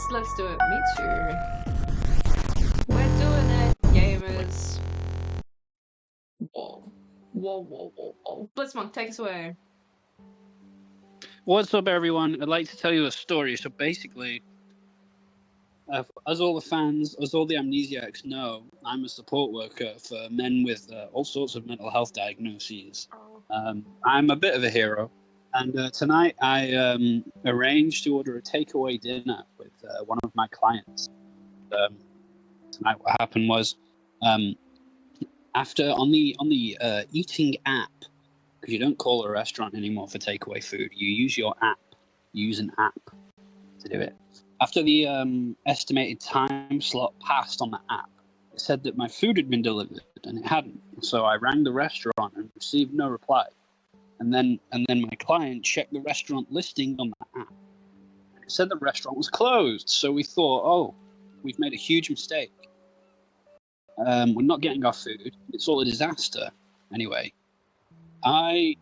Let's do it. Me too. We're doing it, gamers. Whoa. Blitzmonk, take us away. What's up, everyone? I'd like to tell you a story. So basically, as all the fans, as all the amnesiacs know, I'm a support worker for men with all sorts of mental health diagnoses. I'm a bit of a hero, and tonight I arranged to order a takeaway dinner with one of my clients. Tonight, what happened was, after on the eating app, because you don't call a restaurant anymore for takeaway food, you use your app. You use an app to do it. After the estimated time slot passed on the app, it said that my food had been delivered, and it hadn't. So I rang the restaurant and received no reply. And then my client checked the restaurant listing on the app. It said the restaurant was closed. So we thought, oh, we've made a huge mistake. We're not getting our food. It's all a disaster. Anyway, I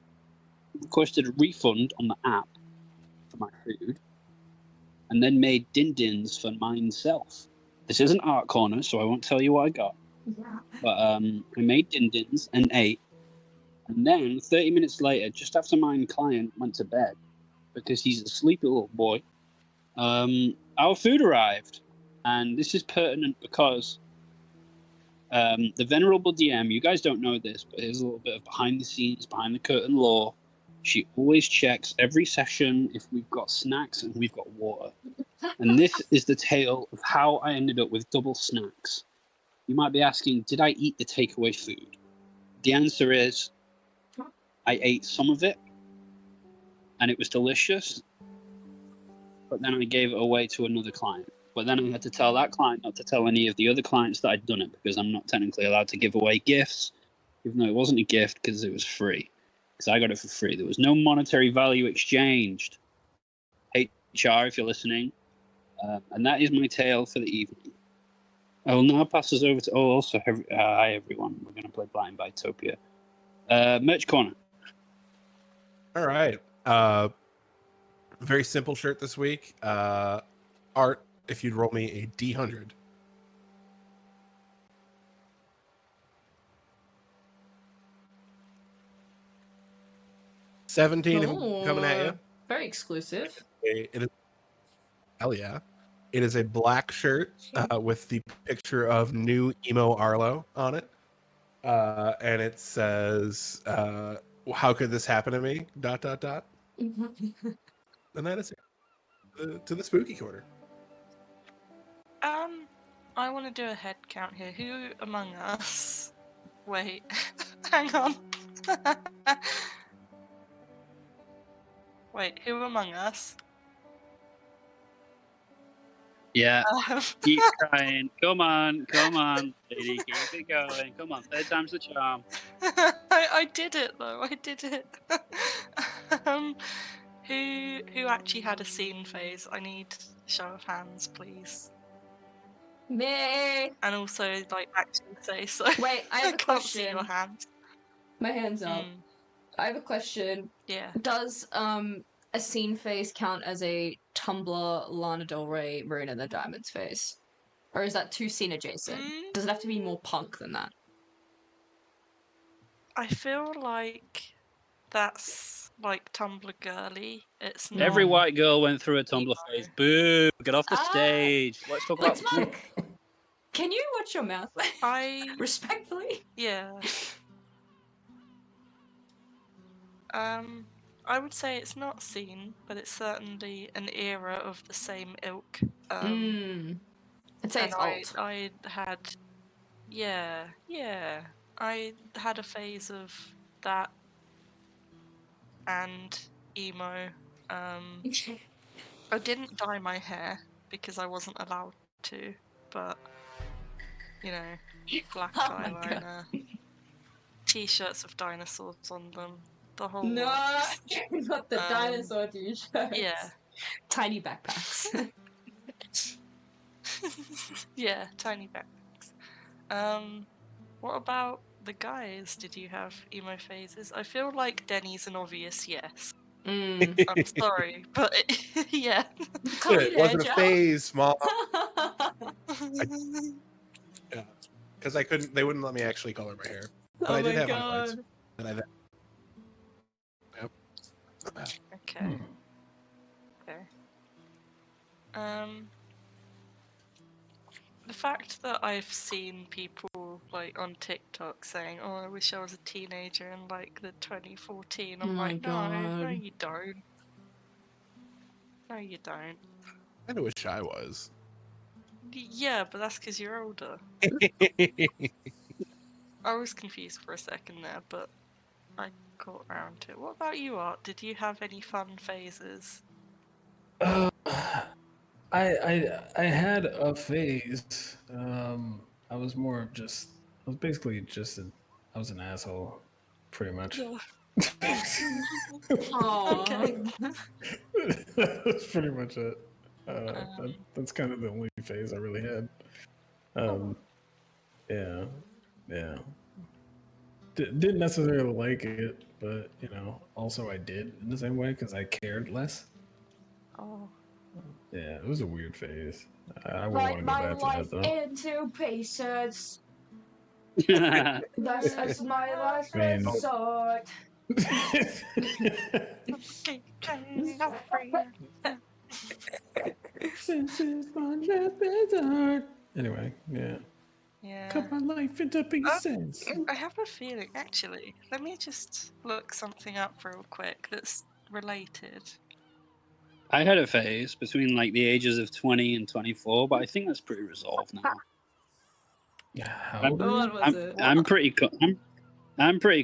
requested a refund on the app for my food, and then made din-dins for myself. This isn't Art Corner, so I won't tell you what I got. Yeah. But I made din-dins and ate, and then 30 minutes later, just after my client went to bed, because he's a sleepy little boy, our food arrived. And this is pertinent because the Venerable DM, you guys don't know this, but here's a little bit of behind the scenes, behind the curtain lore. She always checks every session if we've got snacks and we've got water. And this is the tale of how I ended up with double snacks. You might be asking, did I eat the takeaway food? The answer is, I ate some of it, and it was delicious, but then I gave it away to another client. But then I had to tell that client not to tell any of the other clients that I'd done it, because I'm not technically allowed to give away gifts, even though it wasn't a gift because it was free. Because I got it for free. There was no monetary value exchanged. HR, if you're listening. And that is my tale for the evening. I will now pass us over to... Oh, also, hi, everyone. We're going to play Blight and Bytopia. Merch Corner. All right. Very simple shirt this week. Art, if you'd roll me a D100. $17 coming at you. Very exclusive. It is, hell yeah. It is a black shirt with the picture of new emo Arlo on it. And it says, how could this happen to me? ... And that is it. To the spooky corner. I want to do a head count here. Who among us... Wait, hang on. Wait, who among us? Yeah, keep trying. Come on, lady, keep it going. Come on, third time's the charm. I did it though. I did it. Who actually had a scene phase? I need show of hands, please. Me. And also, like, actually say so. Wait, I have a can't see question. your hands. My hand's up. I have a question. Yeah. Does a scene phase count as a Tumblr Lana Del Rey Marina the Diamonds phase? Or is that too scene adjacent? Does it have to be more punk than that? I feel like that's like Tumblr girly. It's not. Every white girl went through a Tumblr phase. Boo! Get off the stage. Let's talk about... Can you watch your mouth? Respectfully? Yeah. I would say it's not scene, but it's certainly an era of the same ilk. I'd say it's alt. I had... Yeah. I had a phase of that and emo. I didn't dye my hair because I wasn't allowed to, but, you know, black eyeliner, t-shirts with dinosaurs on them, the whole works. Not the dinosaur t-shirts. Yeah. Tiny backpacks. Yeah, tiny backpacks. What about the guys? Did you have emo phases? I feel like Denny's an obvious yes. Mm. I'm sorry, but yeah. It wasn't a phase, Mom. Because I couldn't. They wouldn't let me actually color my hair, but Oh I did my have highlights. god. And I. Yep. Okay. Okay. The fact that I've seen people like on TikTok saying, "Oh, I wish I was a teenager in like the 2014," Oh I'm my like, no, god. you don't. No, you don't. I wish I was. Yeah, but that's because you're older. I was confused for a second there, but I got around to it. What about you, Art? Did you have any fun phases? I had a phase. I was more of just. I was basically just. I was an asshole, pretty much. Aww. That's pretty much it. That's kind of the only phase I really had. Yeah, yeah. Didn't necessarily like it, but you know, also I did in the same way because I cared less. Oh. Yeah, it was a weird phase. I wouldn't Write want to my go back to life that though. into pieces. I That's as my last I mean, resort. this is my last resort. Anyway, yeah. Yeah. Cut my life into pieces. I have a feeling, actually. Let me just look something up real quick that's related. had a phase between like the ages of 20 and 24, but I think that's pretty resolved now. How old are you? What was it? I'm pretty comfortable. I'm pretty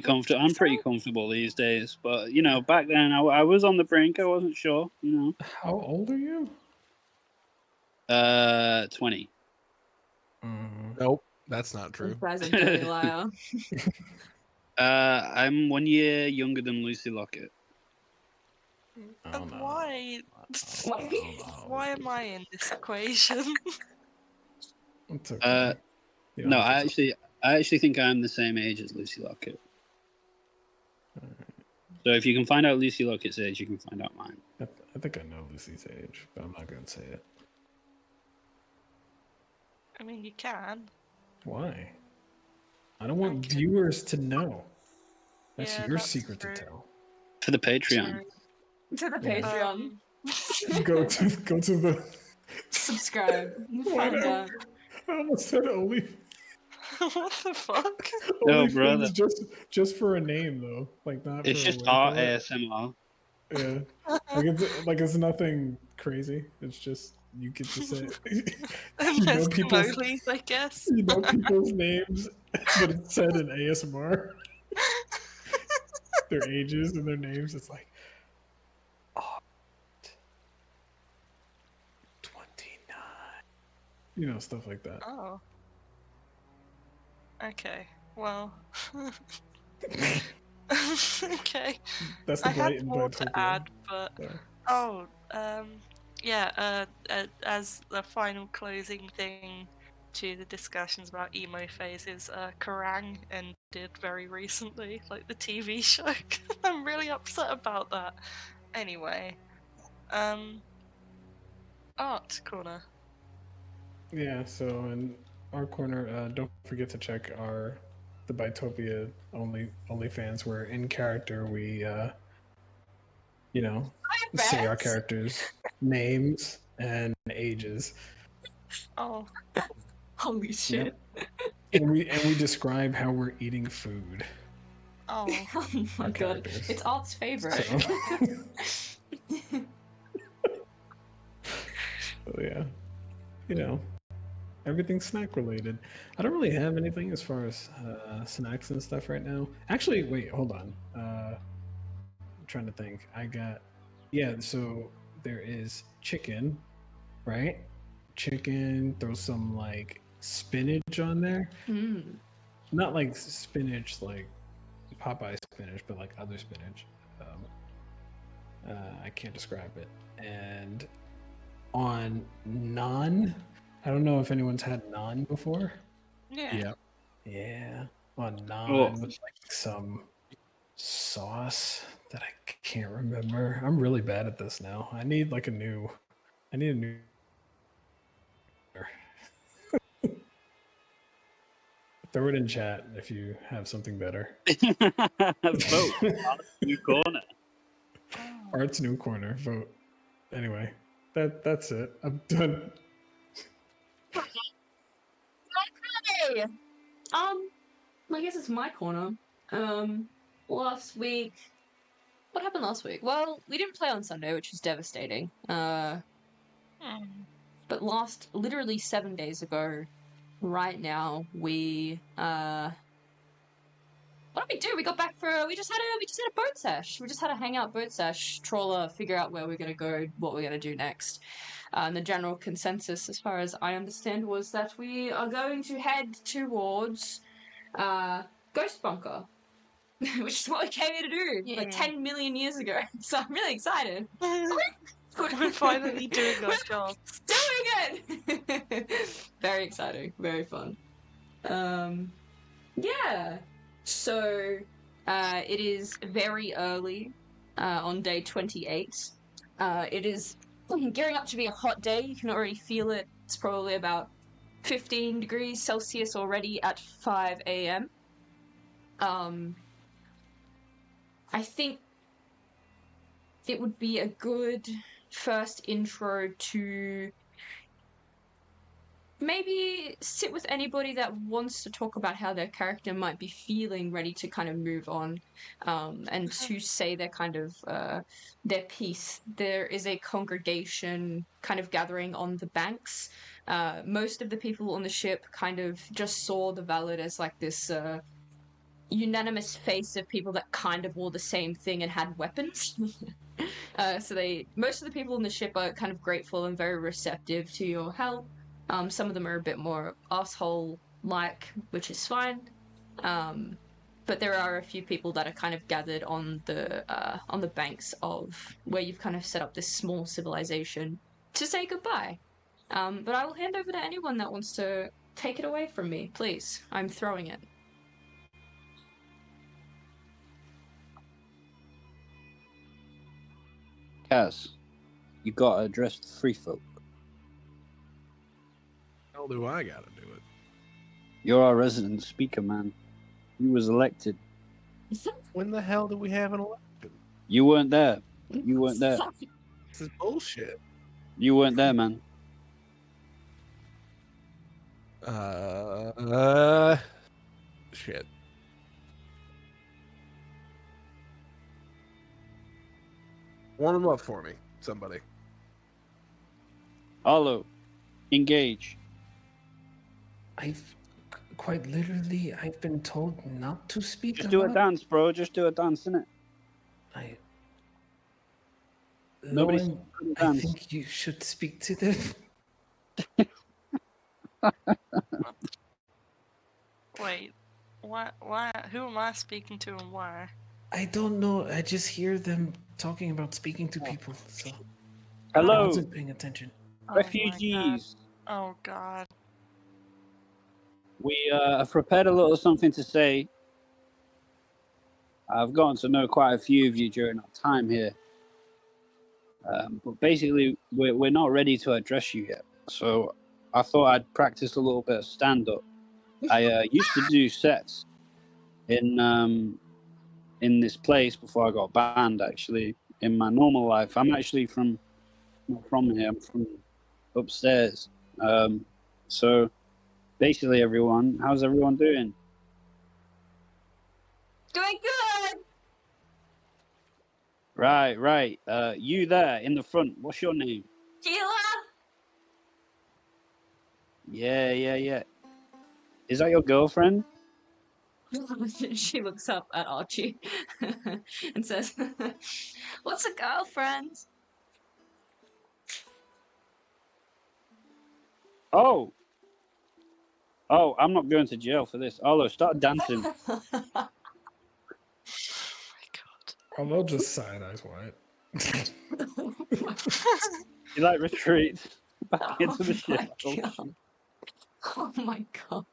comfortable these days. But you know, back then I was on the brink. I wasn't sure. You How old are you? know, 20. Nope, that's not true. This guy's a dirty liar. I'm 1 year younger than Lucy Lockett. Oh, no. Why? Oh, Why am I in this equation? It's okay. You don't No, have to I actually think I'm the same age as Lucy Lockett. So if you can find out Lucy Lockett's age, you can find out mine. I think I know Lucy's age, but I'm not going to say it. I mean, you can. Why? I don't want Okay. viewers to know. That's Yeah, your that's secret true. to tell. For the Patreon. To the Yeah. Patreon. Go to the. Subscribe. Why Find not? out. I almost said only. What the fuck? No, Only brother. just for a name though, like not. It's for just what art do you call it? ASMR. Yeah, it's nothing crazy. It's just you get to say you And know there's people's cannolis, I guess. you know people's names, but it's said in ASMR. Their ages and their names. It's like 29. You know, stuff like that. Oh. Okay. Well. Okay. That's the I had blight and more to bytopia. add, but So, yeah. As the final closing thing to the discussions about emo phases, Kerrang ended very recently, like the TV show. I'm really upset about that. Anyway, art corner. yeah, so in our corner, don't forget to check the Bytopia OnlyFans where in character we say our characters' names and ages. Oh. Holy shit. Yep. And we describe how we're eating food. Oh. Oh my Our god. characters. It's Art's favorite. So yeah. Everything's snack related. I don't really have anything as far as snacks and stuff right now. Actually, wait, hold on. I'm trying to think. So there is chicken, right? Chicken, throw some like spinach on there. Not like spinach like Popeye spinach, but like other spinach. I can't describe it. And on naan, I don't know if anyone's had naan before. Yeah. Yeah. On naan with like some sauce that I can't remember. I'm really bad at this now. I need like a new. I need a new. Throw it in chat if you have something better. Vote. New corner. Art's new corner. Vote. Anyway, that's it. I'm done. Hey! I guess it's my corner. Last week. What happened last week? Well, we didn't play on Sunday, which was devastating. But literally 7 days ago, right now, we what did we do? We got back we just had a boat sesh. We just had a hangout boat sesh, trawler, figure out where we're gonna go, what we're gonna do next. And the general consensus, as far as I understand, was that we are going to head towards Ghost Bunker, which is what we came here to do like 10 million years ago. So I'm really excited. We're finally doing our jobs. Doing it! Very exciting, very fun. Yeah. So, it is very early on day 28. It is gearing up to be a hot day. You can already feel it. It's probably about 15 degrees Celsius already at 5 a.m. I think it would be a good first intro to maybe sit with anybody that wants to talk about how their character might be feeling, ready to kind of move on, and to say their kind of their piece. There is a congregation kind of gathering on the banks. Most of the people on the ship kind of just saw the Valid as like this unanimous face of people that kind of wore the same thing and had weapons. So most of the people on the ship are kind of grateful and very receptive to your help. Some of them are a bit more asshole-like, which is fine. But there are a few people that are kind of gathered on the banks of where you've kind of set up this small civilization to say goodbye. But I will hand over to anyone that wants to take it away from me, please. I'm throwing it. Kaz, you gotta address the free folk. How do I gotta do it? You're our resident speaker, man. You was elected. When the hell did we have an election? You weren't there. You weren't there. This is bullshit. You weren't there, man. Shit. Warm them up for me, somebody. Arlo, engage. I've quite literally, I've been told not to speak. Just do a dance, bro. Just do a dance, innit? Nobody's I think you should speak to them. Wait, why? Who am I speaking to and why? I don't know. I just hear them talking about speaking to people. So Hello, I wasn't paying attention. refugees. Oh God. We have prepared a little something to say. I've gotten to know quite a few of you during our time here. But basically, we're not ready to address you yet. So I thought I'd practice a little bit of stand-up. I used to do sets in this place before I got banned, actually. In my normal life, I'm actually not from here. I'm from upstairs. So basically, everyone, how's everyone doing? Doing good! Right. You there in the front, what's your name? Sheila! Yeah. Is that your girlfriend? She looks up at Archie and says, "What's a girlfriend?" Oh, I'm not going to jail for this. Arlo, start dancing. Oh my God. I'll just side eyes Wyatt. He like retreats back into the ship. Oh my god.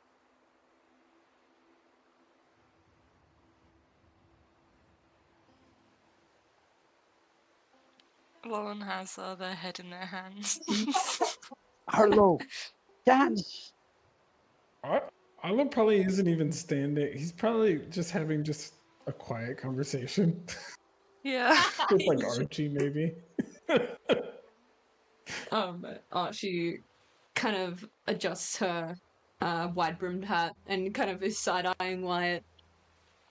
Lauren has their head in their hands. Arlo, dance. Arlo probably isn't even standing. He's probably just having just a quiet conversation Yeah. with like Archie, maybe. Archie kind of adjusts her wide-brimmed hat and kind of is side-eyeing Wyatt,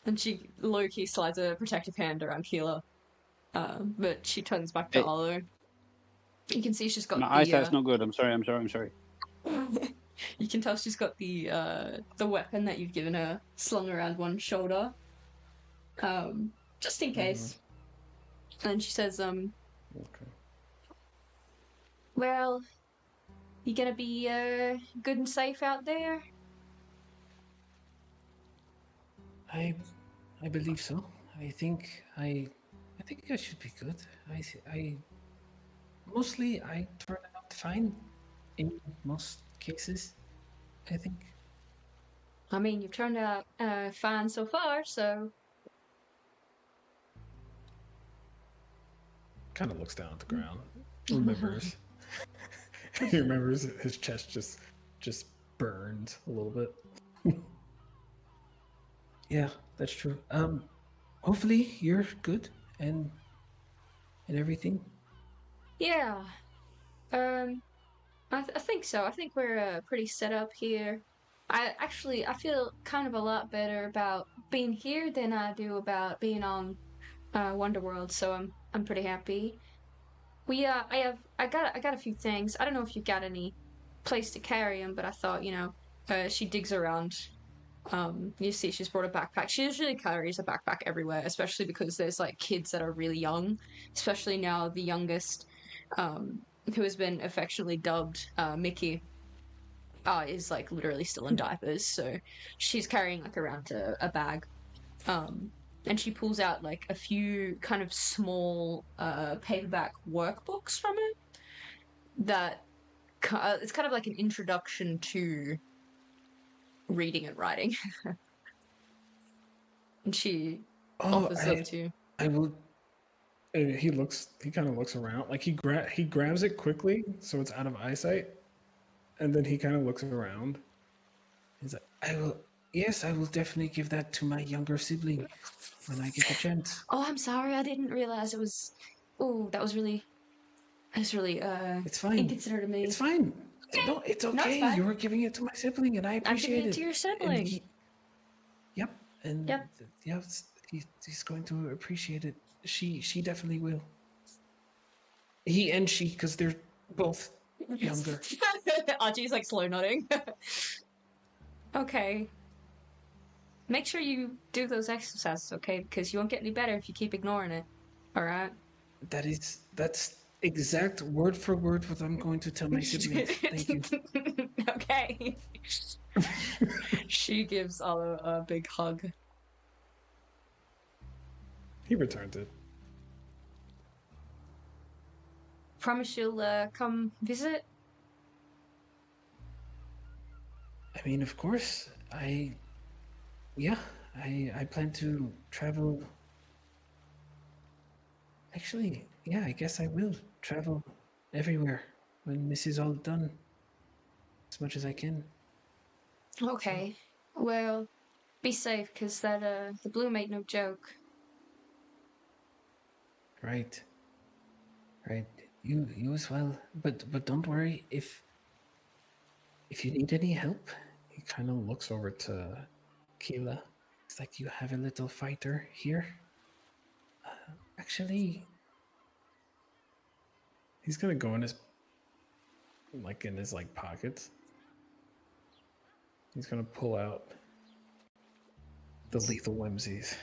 and she low-key slides a protective hand around Keela, but she turns back to Hey. Arlo. You can see she's got My the eyesight's not good. I'm sorry. you can tell she's got the weapon that you've given her slung around one shoulder, just in case. And she says, Okay. "Well, you gonna be good and safe out there?" I believe so. I think I should be good. I mostly I turn out fine in most cases. I think. I mean, you've turned out fine so far, so Kind of looks down at the ground. Remembers. He remembers his chest just burned a little bit. Yeah, that's true. Hopefully you're good and everything. yeah. I think so. I think we're pretty set up here. I feel kind of a lot better about being here than I do about being on Wonderworld. So I'm pretty happy. I got a few things. I don't know if you've got any place to carry them, but I thought she digs around. You see, she's brought a backpack. She usually carries a backpack everywhere, especially because there's like kids that are really young. Especially now, the youngest, who has been affectionately dubbed Mickey, is like literally still in diapers. So she's carrying like around a bag. And she pulls out like a few kind of small paperback workbooks from it that it's kind of like an introduction to reading and writing. And she offers them to. I will. And he kind of looks around, like he grabs it quickly so it's out of eyesight, and then he kind of looks around. He's like, I will definitely give that to my younger sibling when I get the chance. Oh, I'm sorry, I didn't realize it was. Oh, that's really It's fine. inconsiderate of me. It's fine. No, it's okay. No, it's fine. You're giving it to my sibling, and I I'm appreciate giving it it. to your sibling. Yep. And Yep. yeah, he's going to appreciate it. She definitely will. He and she, because they're both younger. Archie's like slow nodding. Okay. Make sure you do those exercises, okay? Because you won't get any better if you keep ignoring it. Alright? That's exact word for word what I'm going to tell my siblings. Thank you. Okay. She gives Olive a big hug. He returns it. Promise you'll come visit? I mean, of course, I plan to travel. Actually, yeah, I guess I will travel everywhere when this is all done, as much as I can. Okay. Well, be safe, because the bloom ain't no joke. Right. You as well. But don't worry, if you need any help, he kind of looks over to Keela. It's like, you have a little fighter here. Actually, he's gonna go in his pockets. He's gonna pull out the lethal whimsies.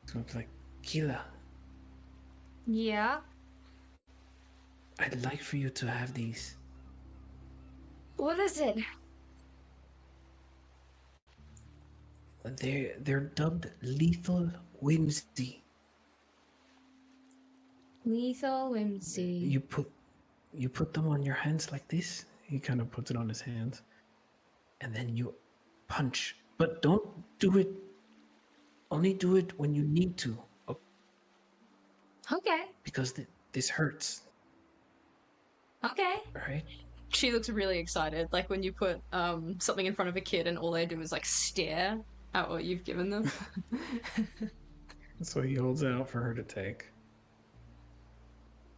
He's gonna be like, Keela, Yeah? I'd like for you to have these. What is it? They're dubbed lethal whimsy. Lethal whimsy. You put them on your hands like this. He kind of puts it on his hands, and then you punch. But don't do it. Only do it when you need to. Okay. because this hurts. Okay. All right. She looks really excited, like when you put something in front of a kid and all they do is like stare at what you've given them. So he holds it out for her to take.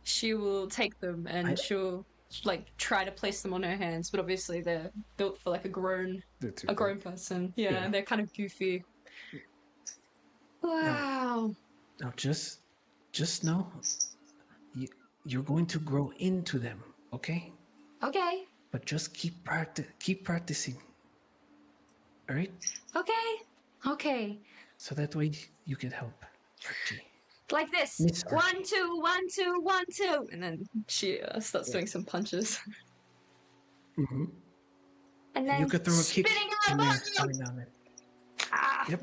She will take them and she'll like try to place them on her hands, but obviously they're built for like a grown They're too big. person. Yeah, Yeah. and they're kind of goofy. Wow. Now just know you're going to grow into them, okay? Okay. But just keep practicing. All right? Okay. Okay. So that way you can help Archie. Like this. Miss Archie. 1, 2, 1, 2, 1, 2. And then she starts doing some punches. Mm-hmm. And then you could throw a kick spitting in out there buttons. every now and then. Ah. Yep.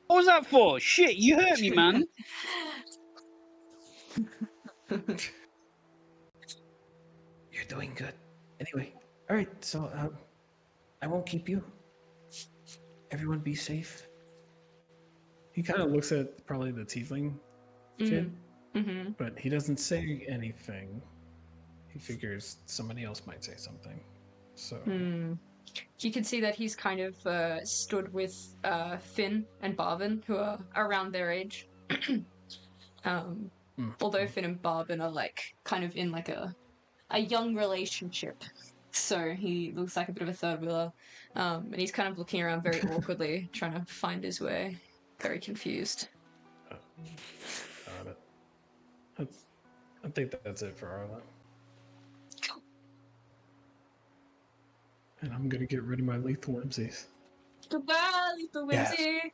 What was that for? Shit, you hurt me, man. You're doing good. Anyway, all right. So I won't keep you. Everyone, be safe. He kind of looks at probably the tiefling kid, Mm-hmm. but he doesn't say anything. He figures somebody else might say something. So You can see that he's kind of stood with Finn and Barvin, who are around their age. Although Finn and Barvin are like kind of in like a young relationship, so he looks like a bit of a third wheeler, and he's kind of looking around very awkwardly, trying to find his way, very confused. got it. I think that's it for Arlo. And I'm gonna get rid of my lethal whimsies. Goodbye, Lethal Yes. Whimsy!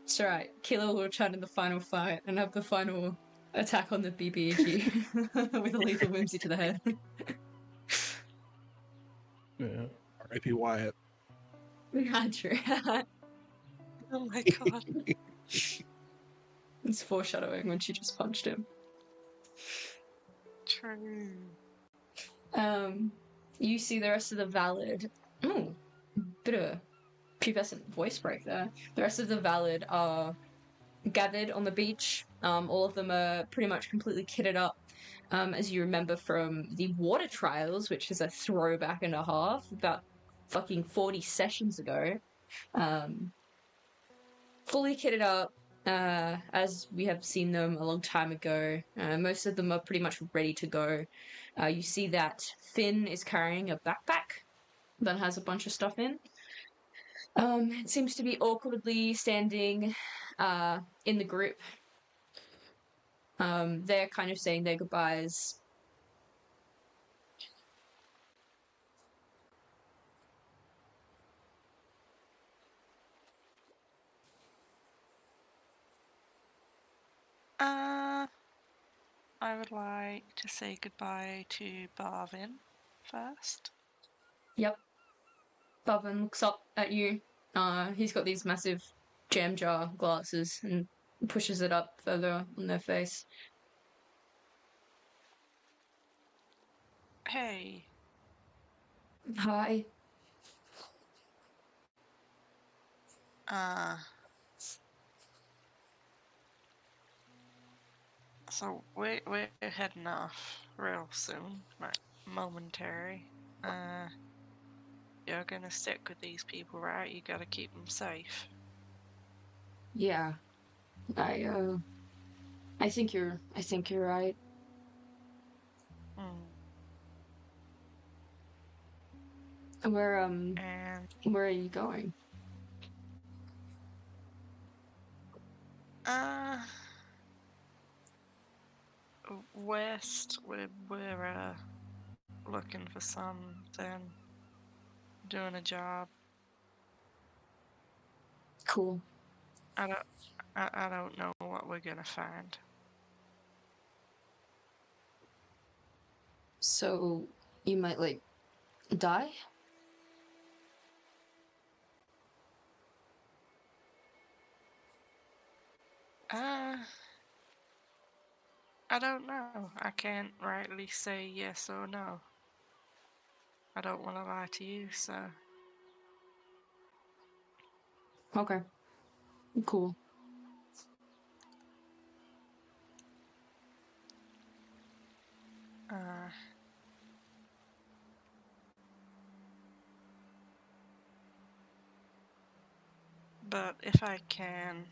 It's alright, Kayla will return in the final fight and have the final attack on the BBG with a Lethal Whimsy to the head. Yeah. R.I.P. Wyatt. Not true. Oh my god. It's foreshadowing when she just punched him. True. You see the rest of the Valid. Ooh, bit of a pubescent voice break there. The rest of the Valid are gathered on the beach. All of them are pretty much completely kitted up, as you remember from the water trials, which is a throwback and a half, about fucking 40 sessions ago. Fully kitted up, as we have seen them a long time ago. Most of them are pretty much ready to go. You see that Finn is carrying a backpack that has a bunch of stuff in. It seems to be awkwardly standing in the group. They're kind of saying their goodbyes. I would like to say goodbye to Barvin first. Yep. Bovin looks up at you. He's got these massive jam jar glasses and pushes it up further on their face. Hey. Hi. So we're heading off real soon, like momentary. You're gonna stick with these people, right? You gotta keep them safe. Yeah. I think you're right. Where And where are you going? west. We're looking for something, doing a job. Cool. I don't know what we're gonna find. So you might like die? I don't know. I can't rightly say yes or no. I don't want to lie to you, so. Okay. Cool. But if I can,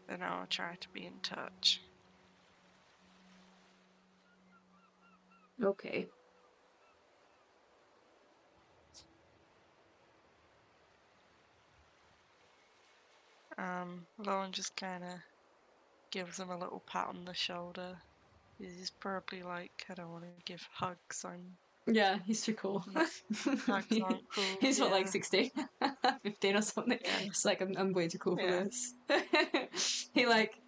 then I'll try to be in touch. Okay. Lauren just kind of gives him a little pat on the shoulder. He's probably like, I don't want to give hugs. Yeah, he's too cool. Hugs aren't cool. He's what, like Yeah. 16, 15 or something. Yeah. It's like I'm way too cool for Yeah. this. He like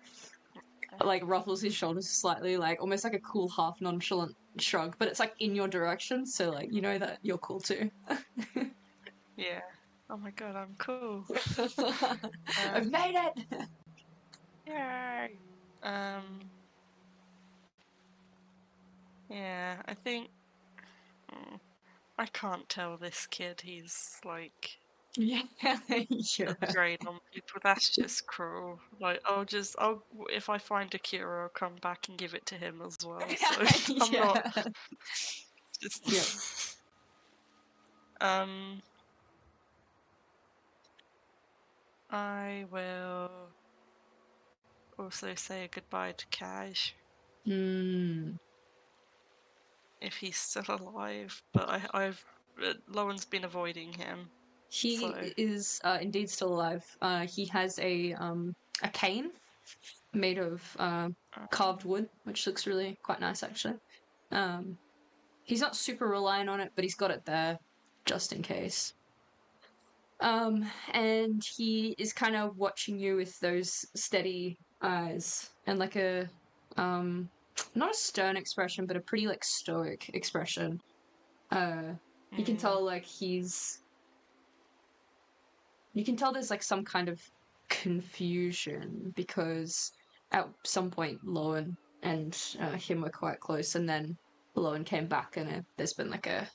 ruffles his shoulders slightly, like almost like a cool half nonchalant shrug, but it's like in your direction, so like you know that you're cool too. Yeah. Oh my god, I'm cool. I've made it. Yay. Yeah, I think I can't tell this kid he's like Yeah, yeah. great on people. That's just cruel. Like if I find a cure, I'll come back and give it to him as well. So I'm not just I will also say goodbye to Cash. If he's still alive, but I've Lauren's been avoiding him. He is indeed still alive. He has a cane made of carved wood, which looks really quite nice actually. He's not super reliant on it, but he's got it there just in case. And he is kind of watching you with those steady eyes and like a not a stern expression, but a pretty like stoic expression. You can tell like you can tell there's like some kind of confusion because at some point Lowen and him were quite close, and then Lowen came back, and there's been like a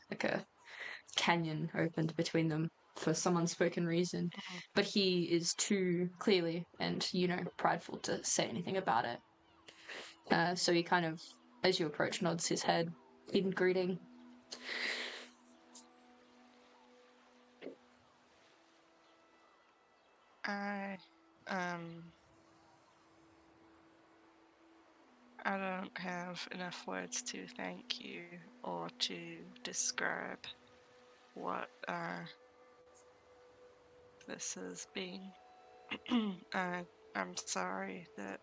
canyon opened between them for some unspoken reason. But he is too clearly and prideful to say anything about it. So he kind of, as you approach, nods his head in greeting. I don't have enough words to thank you or to describe what this has been. I'm sorry that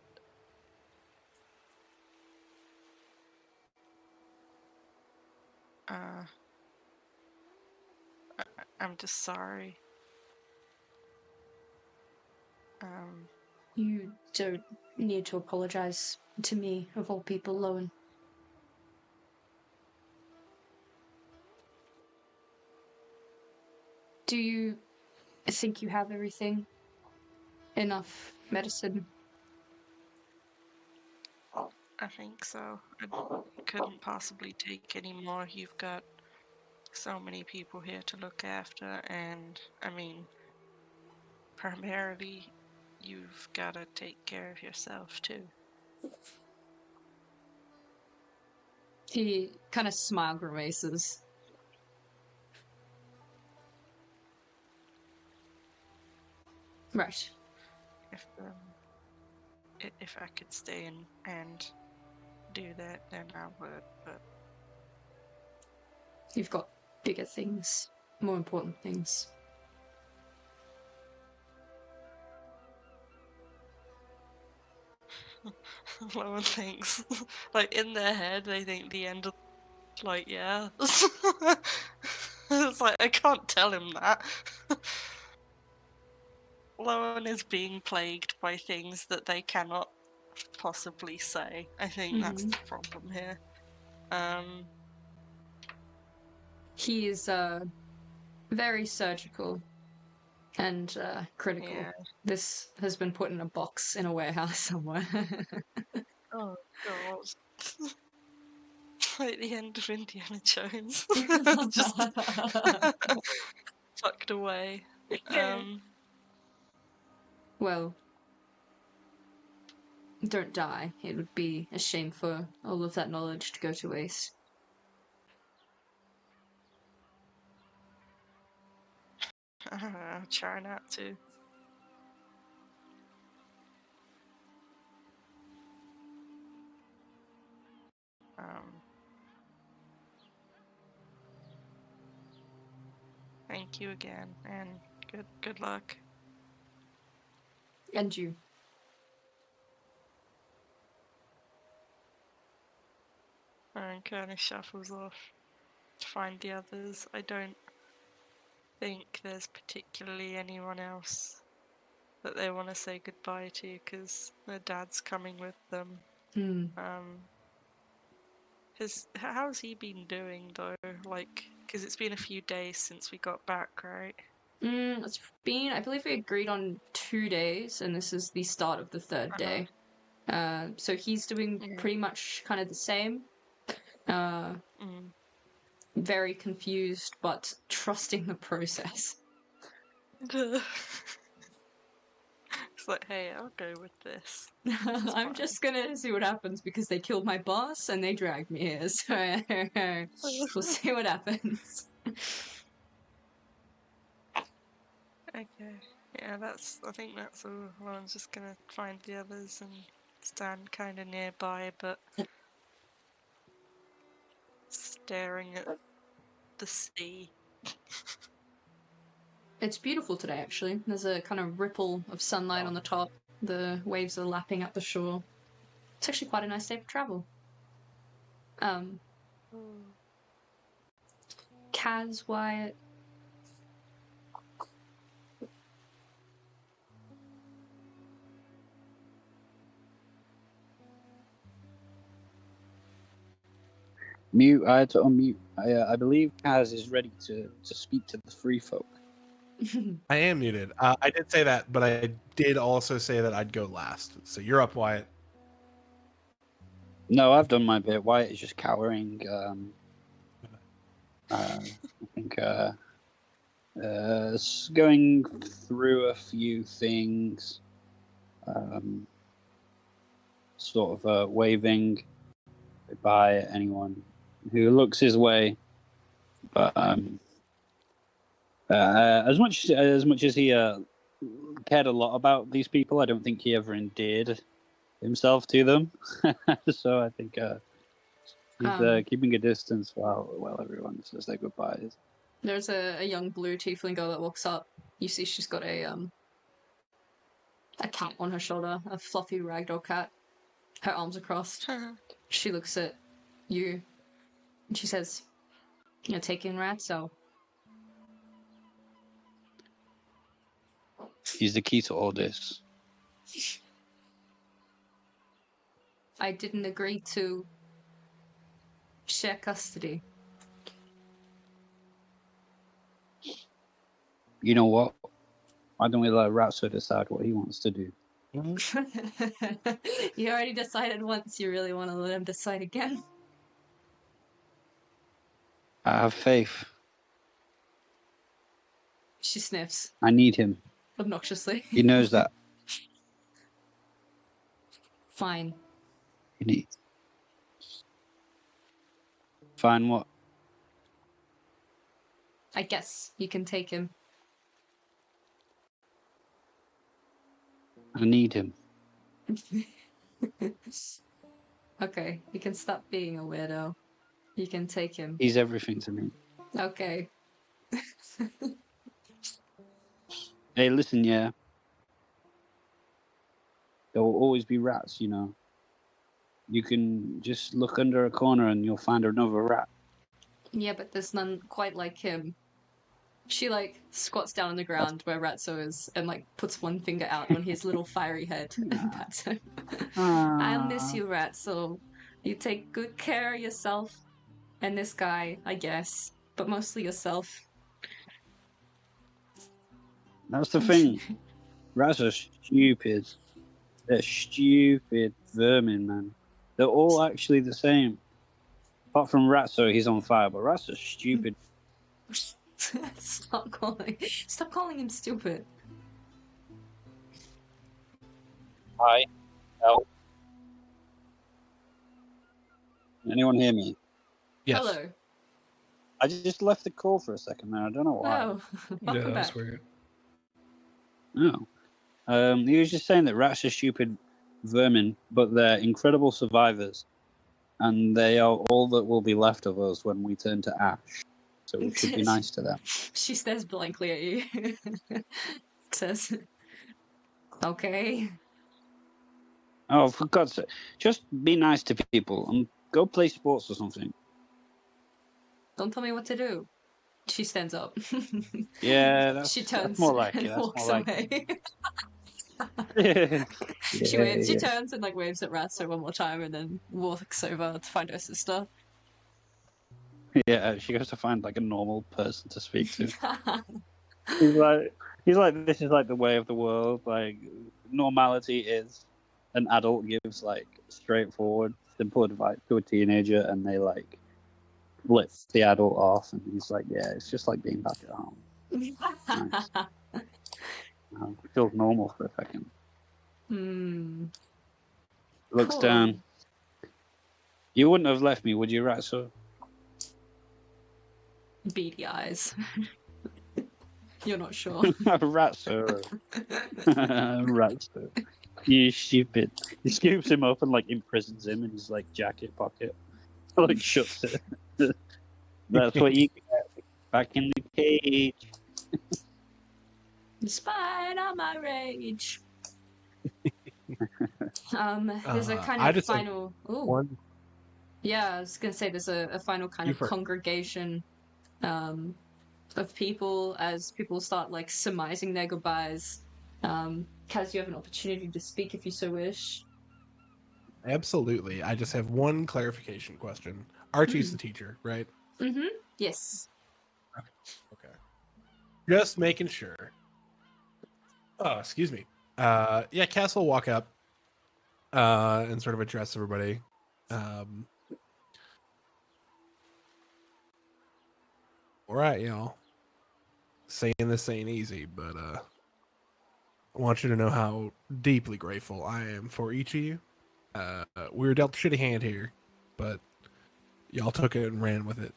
I'm just sorry. You don't need to apologize to me, of all people, Lowen. Do you think you have everything? Enough medicine? I think so. I couldn't possibly take any more. You've got so many people here to look after, and I mean, primarily, you've got to take care of yourself too. He kind of smile grimaces. Right. If I could stay and do that, then I would, but You've got bigger things, more important things. Lowen thinks, like, in their head, they think the end of, like, yeah. It's like, I can't tell him that. Lowen is being plagued by things that they cannot possibly say. I think that's the problem here. He is very surgical and critical. Yeah. This has been put in a box in a warehouse somewhere. Oh god. It's like the end of Indiana Jones. Just tucked away. Well, don't die. It would be a shame for all of that knowledge to go to waste. Try not to. Thank you again, and good luck. And you. And kind of shuffles off to find the others. I don't think there's particularly anyone else that they want to say goodbye to because their dad's coming with them. How's he been doing though? Like, because it's been a few days since we got back, right? It's been, I believe we agreed on 2 days, and this is the start of the third day. So he's doing pretty much kind of the same. Very confused, but trusting the process. It's like, hey, I'll go with this. I'm just gonna see what happens because they killed my boss and they dragged me here, so we'll see what happens. Okay. Yeah, I think that's all. Well, I'm just gonna find the others and stand kind of nearby, but staring at the sea. It's beautiful today, actually. There's a kind of ripple of sunlight on the top. The waves are lapping up the shore. It's actually quite a nice day for travel. Kaz, Wyatt. Mute. I had to unmute. I believe Kaz is ready to speak to the free folk. I am muted. I did say that, but I did also say that I'd go last. So you're up, Wyatt. No, I've done my bit. Wyatt is just cowering. I think going through a few things, sort of waving goodbye at anyone who looks his way. But as much as he cared a lot about these people, I don't think he ever endeared himself to them. So I think he's keeping a distance while everyone says their goodbyes. There's a young blue tiefling girl that walks up. You see she's got a cat on her shoulder, a fluffy ragdoll cat. Her arms are crossed. She looks at you and she says, "You're taking Ratso." He's the key to all this. I didn't agree to share custody. You know what? Why don't we let Ratso decide what he wants to do? You already decided once, you really want to let him decide again? I have faith. She sniffs. I need him. Obnoxiously. He knows that. Fine. Fine what? I guess you can take him. I need him. Okay, you can stop being a weirdo. You can take him. He's everything to me. Okay. Hey, listen, yeah. There will always be rats, you know. You can just look under a corner and you'll find another rat. Yeah, but there's none quite like him. She, squats down on the ground where Ratso is and, puts one finger out on his little fiery head and pats him. I'll miss you, Ratso. You take good care of yourself and this guy, I guess, but mostly yourself. That's the thing. Rats are stupid. They're stupid vermin, man. They're all actually the same. Apart from Ratso, he's on fire, but Ratso's stupid. Stop calling him stupid. Hi. Help. Can anyone hear me? Yes. Hello. I just left the call for a second there. I don't know why. Oh, Yeah, welcome that's back. weird. No. He was just saying that rats are stupid vermin, but they're incredible survivors, and they are all that will be left of us when we turn to ash. So we should be nice to them. She stares blankly at you. Says, "Okay." Oh, for God's sake, just be nice to people and go play sports or something. Don't tell me what to do. She stands up. Yeah, She that's turns more like and it. That's walks more like away. it. She waves. She turns and like waves at Ratso one more time, and then walks over to find her sister. Yeah, she goes to find like a normal person to speak to. He's like, this is like the way of the world. Like, normality is an adult gives like straightforward, simple advice to a teenager, and they like flip the adult off, and he's like, yeah, it's just like being back at home. Nice. Feels normal for a second. Looks Cool. down. You wouldn't have left me, would you, Ratso? Beady eyes. You're not sure. Ratso. Ratso. You stupid. He scoops him up and like imprisons him in his like jacket pocket. Like shuts it. That's what you get back in the cage. Despite all my rage. There's a kind I of just have final. Ooh. one. Yeah, I was gonna say there's a final kind You of first. congregation of people as people start like surmising their goodbyes. Kaz, you have an opportunity to speak if you so wish. Absolutely. I just have one clarification question. Archie's the teacher, right? Mm-hmm. Yes. Okay. Just making sure. Oh, excuse me. Yeah, Cass will walk up and sort of address everybody. All right, y'all. Saying this ain't easy, but I want you to know how deeply grateful I am for each of you. We were dealt a shitty hand here, but y'all took it and ran with it.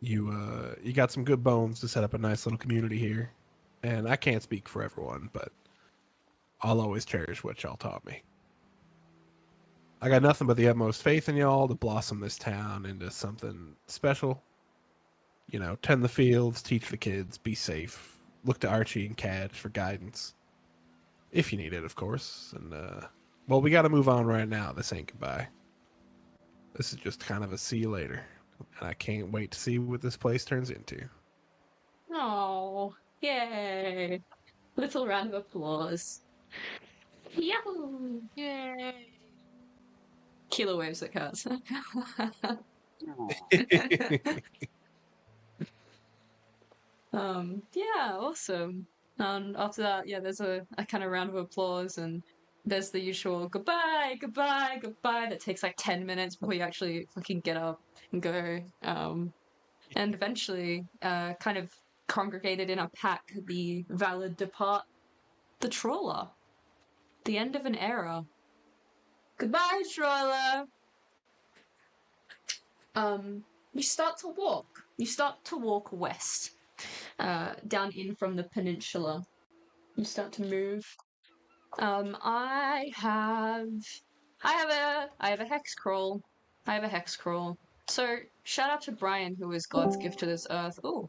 You got some good bones to set up a nice little community here, and I can't speak for everyone, but I'll always cherish what y'all taught me. I got nothing but the utmost faith in y'all to blossom this town into something special. You know, tend the fields, teach the kids, be safe. Look to Archie and Cadge for guidance. If you need it, of course. And, well, we got to move on right now. This ain't goodbye. This is just kind of a see you later. And I can't wait to see what this place turns into. Oh, yay! Little round of applause. Yahoo! Yay! Kilo waves at Kaz. Yeah, awesome. And after that, yeah, there's a kind of round of applause, and there's the usual goodbye, goodbye, goodbye that takes like 10 minutes before you actually fucking get up and go. And eventually, kind of congregated in a pack, the Valid depart the trawler. The end of an era. Goodbye, trawler! You start to walk. You start to walk west. Down in from the peninsula. You start to move. I have a hexcrawl. I have a hexcrawl. So shout out to Brian, who is God's gift to this earth. Oh,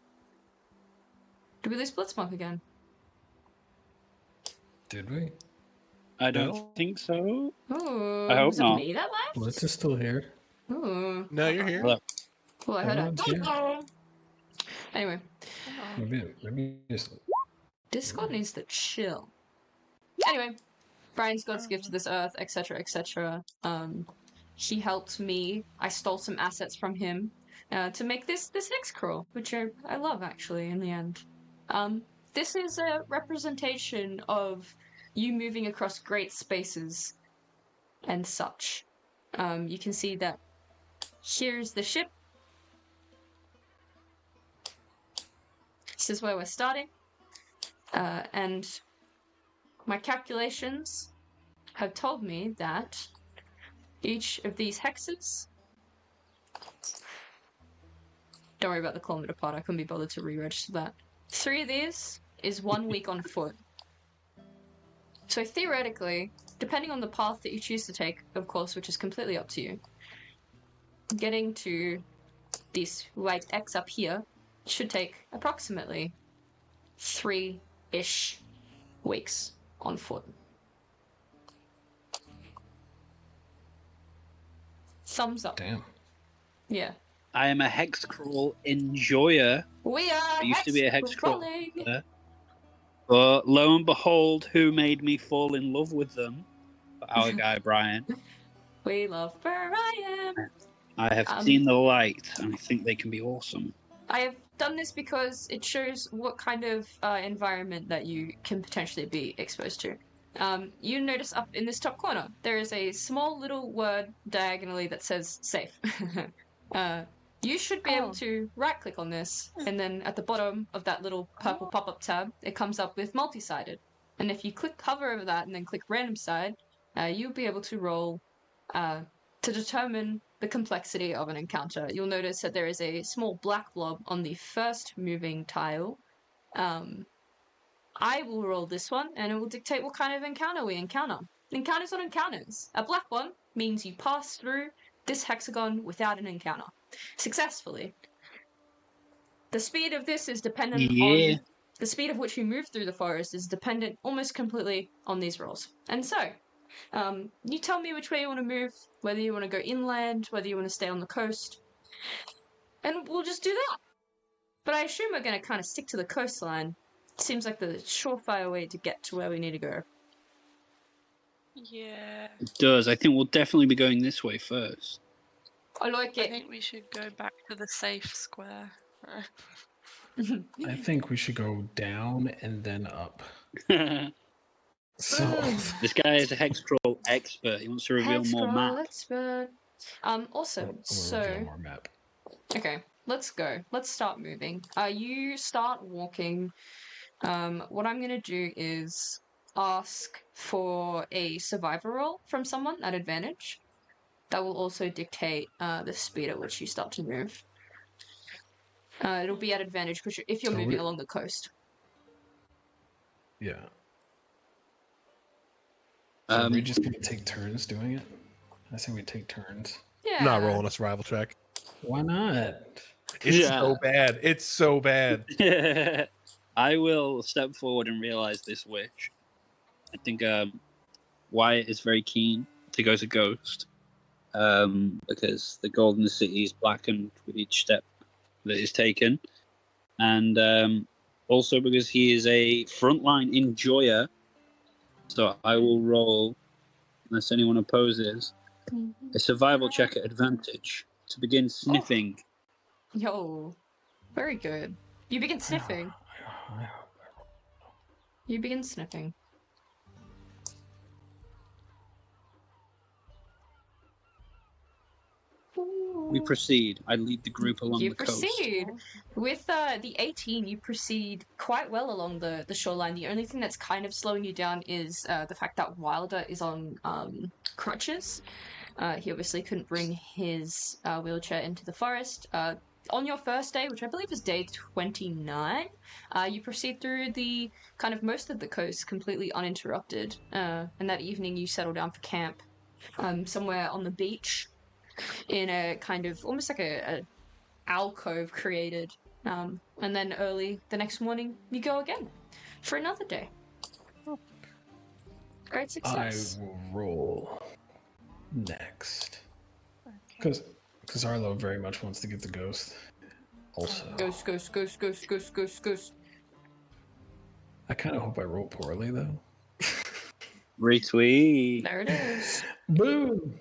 did we lose Blitzbump again? Did we? I don't No. think so. Oh, I hope was it not. me that left? Blitz is still here. Oh, No, you're here. Look, well, I heard Everyone's here. it. Anyway, Maybe just Discord needs to chill. Anyway, Brian's God's gift to this earth, etc., etc. He helped me. I stole some assets from him to make this hexcrawl, which I love actually. In the end, this is a representation of you moving across great spaces and such. You can see that here's the ship. This is where we're starting. And my calculations have told me that each of these hexes... Don't worry about the kilometer part, I couldn't be bothered to re-register that. 3 of these is 1 week on foot. So theoretically, depending on the path that you choose to take, of course, which is completely up to you, getting to this white X up here should take approximately 3-ish weeks on foot. Thumbs up. Damn. Yeah. I am a hexcrawl enjoyer. We are I used to be a hexcrawl. hexcrawling. But lo and behold, who made me fall in love with them? Our guy Brian. We love Brian. I have seen the light, and I think they can be awesome. I have done this because it shows what kind of environment that you can potentially be exposed to. You notice up in this top corner, there is a small little word diagonally that says safe. You should be able to right-click on this, and then at the bottom of that little purple pop-up tab, it comes up with multi-sided. And if you hover over that and then click random side, you'll be able to roll to determine the complexity of an encounter. You'll notice that there is a small black blob on the first moving tile. I will roll this one, and it will dictate what kind of encounter we encounter. Encounters on encounters. A black one means you pass through this hexagon without an encounter. Successfully. The speed of this is dependent on... The speed of which you move through the forest is dependent almost completely on these rolls. And so, you tell me which way you want to move, whether you want to go inland, whether you want to stay on the coast, and we'll just do that. But I assume we're going to kind of stick to the coastline. Seems like the surefire way to get to where we need to go. Yeah. It does. I think we'll definitely be going this way first. I like I it. think we should go back to the safe square. I think we should go down and then up. So This guy is a hexcrawl expert. He wants to reveal more map. Expert. Awesome. I'm gonna So, reveal more map. okay, let's go. Let's start moving. You start walking. What I'm gonna do is ask for a survivor roll from someone at advantage. That will also dictate the speed at which you start to move. It'll be at advantage because if you're So moving we- along the coast. Yeah. So are we just gonna take turns doing it? I say we take turns. Yeah. I'm not rolling a survival check. Why not? It's so bad. It's so bad. I will step forward and realize this wish. I think Wyatt is very keen to go to Ghost because the Golden City is blackened with each step that is taken, and also because he is a frontline enjoyer. So I will roll, unless anyone opposes, a survival check at advantage to begin sniffing. Yo. Very good. You begin sniffing. You begin sniffing. We proceed. I lead the group along You the coast. proceed. With the 18, you proceed quite well along the shoreline. The only thing that's kind of slowing you down is the fact that Wilder is on crutches. He obviously couldn't bring his wheelchair into the forest. On your first day, which I believe is day 29, you proceed through the kind of most of the coast completely uninterrupted. And that evening you settle down for camp somewhere on the beach in a kind of almost like a alcove created. And then early the next morning you go again for another day. Great success. I will roll next. Because Arlo very much wants to get the ghost. Also. Ghost. I kind of hope I roll poorly, though. Retweet. There it is. Boom!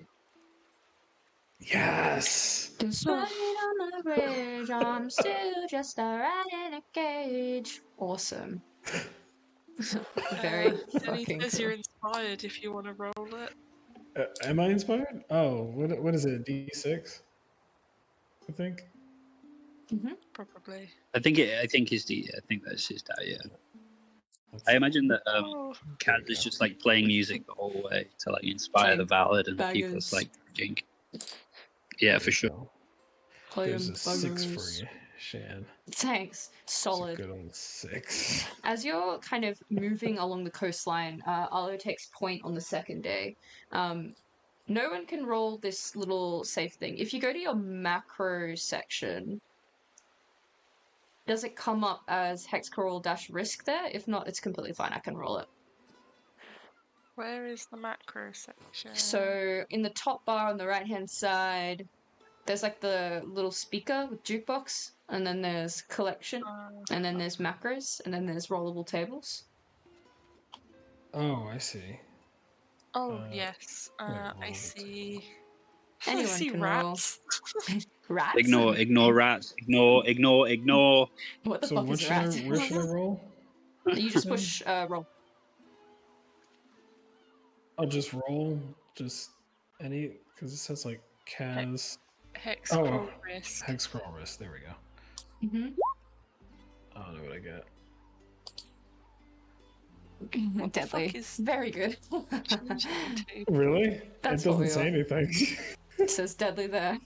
Yes! Despite on the bridge, I'm still just a rat in a cage. Awesome. Very Denny fucking says cool. you're inspired if you want to roll it. Am I inspired? Oh, what is it? D6? I think. Probably. I think that's his dad. Yeah. Let's I see. imagine that Oh, There Kaz we is go. just like playing music the whole way to like inspire Playing the ballad, and people bangers. are like drinking. Yeah, There for you sure. go. Playing There's a 6 for bangers. you, Shan. Thanks. It's a Solid. good old 6. As you're kind of moving along the coastline, Arlo takes point on the second day. No one can roll this little safe thing. If you go to your macro section, does it come up as hexcrawl -risk there? If not, it's completely fine. I can roll it. where is the macro section? So in the top bar on the right-hand side, there's like the little speaker with jukebox, and then there's collection, and then there's macros, and then there's rollable tables. Oh, I see. Oh Uh, yes, wait, I roll the see. I Anyone see can roll. rats. Rats? Ignore rats. Ignore. What the So fuck what is a should I? rat? Where should I roll? You just push roll. I'll just roll. Just any because it says like Kaz. Hexcrawl risk. Hexcrawl risk. There we go. Mm-hmm. I don't know what I got. What the Deadly. fuck is Very good. changing into? Really? That's it what we doesn't say are. anything. It says deadly there.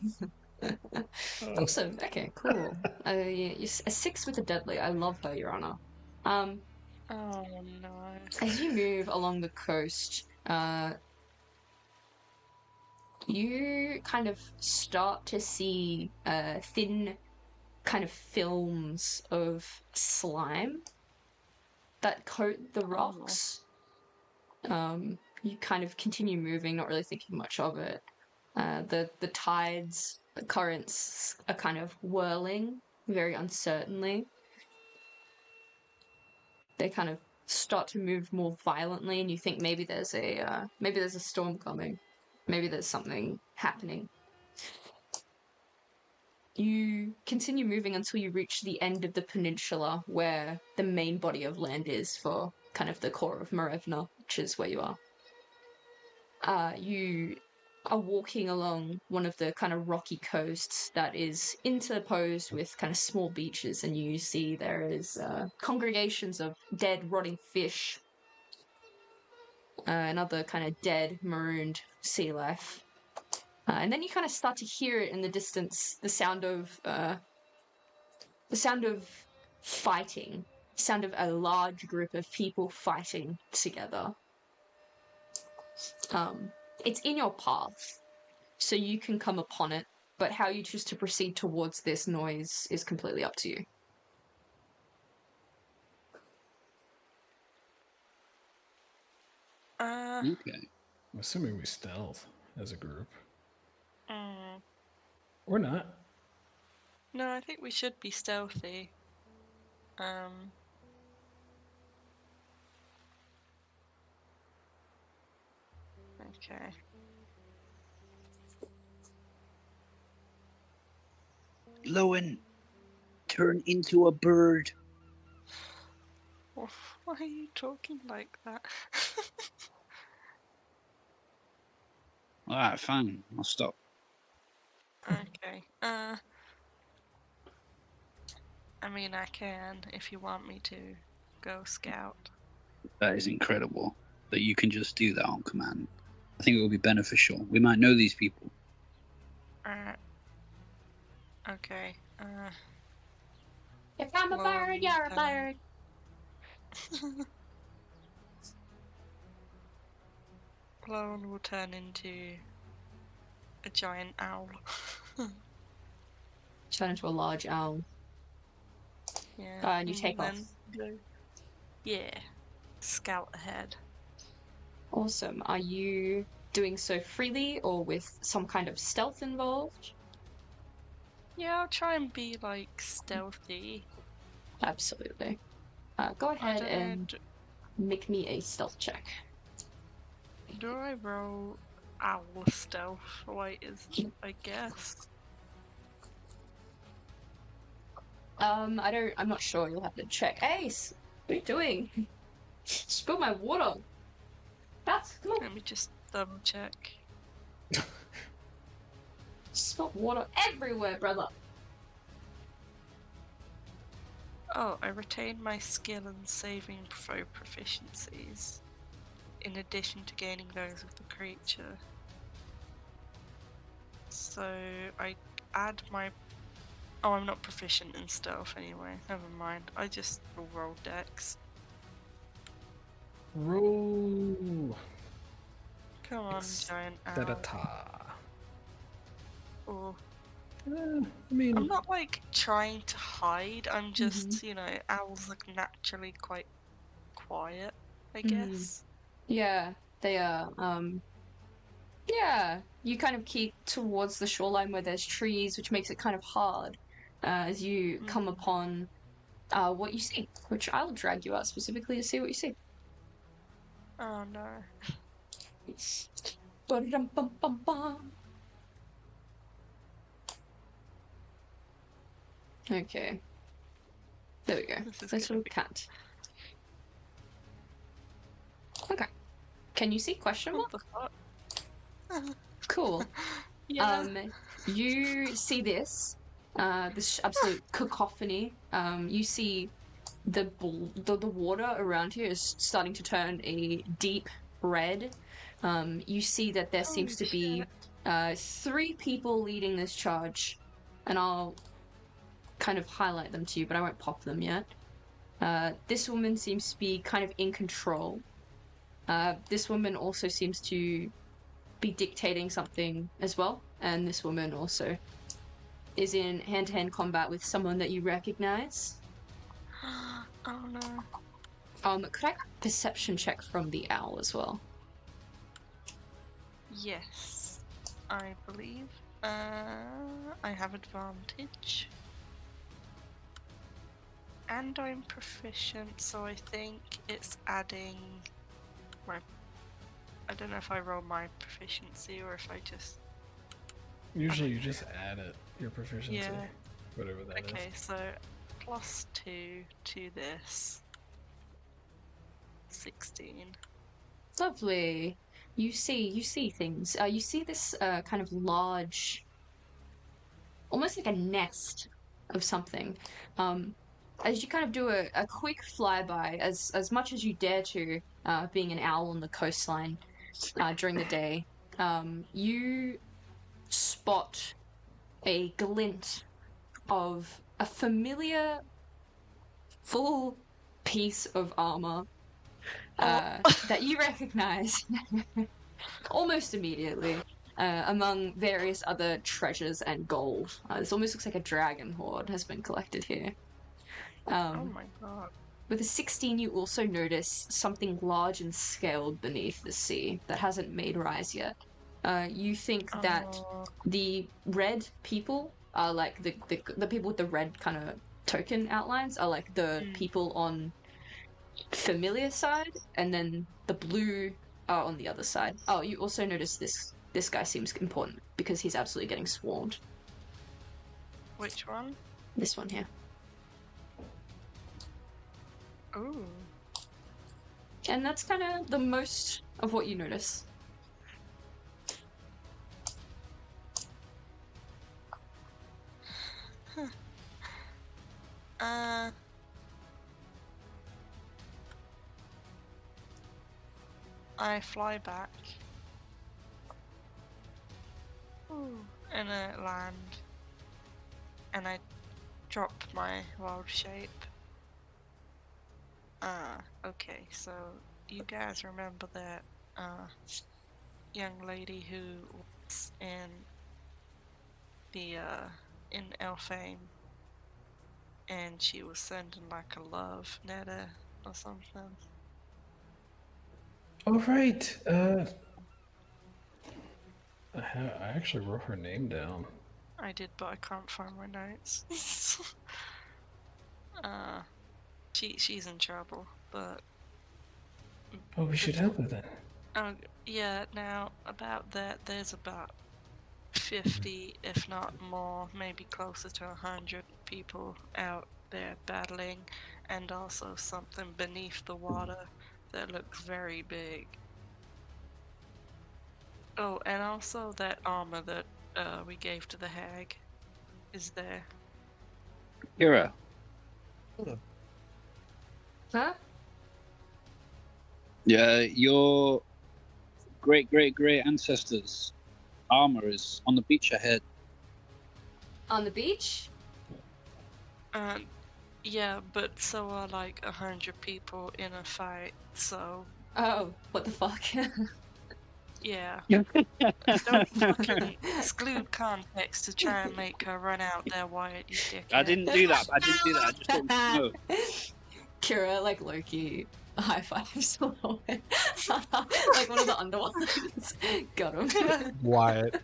Oh. Awesome. Okay, cool. Yeah, a 6 with a deadly. I love her, Your Honor. Oh no. As you move along the coast, you kind of start to see thin kind of films of slime that coat the rocks. You kind of continue moving, not really thinking much of it. The tides, the currents are kind of whirling very uncertainly. They kind of start to move more violently, and you think maybe there's a storm coming. Maybe there's something happening. You continue moving until you reach the end of the peninsula where the main body of land is for kind of the core of Marevna, which is where you are. You are walking along one of the kind of rocky coasts that is interposed with kind of small beaches, and you see there is congregations of dead, rotting fish and other kind of dead, marooned sea life. And then you kind of start to hear it in the distance, the sound of fighting, the sound of a large group of people fighting together. It's in your path, so you can come upon it, but how you choose to proceed towards this noise is completely up to you. Okay. I'm assuming we stealth as a group. Mm. Or not. No, I think we should be stealthy. Okay. Lowen, turn into a bird. Why are you talking like that? Alright, fine. I'll stop. Okay. I mean, I can if you want me to go scout. That is incredible that you can just do that on command. I think it will be beneficial. We might know these people. Okay. If I'm a bird, you're a bird. Lone will turn into a giant owl. Turn into a large owl. Yeah. And you take off. Yeah. Scout ahead. Awesome. Are you doing so freely or with some kind of stealth involved? Yeah, I'll try and be like stealthy. Absolutely. Go ahead and make me a stealth check. Do I roll owl stealth? I guess. I'm not sure. You'll have to check. Ace, what are you doing? Spill my water. Bats, come on. Let me just double check. Spill water everywhere, brother. Oh, I retained my skill and saving throw proficiencies, in addition to gaining those of the creature. So I add my... Oh, I'm not proficient in stealth anyway. Never mind. I just roll dex. Roll. Come on, giant owl. Da-da-ta. Or I mean, I'm not like trying to hide. I'm just, you know, owls are naturally quite quiet, I guess. Yeah, they are. Yeah, you kind of keep towards the shoreline where there's trees, which makes it kind of hard as you come upon what you see, which I'll drag you out specifically to see what you see. Oh no. Ba-dum-bum-bum-bum. Okay. There we go. This is Little gonna be... cat. Okay. Can you see question mark? What the fuck? Cool. Yeah. You see this, this absolute cacophony. You see the water around here is starting to turn a deep red. You see that there seems to be 3 people leading this charge, and I'll kind of highlight them to you, but I won't pop them yet. This woman seems to be kind of in control. This woman also seems to be dictating something as well, and this woman also is in hand-to-hand combat with someone that you recognize. Oh no. Correct perception check from the owl as well. Yes, I believe. I have advantage. And I'm proficient, so I think it's adding my... I don't know if I roll my proficiency or if I just... usually you just add it, your proficiency. Yeah. Whatever that is. Okay, so +2 to this. 16. Lovely. You see things. You see this kind of large, almost like a nest of something. As you kind of do a quick flyby, as much as you dare to, being an owl on the coastline during the day, you spot a glint of a familiar full piece of armor that you recognize almost immediately among various other treasures and gold. This almost looks like a dragon hoard has been collected here. Oh my god. With a 16, you also notice something large and scaled beneath the sea that hasn't made rise yet. You think that the red people are like the people with the red kind of token outlines are like the people on familiar side, and then the blue are on the other side. Oh, you also notice this guy seems important because he's absolutely getting swarmed. Which one? This one here. Ooh. And that's kind of the most of what you notice. I fly back. Ooh. And I land. And I drop my wild shape. Okay, so you guys remember that young lady who was in the in Elfame, and she was sending like a love letter or something? Oh right. I actually wrote her name down. I did, but I can't find my notes. She's in trouble, but... Oh, we should help her then. Oh, yeah, now, about that, there's about 50, if not more, maybe closer to 100 people out there battling, and also something beneath the water that looks very big. Oh, and also that armor that we gave to the hag is there. Kira, Huh? Yeah, your great ancestors' armor is on the beach ahead. On the beach? Yeah, but so are like 100 people in a fight, so Oh, what the fuck? yeah. Don't fucking exclude context to try and make her run out there, Wyatt, you dickhead. I didn't do that. I just thought you know. Kira, like Loki, high fives a little bit. Like one of the underlines. Got him. Wyatt,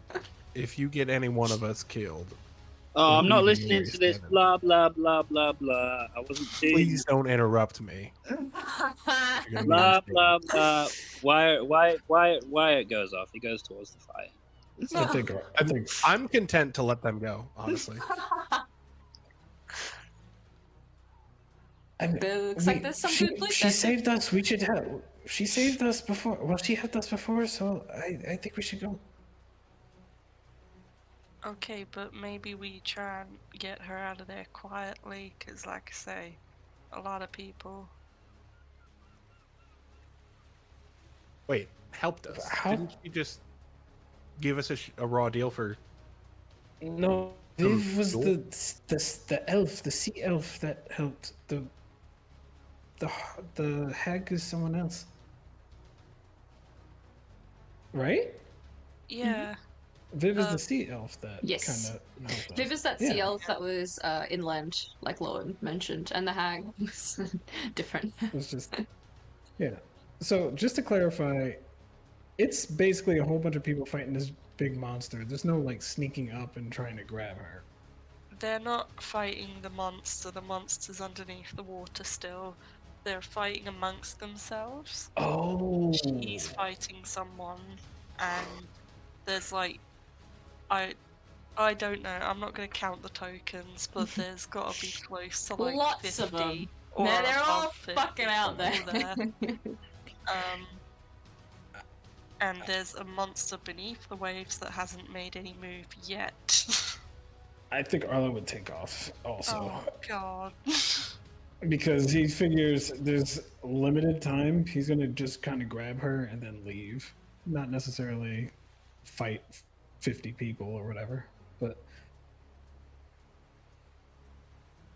if you get any one of us killed, Oh, I'm not leaving listening where to you're this. standing. Blah blah blah blah blah. I wasn't saying. Please don't interrupt me. If you're gonna be Blah mistaken. blah blah. Wyatt goes off. He goes towards the fire. I think I'm content to let them go, honestly. I mean, Looks like there's some good loot she there. saved us. We should have. She saved us before. Well, she helped us before, so I think we should go. Okay, but maybe we try and get her out of there quietly, because like I say, a lot of people. Wait, helped us? How- Didn't you just give us a raw deal for? No, Viv was the elf, the sea elf that helped. The hag is someone else, right? Yeah. Viv is the sea elf that Yes. kind of helped us. Viv is that sea elf that was inland, like Lowen mentioned, and the hag was different. It was just yeah. So just to clarify, it's basically a whole bunch of people fighting this big monster. There's no like sneaking up and trying to grab her. They're not fighting the monster. The monster's underneath the water still. They're fighting amongst themselves. Oh. She's fighting someone, and there's like, I don't know. I'm not gonna count the tokens, but there's gotta be close to like Lots 50 of them. or They're all above 50 fucking out there. people and there's a monster beneath the waves that hasn't made any move yet. I think Arlo would take off also. Oh god. Because he figures there's limited time. He's gonna just kind of grab her and then leave. Not necessarily fight 50 people or whatever. But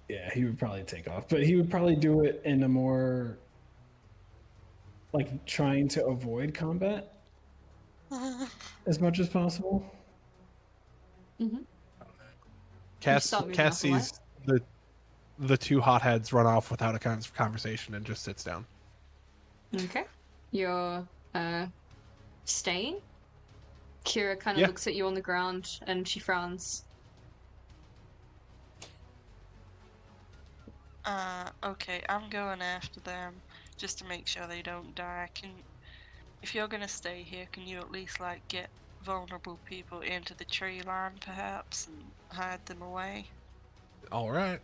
yeah, he would probably take off. But he would probably do it in a more like trying to avoid combat as much as possible. Mm-hmm. Cass stop moving off the sees the two hotheads run off without a conversation and just sits down. Okay. You're staying? Kira kind of Yeah. looks at you on the ground and she frowns. Okay, I'm going after them just to make sure they don't die. If you're gonna stay here, can you at least like get vulnerable people into the tree line perhaps and hide them away? All right.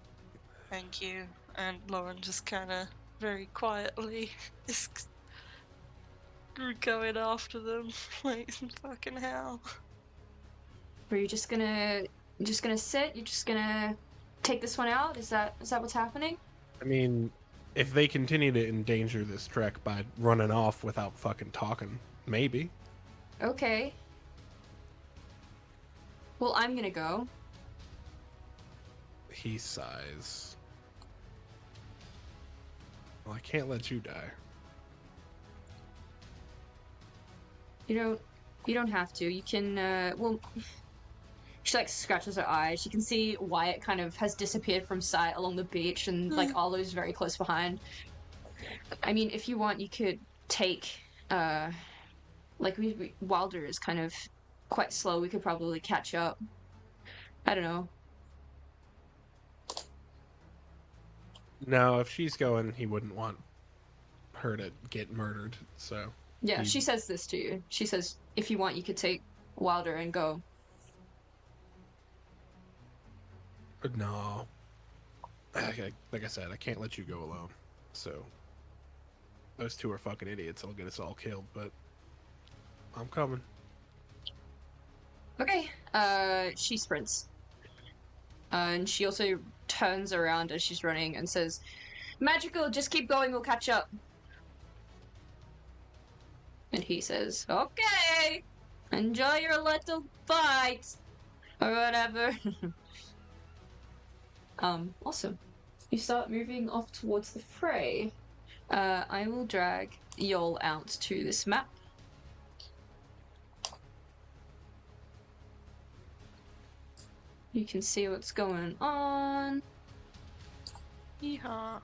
Thank you. And Lauren just kind of very quietly is going after them like fucking hell. Were you just gonna sit? You're just gonna take this one out? Is that what's happening? I mean, if they continue to endanger this trek by running off without fucking talking, maybe. Okay. Well, I'm gonna go. He sighs. Well, I can't let you die. You don't have to. You can well, she like scratches her eyes. You can see Wyatt kind of has disappeared from sight along the beach, and like Arlo's very close behind. I mean, if you want, you could take like Wilder is kind of quite slow. We could probably catch up. I don't know. No, if she's going, he wouldn't want her to get murdered, so... Yeah, she says this to you. She says, if you want, you could take Wilder and go. No. Like I said, I can't let you go alone. So, those two are fucking idiots. I'll get us all killed, but I'm coming. Okay. She sprints. and she also turns around as she's running and says, "Magical, just keep going, we'll catch up." And he says, "Okay, enjoy your little bite," or whatever. Awesome. You start moving off towards the fray. I will drag y'all out to this map. You can see what's going on. Yeehaw.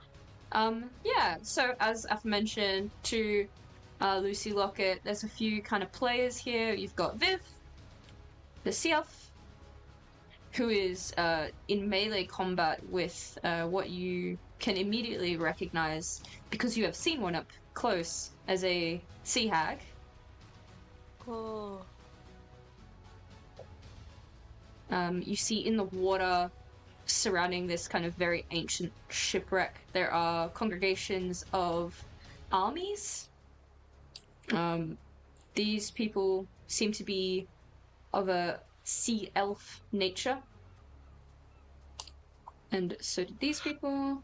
Yeah, so as aforementioned to Lucy Lockett, there's a few kind of players here. You've got Viv, the Sealf, who is in melee combat with what you can immediately recognize, because you have seen one up close, as a sea hag. Oh. You see in the water surrounding this kind of very ancient shipwreck, there are congregations of armies. These people seem to be of a sea elf nature. And so did these people.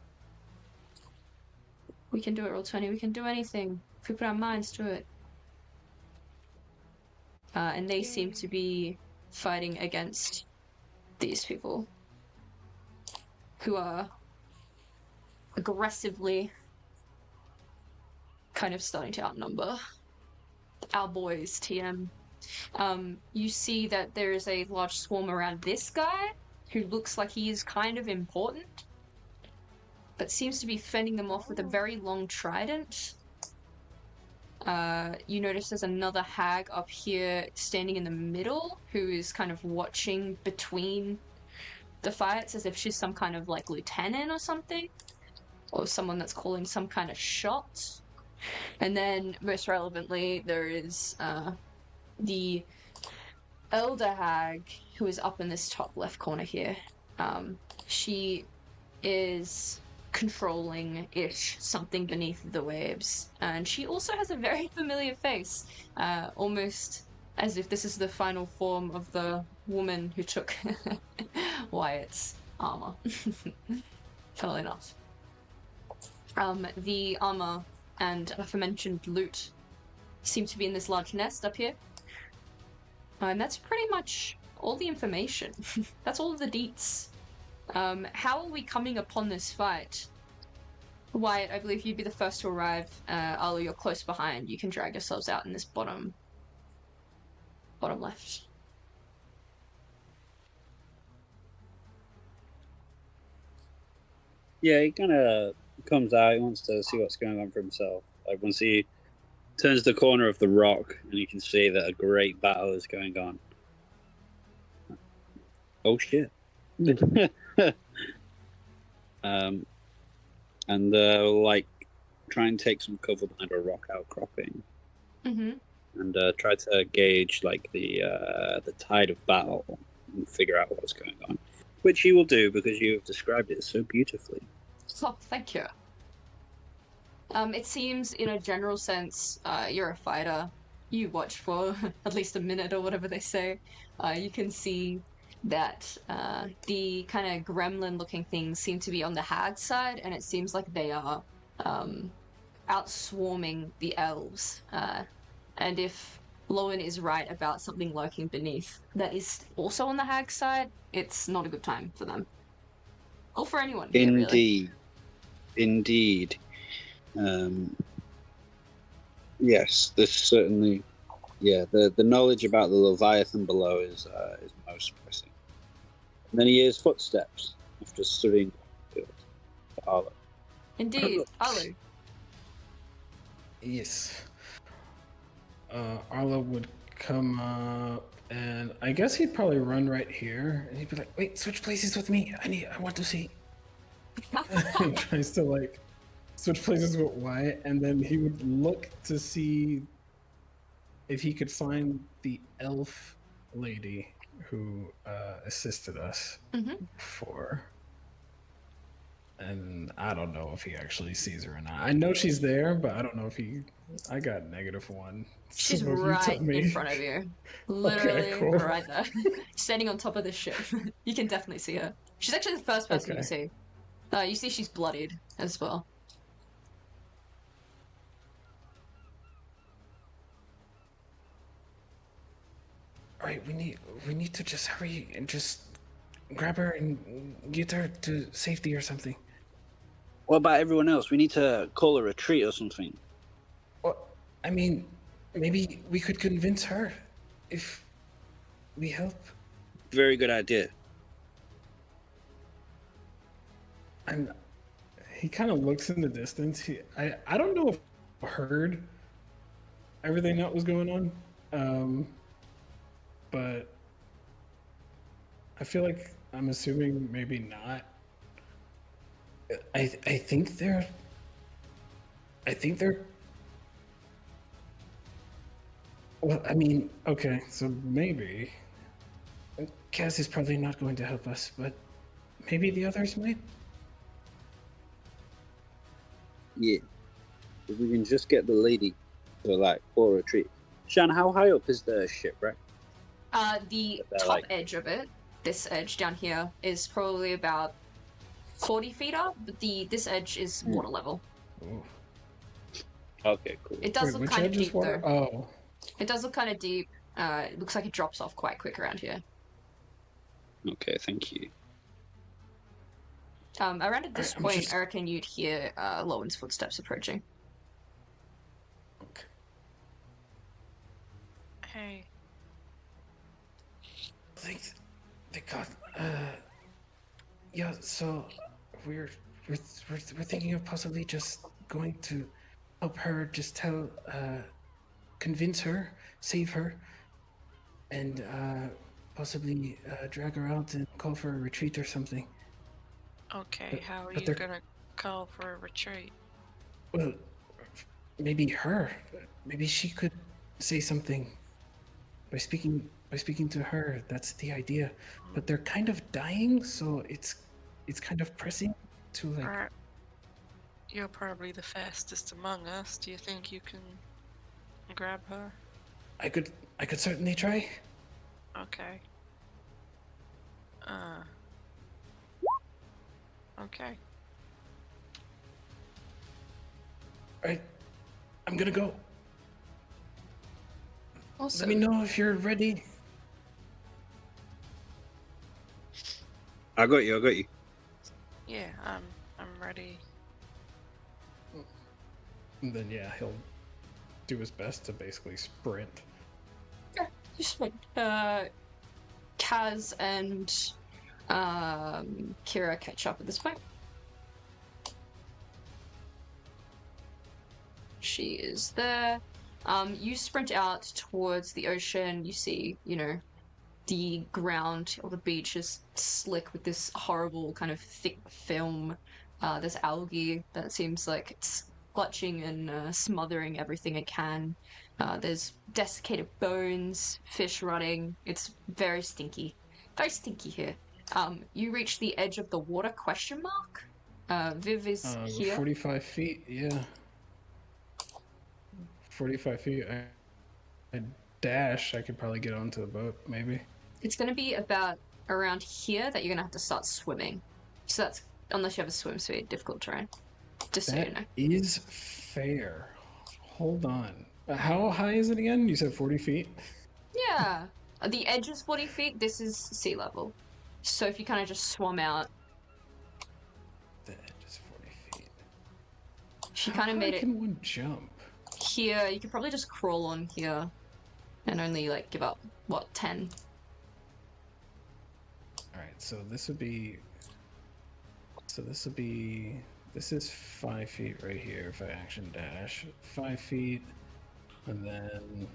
We can do it, Roll20, we can do anything if we put our minds to it. And they seem to be fighting against these people, who are aggressively kind of starting to outnumber our boys, TM. You see that there is a large swarm around this guy, who looks like he is kind of important, but seems to be fending them off with a very long trident. You notice there's another hag up here standing in the middle, who is kind of watching between the fights as if she's some kind of like lieutenant or something, or someone that's calling some kind of shot. And then, most relevantly, there is the elder hag, who is up in this top left corner here. She is controlling-ish something beneath the waves, and she also has a very familiar face, almost as if this is the final form of the woman who took Wyatt's armor. Funnily enough. The armor and aforementioned loot seem to be in this large nest up here. And that's pretty much all the information. That's all of the deets. How are we coming upon this fight? Wyatt, I believe you'd be the first to arrive. Arlo, you're close behind. You can drag yourselves out in this bottom left. Yeah, he kind of comes out. He wants to see what's going on for himself. Like, once he turns the corner of the rock, and you can see that a great battle is going on. Oh shit! And like, try and take some cover behind a rock outcropping, and try to gauge like the tide of battle and figure out what's going on, which you will do because you have described it so beautifully. Oh, thank you. It seems, in a general sense, you're a fighter. You watch for at least a minute or whatever they say. You can see that the kind of gremlin-looking things seem to be on the hag side, and it seems like they are outswarming the elves. And if Lowen is right about something lurking beneath that is also on the hag side, it's not a good time for them. Or for anyone here, really. Indeed. Yes, there's certainly, the knowledge about the Leviathan below is most pressing. And then he hears footsteps after studying the field for Arlo. Indeed, Arlo. Yes. Arlo would come up, and I guess he'd probably run right here, and he'd be like, "Wait, switch places with me. I want to see." He tries to like switch places with Wyatt, and then he would look to see if he could find the elf lady who assisted us before. And I don't know if he actually sees her or not. I know she's there, but I don't know if he... I got -1. She's So right in front of you. Literally Okay, cool. right there. Standing on top of this ship. You can definitely see her. She's actually the first person you Okay. see. You see she's bloodied as well. All right, we need to just hurry and just grab her and get her to safety or something. What about everyone else? We need to call a retreat or something. Well, I mean, maybe we could convince her if we help. Very good idea. He kind of looks in the distance. I don't know if I heard everything that was going on, but I feel like I'm assuming maybe not. I think they're. Well, I mean, okay, so maybe Cass is probably not going to help us, but maybe the others might. Yeah. If we can just get the lady to like call a retreat. Shan, how high up is the ship, right? The They're top like- edge of it, this edge down here, is probably about 40 feet up, but this edge is water level. Ooh. Okay, cool. It does Wait, look which kind of edge is deep, water? though. Oh, It does look kind of deep. It looks like it drops off quite quick around here. Okay, thank you. Around at this I'm point, just- I reckon you'd hear Lowen's footsteps approaching. okay. Hey, Thank God. Yeah. So we're thinking of possibly just going to help her. Just convince her, save her, and possibly drag her out and call for a retreat or something. okay, But- how are but you they're- gonna call for a retreat? Well, maybe her. Maybe she could say something by speaking to her. That's the idea. But they're kind of dying, so it's kind of pressing to like. Alright. You're probably the fastest among us. Do you think you can grab her? I could certainly try. Okay. Okay. Right. I'm gonna go. Also, Let me know if you're ready. I got you. Yeah, I'm ready. And then yeah, he'll do his best to basically sprint. just Kaz and Kira catch up at this point. She is there. You sprint out towards the ocean. You see, the ground or the beach is slick with this horrible kind of thick film. There's algae that seems like it's clutching and smothering everything it can. There's desiccated bones, fish rotting. It's very stinky. Very stinky here. You reach the edge of the water, question mark? Viv is here. 45 feet, yeah. 45 feet. I dash. I could probably get onto the boat, maybe. It's going to be about around here that you're going to have to start swimming. So that's, unless you have a swim speed, difficult terrain. Just so you know. That is fair. Hold on. How high is it again? You said 40 feet? Yeah. The edge is 40 feet. This is sea level. So if you kind of just swam out, The edge is 40 feet. she How kind of high made it can one jump? here. You could probably just crawl on here and only like give up, what, 10? Alright, so this would be... This is 5 feet right here if I action dash. 5 feet, and then...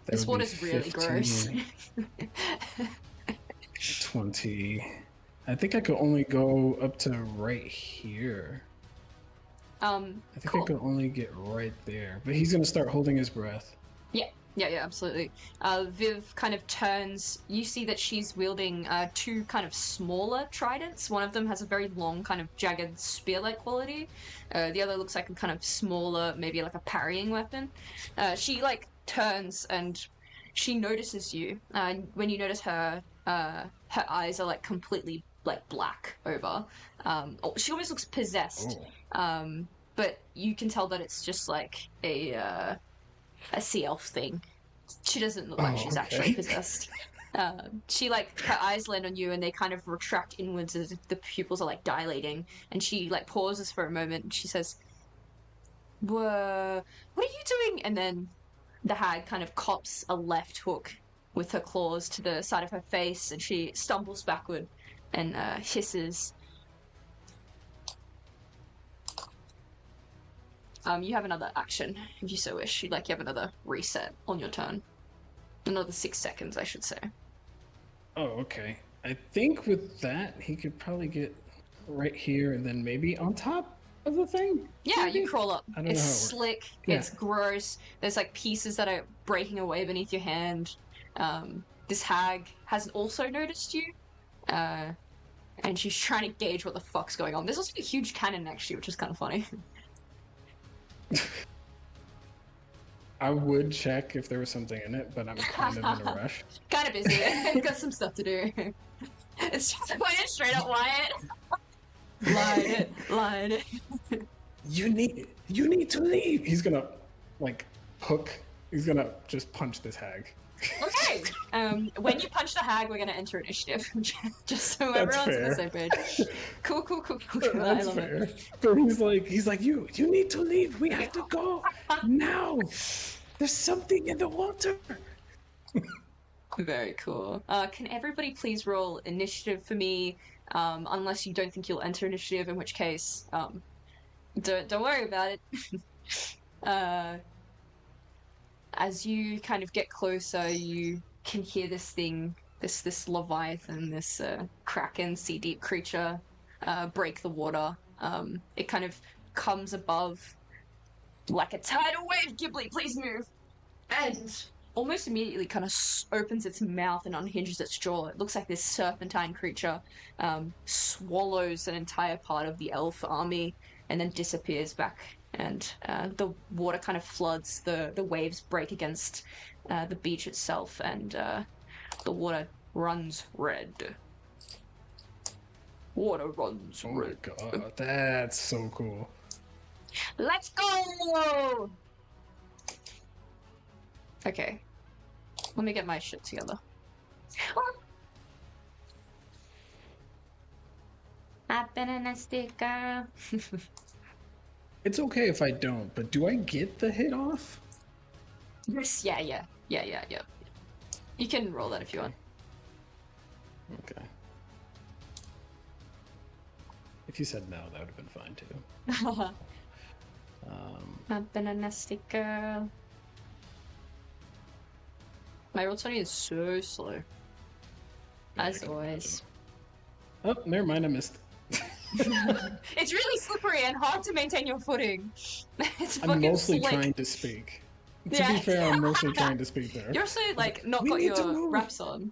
that This would be water's really gross. 20. I think I could only go up to right here. I think Cool. I could only get right there. But he's gonna start holding his breath. Yeah, absolutely. Viv kind of turns. You see that she's wielding two kind of smaller tridents. One of them has a very long, kind of jagged spear-like quality. The other looks like a kind of smaller, maybe like a parrying weapon. She like turns and she notices you. When you notice her, her eyes are like completely like black over. She almost looks possessed. Oh. But you can tell that it's just like a sea elf thing. She doesn't look like she's actually possessed. She like her eyes land on you and they kind of retract inwards as if the pupils are like dilating. And she like pauses for a moment and she says, "What are you doing?" And then the hag kind of cops a left hook with her claws to the side of her face, and she stumbles backward and hisses. You have another action if you so wish. You have another reset on your turn. Another 6 seconds, I should say. Oh, okay. I think with that, he could probably get right here and then maybe on top of the thing. Yeah, maybe? you crawl up. I don't know It's how it works. slick. Yeah. It's gross. There's like pieces that are breaking away beneath your hand. This hag has also noticed you, and she's trying to gauge what the fuck's going on. There's also a huge cannon next to you, which is kind of funny. I would check if there was something in it, but I'm kind of in a rush. Kind of busy. Got some stuff to do. It's just pointed straight at Wyatt. Lied it. You need to leave. He's gonna like hook. He's gonna just punch this hag. Okay. When you punch the hag, we're gonna enter initiative. Just so That's everyone's fair. on the same page. Cool. I That's love fair. it. But he's like you need to leave. We have to go now. There's something in the water. Very cool. Can everybody please roll initiative for me? Unless you don't think you'll enter initiative, in which case, don't worry about it. As you kind of get closer, you can hear this thing, this leviathan, this kraken, sea deep creature, break the water. It kind of comes above like a tidal wave. Ghibli, please move. And almost immediately kind of opens its mouth and unhinges its jaw. It looks like this serpentine creature swallows an entire part of the elf army and then disappears back. And the water kind of floods, the waves break against the beach itself, and the water runs red. Water runs Oh my red. god, that's so cool. Let's go! Okay. Let me get my shit together. I've been a nasty girl. It's okay if I don't, but do I get the hit off? Yes, yeah. You can roll that if you want. Okay. If you said no, that would have been fine too. I've been a nasty girl. My roll 20 is so slow. As always. Oh, never mind, I missed. It's really slippery and hard to maintain your footing. It's I'm fucking mostly slick. trying to speak. To Yeah. be fair, I'm mostly trying to speak there. You're also like not We got need to your move. wraps on.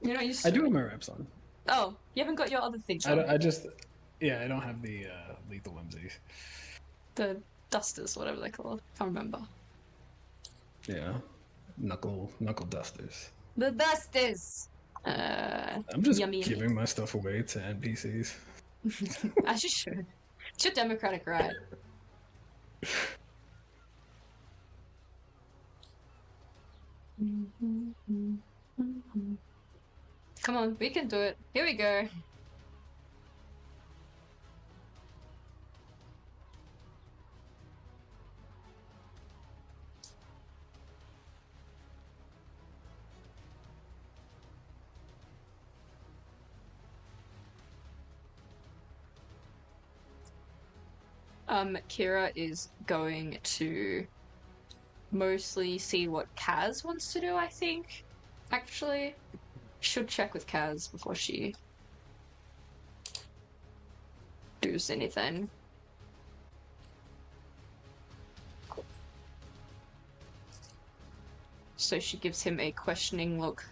You're not used to I do it. have my reps on. Oh, you haven't got your other things on. I don't have the lethal whimsies. The dusters, whatever they're called. Can't remember. Yeah, knuckle dusters. The dusters. I'm just Yummy. giving my stuff away to NPCs. As you should. It's your democratic right. Come on, we can do it. Here we go. Kira is going to mostly see what Kaz wants to do, I think. Actually, should check with Kaz before she does anything. So she gives him a questioning look.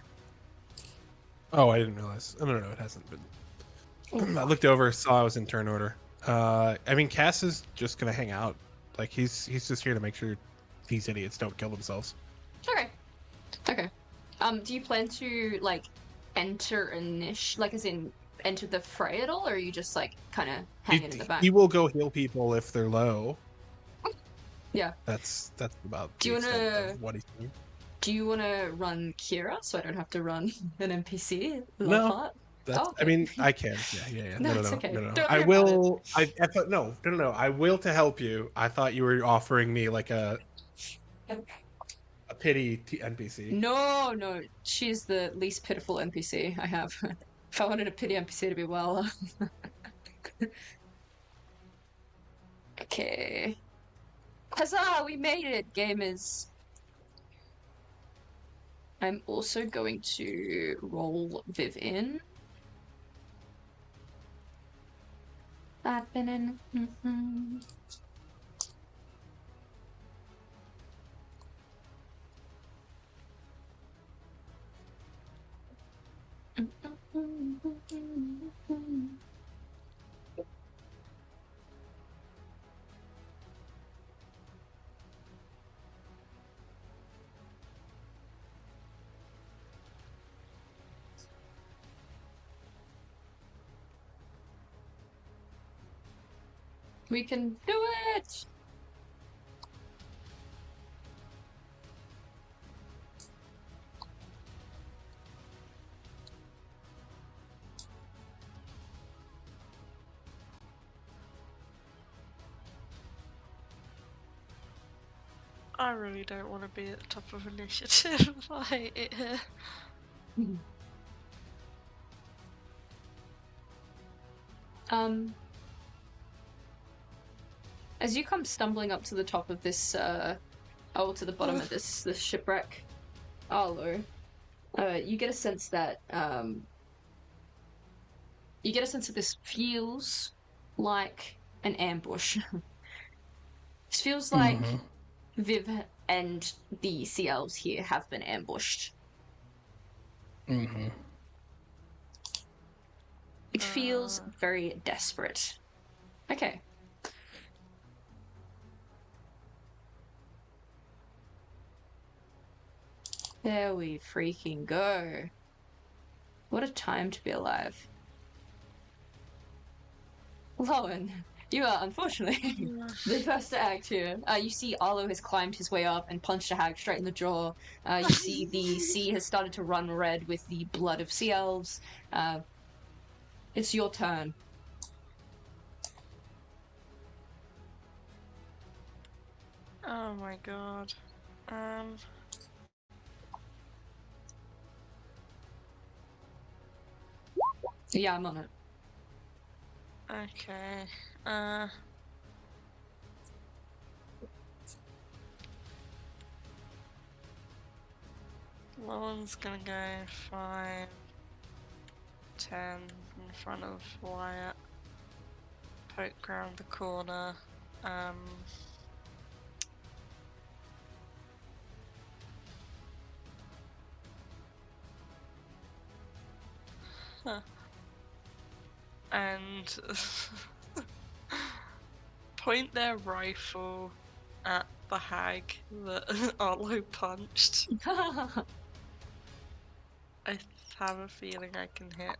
Oh, I didn't realize. No, it hasn't been. I looked over, saw I was in turn order. I mean, Cass is just gonna hang out. Like he's just here to make sure these idiots don't kill themselves. Okay. Do you plan to like enter like as in enter the fray at all, or are you just like kind of hanging in the back? He will go heal people if they're low. Yeah. That's about Do the you extent wanna- of what he's doing. Do you want to run Kira so I don't have to run an NPC? No. Heart? That's, Oh, okay. I mean, I can. Yeah. No, No. it's okay. No. Don't I worry about will. I thought no. I will to help you. I thought you were offering me like a pity NPC. No. She's the least pitiful NPC I have. If I wanted a pity NPC to be well. Okay. Huzzah! We made it, gamers. I'm also going to roll Viv in. I've been in. We can do it! I really don't want to be at the top of initiative. I hate it here. As you come stumbling up to the top of this, to the bottom of this shipwreck, Arlo, you get a sense that, this feels like an ambush. This feels like Viv and the sea elves here have been ambushed. It feels very desperate. Okay. There we freaking go. What a time to be alive. Lowen, you are unfortunately the first to act here. You see Arlo has climbed his way up and punched a hag straight in the jaw. You see the sea has started to run red with the blood of sea elves. It's your turn. Oh my god. Yeah, I'm on it. Okay. Lauren's gonna go 5, 10 in front of Wyatt. Poke round the corner. And point their rifle at the hag that Arlo punched. I have a feeling I can hit.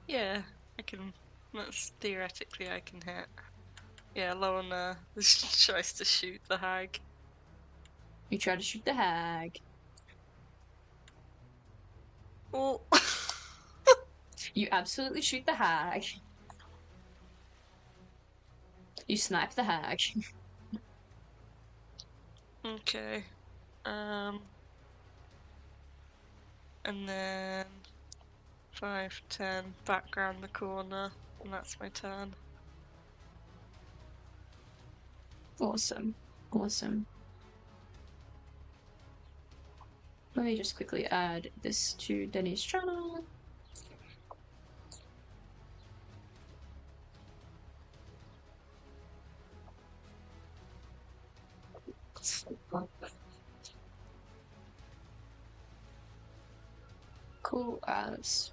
Yeah, I can. That's theoretically I can hit. Yeah, Lorna tries to shoot the hag. You try to shoot the hag. Oh. You absolutely shoot the hag. You snipe the hag. Okay. And then 5, 10, back round the corner, and that's my turn. Awesome. Let me just quickly add this to Denny's channel. Cool as.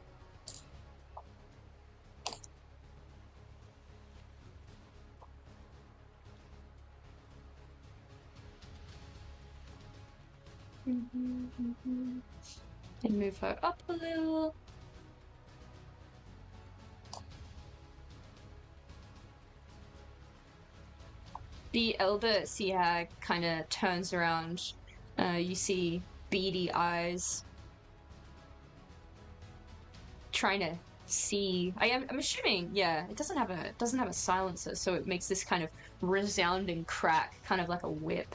And move her up a little. The elder sea hag kind of turns around. You see beady eyes trying to see. I'm assuming, yeah, it doesn't have a silencer, so it makes this kind of resounding crack, kind of like a whip.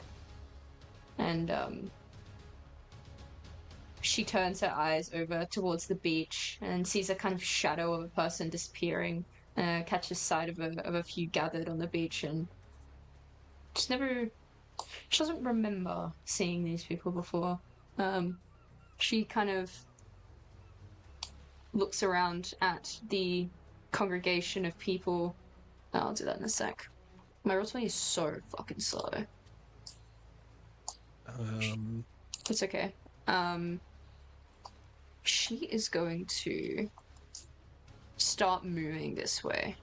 And she turns her eyes over towards the beach and sees a kind of shadow of a person disappearing. Catches sight of a few gathered on the beach, and she doesn't remember seeing these people before. She kind of looks around at the congregation of people. I'll do that in a sec. My roll20 is so fucking slow. It's okay. She is going to start moving this way.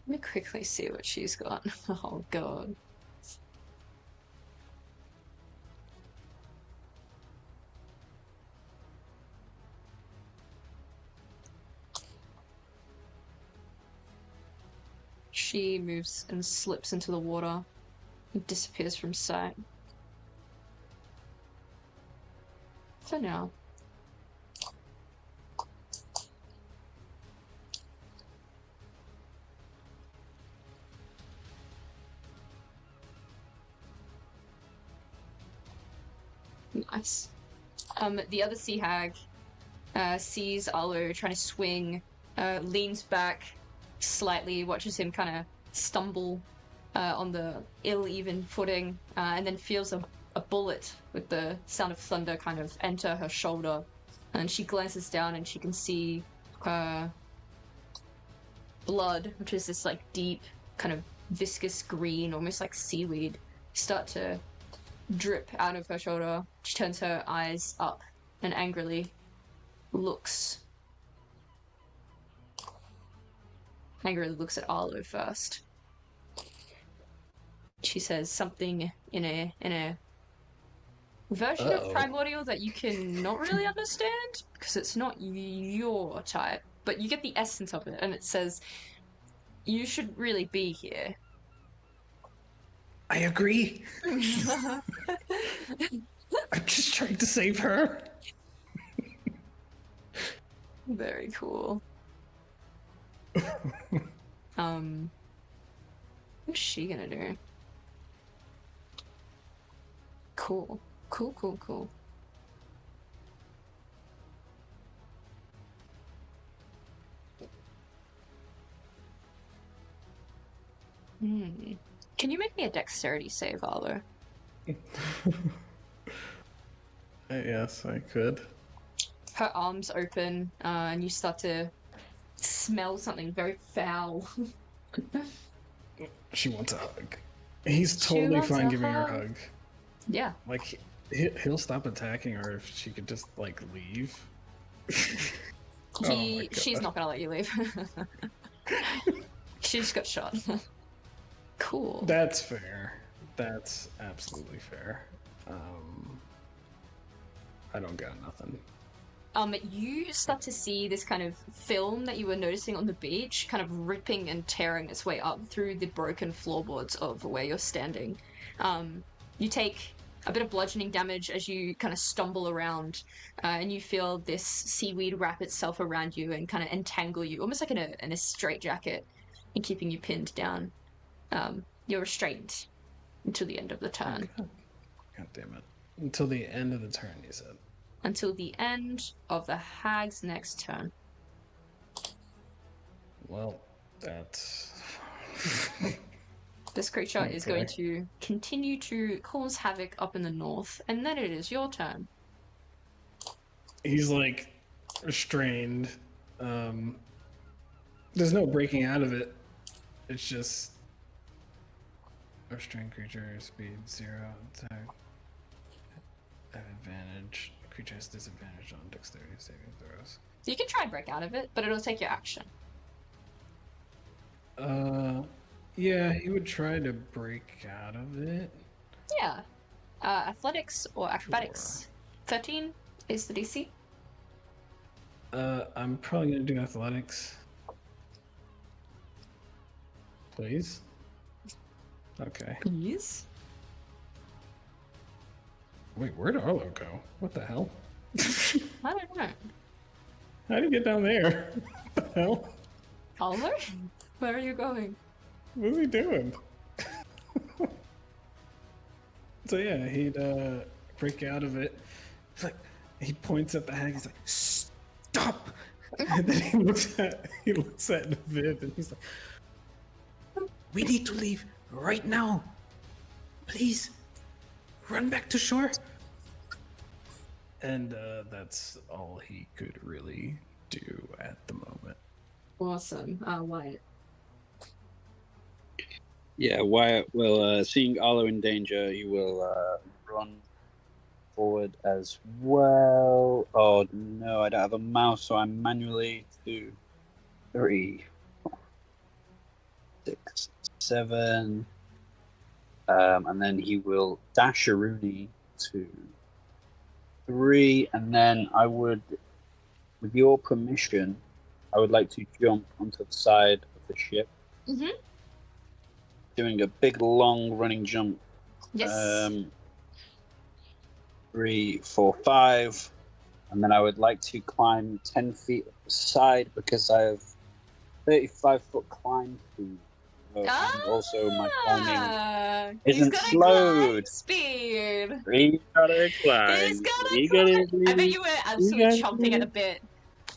Let me quickly see what she's got. Oh god. She moves and slips into the water and disappears from sight. For now. Nice. The other sea hag sees Arlo trying to swing, leans back slightly, watches him kind of stumble on the ill-even footing, and then feels a bullet with the sound of thunder kind of enter her shoulder. And she glances down and she can see blood, which is this like deep, kind of viscous green, almost like seaweed, start to drip out of her shoulder. She turns her eyes up and angrily looks at Arlo first. She says something in a version of Primordial that you can not really understand because it's not your type, but you get the essence of it, and it says, "You should really be here." I agree. I'm just trying to save her. Very cool. What's she gonna do? Cool. Can you make me a dexterity save, Arlo? Yes, I could. Her arms open, and you start to smell something very foul. She wants a hug. He's totally fine giving her a hug. Yeah. Like, he'll stop attacking her if she could just, like, leave. She's not gonna let you leave. She just got shot. Cool. That's fair. That's absolutely fair. I don't got nothing. You start to see this kind of film that you were noticing on the beach kind of ripping and tearing its way up through the broken floorboards of where you're standing. You take a bit of bludgeoning damage as you kind of stumble around, and you feel this seaweed wrap itself around you and kind of entangle you, almost like in a straitjacket, and keeping you pinned down. You're restrained until the end of the turn. God damn it. Until the end of the turn, you said. Until the end of the hag's next turn. Well, that's... This creature is going to continue to cause havoc up in the north, and then it is your turn. He's, like, restrained. There's no breaking out of it. It's just... A restrained creature, speed 0, attack. Advantage. Creature has disadvantage on dexterity saving throws. So you can try and break out of it, but it'll take your action. Yeah, he would try to break out of it. Yeah. Athletics or acrobatics? 13 is the DC. I'm probably gonna do athletics. Please. Okay. Please. Wait, where'd Arlo go? What the hell? I don't know. How did he get down there? What the hell? Oliver? Where are you going? What's he doing? So yeah, he'd break out of it. He's like, he points at the hag. He's like, "Stop!" And then he looks at Viv, and he's like, "We need to leave right now. Please, run back to shore." And that's all he could really do at the moment. Awesome. Wyatt. Yeah, Wyatt will, seeing Arlo in danger, he will run forward as well. Oh no, I don't have a mouse, so I'm manually 2, 3, 4, 6, 7. And then he will dash a Rooney 2, 3, and then I would, with your permission, I would like to jump onto the side of the ship. Mm-hmm. Doing a big, long running jump. Yes. 3, 4, 5. And then I would like to climb 10 feet up the side because I have 35-foot climb speed. And also my climbing isn't slowed. Speed. We gotta climb. He's gonna climb. I bet you were absolutely chomping at the bit.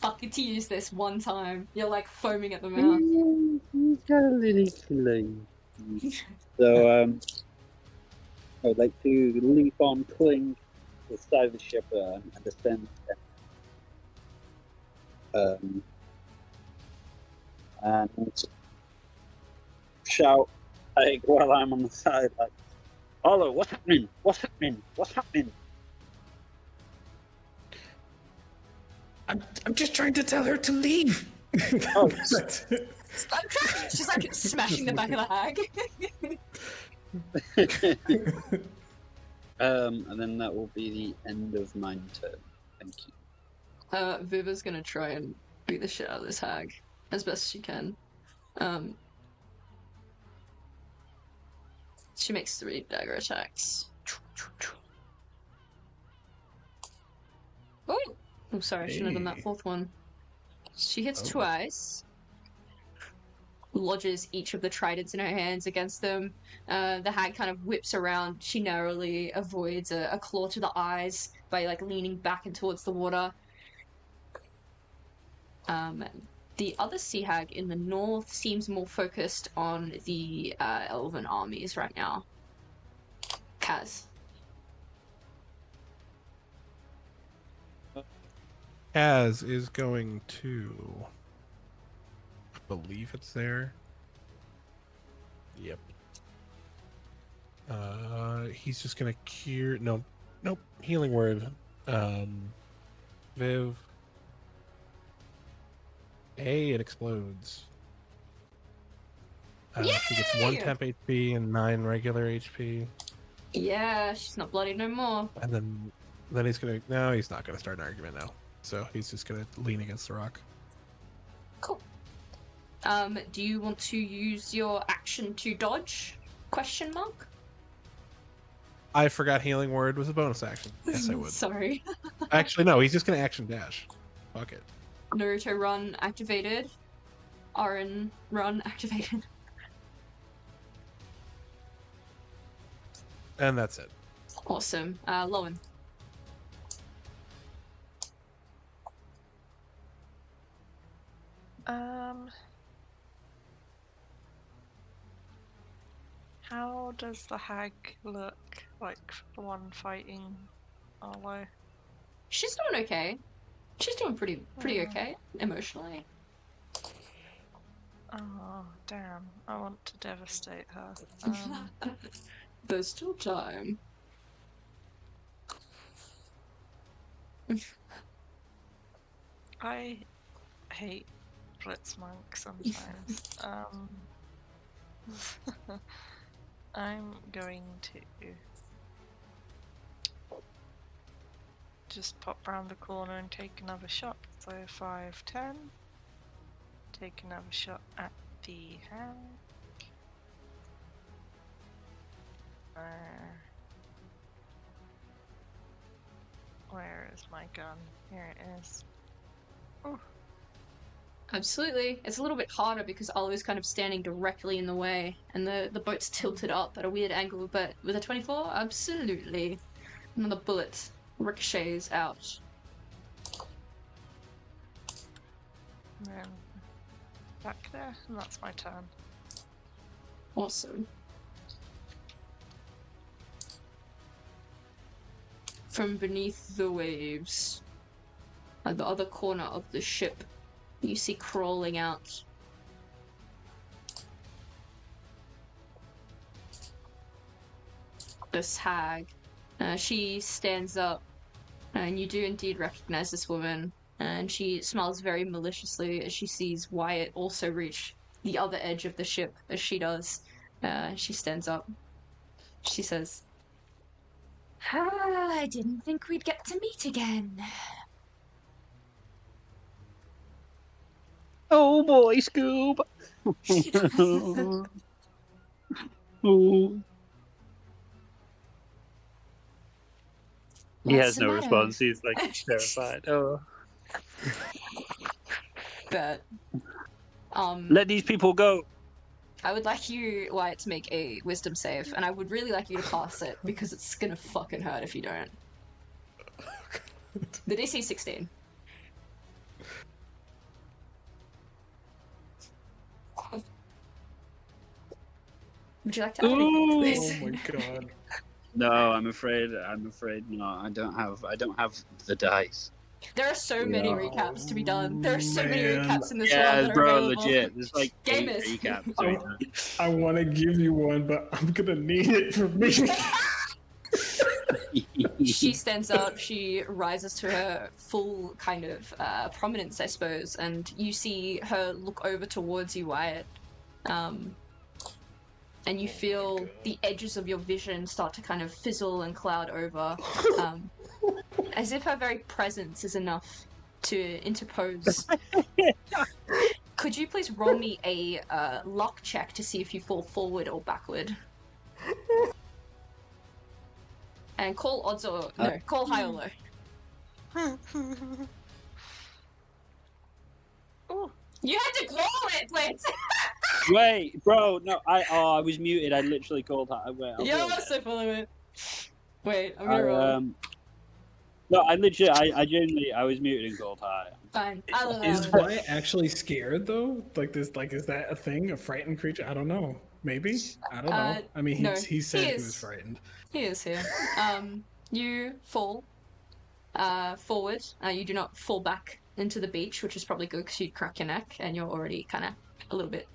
Fucking to use this one time. You're like foaming at the mouth. He's got a little climb. So I would like to leap on, cling to the side of the ship and descend. And shout like while I'm on the side, like, "Arlo, what's happening? What's happening? What's happening?" I'm just trying to tell her to leave. Oh, I'm trying. She's like smashing the back of the hag. And then that will be the end of my turn. Thank you. Viva's gonna try and beat the shit out of this hag as best she can. She makes 3 dagger attacks. Oh! I'm sorry, I shouldn't have done that 4th one. She hits twice. Lodges each of the tridents in her hands against them. The hag kind of whips around. She narrowly avoids a claw to the eyes by like leaning back and towards the water. The other sea hag in the north seems more focused on the elven armies right now. Kaz. Kaz is going to, I believe it's there. Yep. He's just gonna cure. Nope. Healing word. Viv. Hey, it explodes. She gets 1 temp HP and 9 regular HP. Yeah, she's not bloody no more. And then he's gonna. No, he's not gonna start an argument now. So he's just gonna lean against the rock. Cool. Do you want to use your action to dodge? Question mark? I forgot healing word was a bonus action. Yes, I would. Sorry. Actually, no, he's just gonna action dash. Fuck it. Naruto run activated. Arin run activated. And that's it. Awesome. Lowen. How does the hag look like, the one fighting Arlo? She's doing okay. She's doing pretty okay emotionally. Oh, damn. I want to devastate her. There's still time. I hate Blitzmonk sometimes. I'm going to just pop round the corner and take another shot. So 5, 10. Take another shot at the hag. Where is my gun? Here it is. Oh. Absolutely. It's a little bit harder because Olu's kind of standing directly in the way, and the boat's tilted up at a weird angle, but with a 24, absolutely. Another bullet ricochets out. And then back there, and that's my turn. Awesome. From beneath the waves, at the other corner of the ship, you see crawling out this hag. She stands up, and you do indeed recognize this woman, and she smiles very maliciously as she sees Wyatt also reach the other edge of the ship as she does. She stands up. She says, I didn't think we'd get to meet again. Oh boy, Scoob! Oh. He What's has the no matter? response. He's like terrified. Oh. But, Let these people go. I would like you, Wyatt, to make a wisdom save, and I would really like you to pass it because it's gonna fucking hurt if you don't. The DC 16. Would you like to add anything to this? Oh my god. No, I'm afraid no. I don't have the dice. There are so many recaps to be done. There are so many Man. recaps in this Yeah, world that are bro, available. legit. There's like 8 Gamers. recaps. I, I want to give you one, but I'm gonna need it for me. She stands up, she rises to her full kind of prominence, I suppose, and you see her look over towards you, Wyatt. And you feel the edges of your vision start to kind of fizzle and cloud over, as if her very presence is enough to interpose. Could you please roll me a luck check to see if you fall forward or backward? And call odds or no, call high or low. Oh, You had to call it, wait. Wait, bro, no, I was muted. I literally called her. Wait, I'll You're do it. so full of it. Wait, I'm gonna roll. No, I genuinely, I was muted and called her. Fine. I'll allow Is it. Wyatt actually scared though? Like this? Like is that a thing? A frightened creature? I don't know. Maybe. I don't know. I mean, no, he said he is. was frightened. He is here. You fall forward. You do not fall back into the beach, which is probably good because you'd crack your neck and you're already kind of a little bit.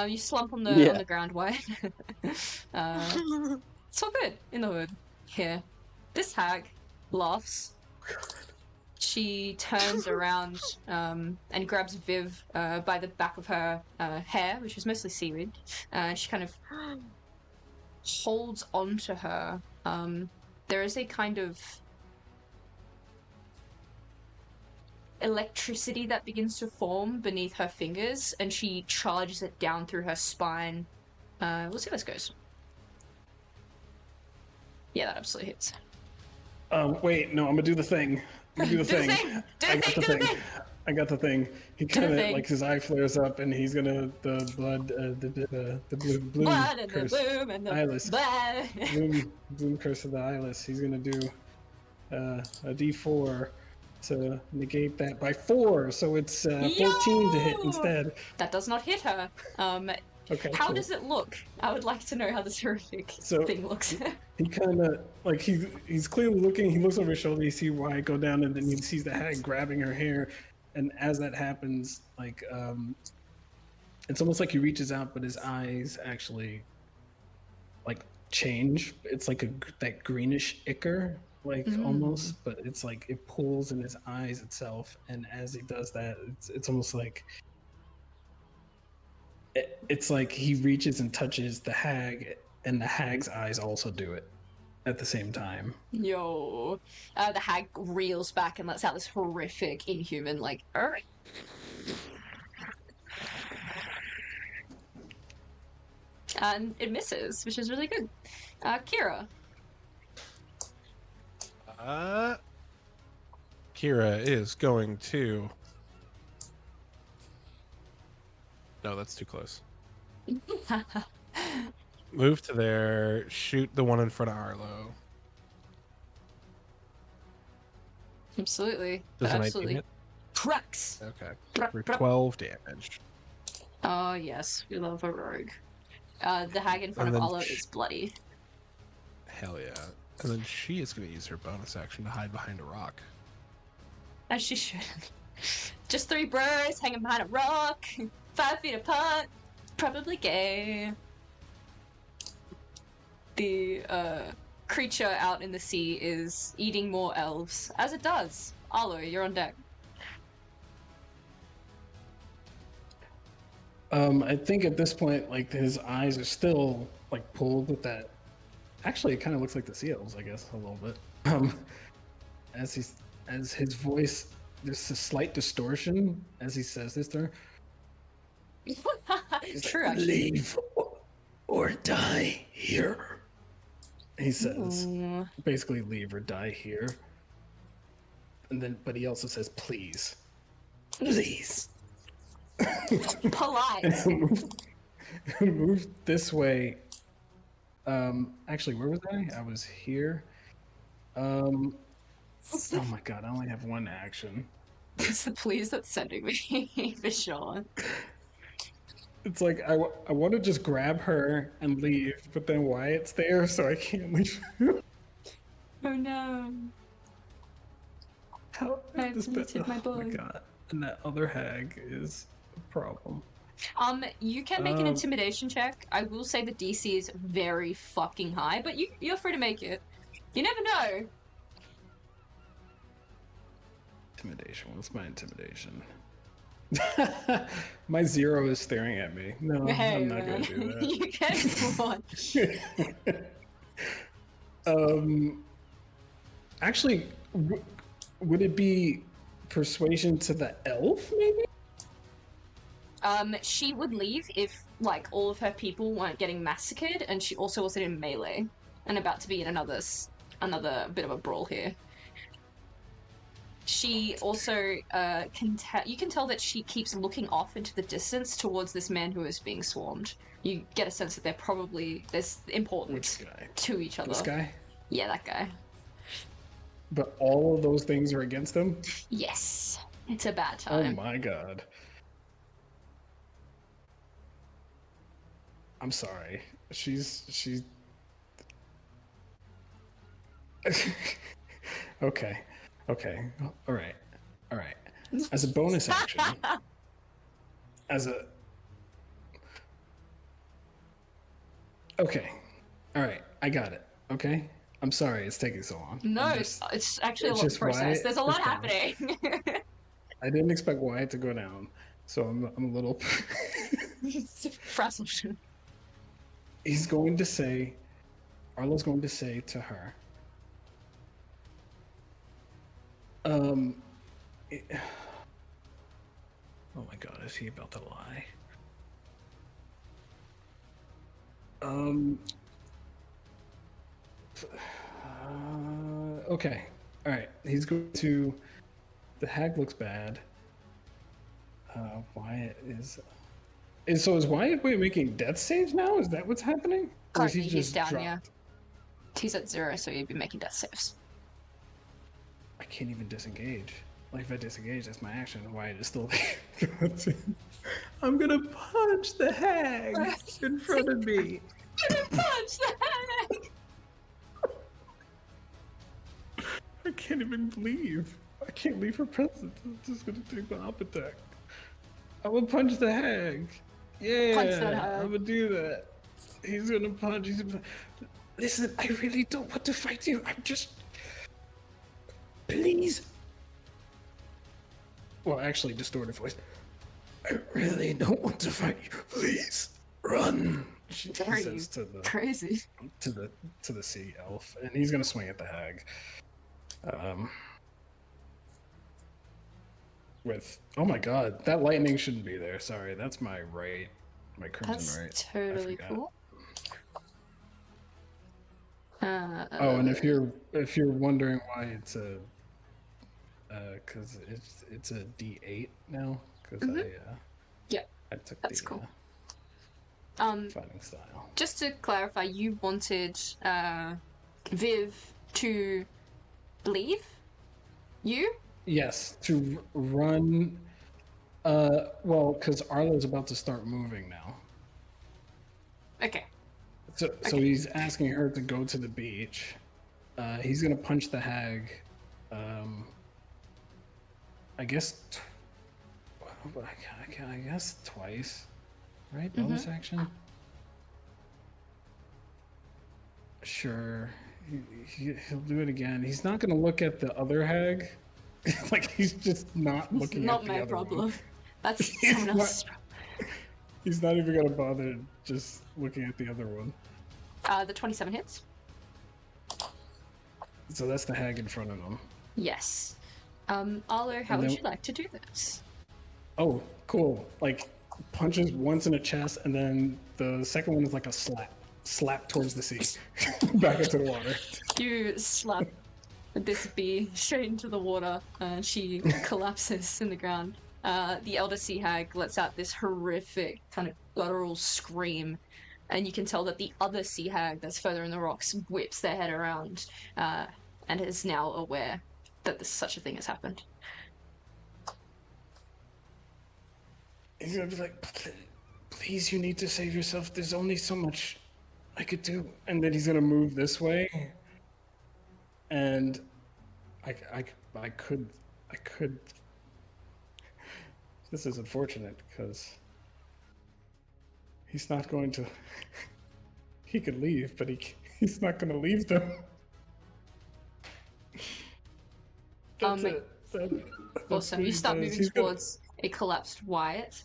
You slump on the ground, Wyatt. It's all good in the hood. Here, this hag laughs. She turns around and grabs Viv by the back of her hair, which is mostly seaweed. She kind of holds onto her. There is a kind of electricity that begins to form beneath her fingers, and she charges it down through her spine. We'll see how this goes. Yeah, that absolutely hits. Wait, no, I'm gonna do the thing. I'm gonna do the thing. I got the thing. I got the thing. He kind of like his eye flares up, and he's gonna the blood, the bloom Blood and curse, the bloom and the eyeless. blood. bloom curse of the eyeless. He's gonna do a D4 to negate that by 4, so it's 14 to hit instead. That does not hit her. Okay. How cool. does it look? I would like to know how this horrific thing looks. He kind of like he's clearly looking. He looks over his shoulder. You see Wyatt go down, and then he sees the hag grabbing her hair. And as that happens, like it's almost like he reaches out, but his eyes actually like change. It's like that greenish ichor, like almost, but it's like it pulls in his eyes itself. And as he does that, it's almost like it's like he reaches and touches the hag, and the hag's eyes also do it. at the same time. Yo. The hag reels back and lets out this horrific, inhuman, like, "Arr." And it misses, which is really good. Kira. Kira is going to. No, that's too close. Move to there. Shoot the one in front of Arlo. Absolutely. Does an 18 Absolutely. hit? Crux. Okay. For 12 damage. Oh, yes. We love a rogue. The hag in front And of then Arlo is bloody. Hell yeah. And then she is going to use her bonus action to hide behind a rock. As she should. Just 3 bros hanging behind a rock, 5 feet apart, probably gay. The creature out in the sea is eating more elves, as it does. Arlo, you're on deck. I think at this point, like, his eyes are still like pulled with that. Actually, it kind of looks like the sea elves, I guess, a little bit. As his voice, there's a slight distortion as he says this to her. True, actually. Leave or die here. He says, Ooh. basically, leave or die here. And then, but he also says, please, please. Polite. Move this way. Actually, where was I? I was here. Oh my god, I only have one action. It's the please that's sending me, for sure. It's like I want to just grab her and leave, but then Wyatt's there, so I can't leave. Oh no. How I've this deleted my oh my boy. god. And that other hag is a problem. You can make an intimidation check. I will say the DC is very fucking high, but you're free to make it. You never know. Intimidation. What's my intimidation? My 0 is staring at me. No, Hey, I'm not man. gonna do that. You can move on. Actually, would it be persuasion to the elf, maybe? She would leave if, like, all of her people weren't getting massacred, and she also wasn't in melee, and about to be in another bit of a brawl here. She also you can tell that she keeps looking off into the distance towards this man who is being swarmed. You get a sense that there's importance Which guy? to each other. This guy? Yeah, that guy. But all of those things are against him? Yes, it's a bad Oh time. my god. I'm sorry. She's Okay. Okay. All right. As a bonus action, Okay. All right. I got it. Okay. I'm sorry it's taking so long. No, it's actually a it's lot to just why process. There's a lot it's happening. I didn't expect Wyatt to go down, so I'm a little. Frazzled. He's going to say, Arlo's going to say to her, oh my god, is he about to lie? Okay. All right. He's going to. The hag looks bad. Wyatt is. So is Wyatt making death saves now? Is that what's happening? Or is he Currently, he's just down, dropped? yeah. He's at 0, so he'd be making death saves. I can't even disengage. Like if I disengage, that's my action. Wyatt is still there. I'm gonna punch the hag in front of me. Punch the hag! I can't even leave. I can't leave her presence. I'm just gonna take the op attack. I'm gonna punch the hag. Yeah, Punch that hag. I'm gonna do that. He's gonna punch. Listen, I really don't want to fight you. I'm just. Please. Well, actually, distorted voice. I really don't want to fight you. Please. Run! He Very says to the crazy. to the sea elf, and he's gonna swing at the hag. With oh my god, that lightning shouldn't be there. Sorry, that's my right, my crimson That's right. totally cool. Oh, and if you're wondering why it's a, because it's a D8 now, because I took that's the cool. fighting style. Just to clarify, you wanted Viv to leave? You? Yes, to run. Well, because Arlo's about to start moving now. Okay. So he's asking her to go to the beach. He's gonna punch the hag. I guess. I guess twice, right? Bonus action. Sure, he'll do it again. He's not gonna look at the other hag. Like he's just not looking Not at the my other problem. one. That's He's someone else's problem. He's not even gonna bother just looking at the other one. The 27 hits. So that's the hag in front of him. Yes. Arlo, how would you like to do this? Oh, cool. Like, punches once in the chest, and then the second one is like a slap towards the sea. Back into the water. You slap this bee straight into the water, and she collapses in the ground. The elder sea hag lets out this horrific kind of guttural scream, and you can tell that the other sea hag that's further in the rocks whips their head around, and is now aware that such a thing has happened. He's gonna be like, please, you need to save yourself. There's only so much I could do. And then he's gonna move this way. And I could. This is unfortunate because he's not going to. He could leave, but he's not going to leave them. That's it. Awesome. You start moving towards a collapsed Wyatt.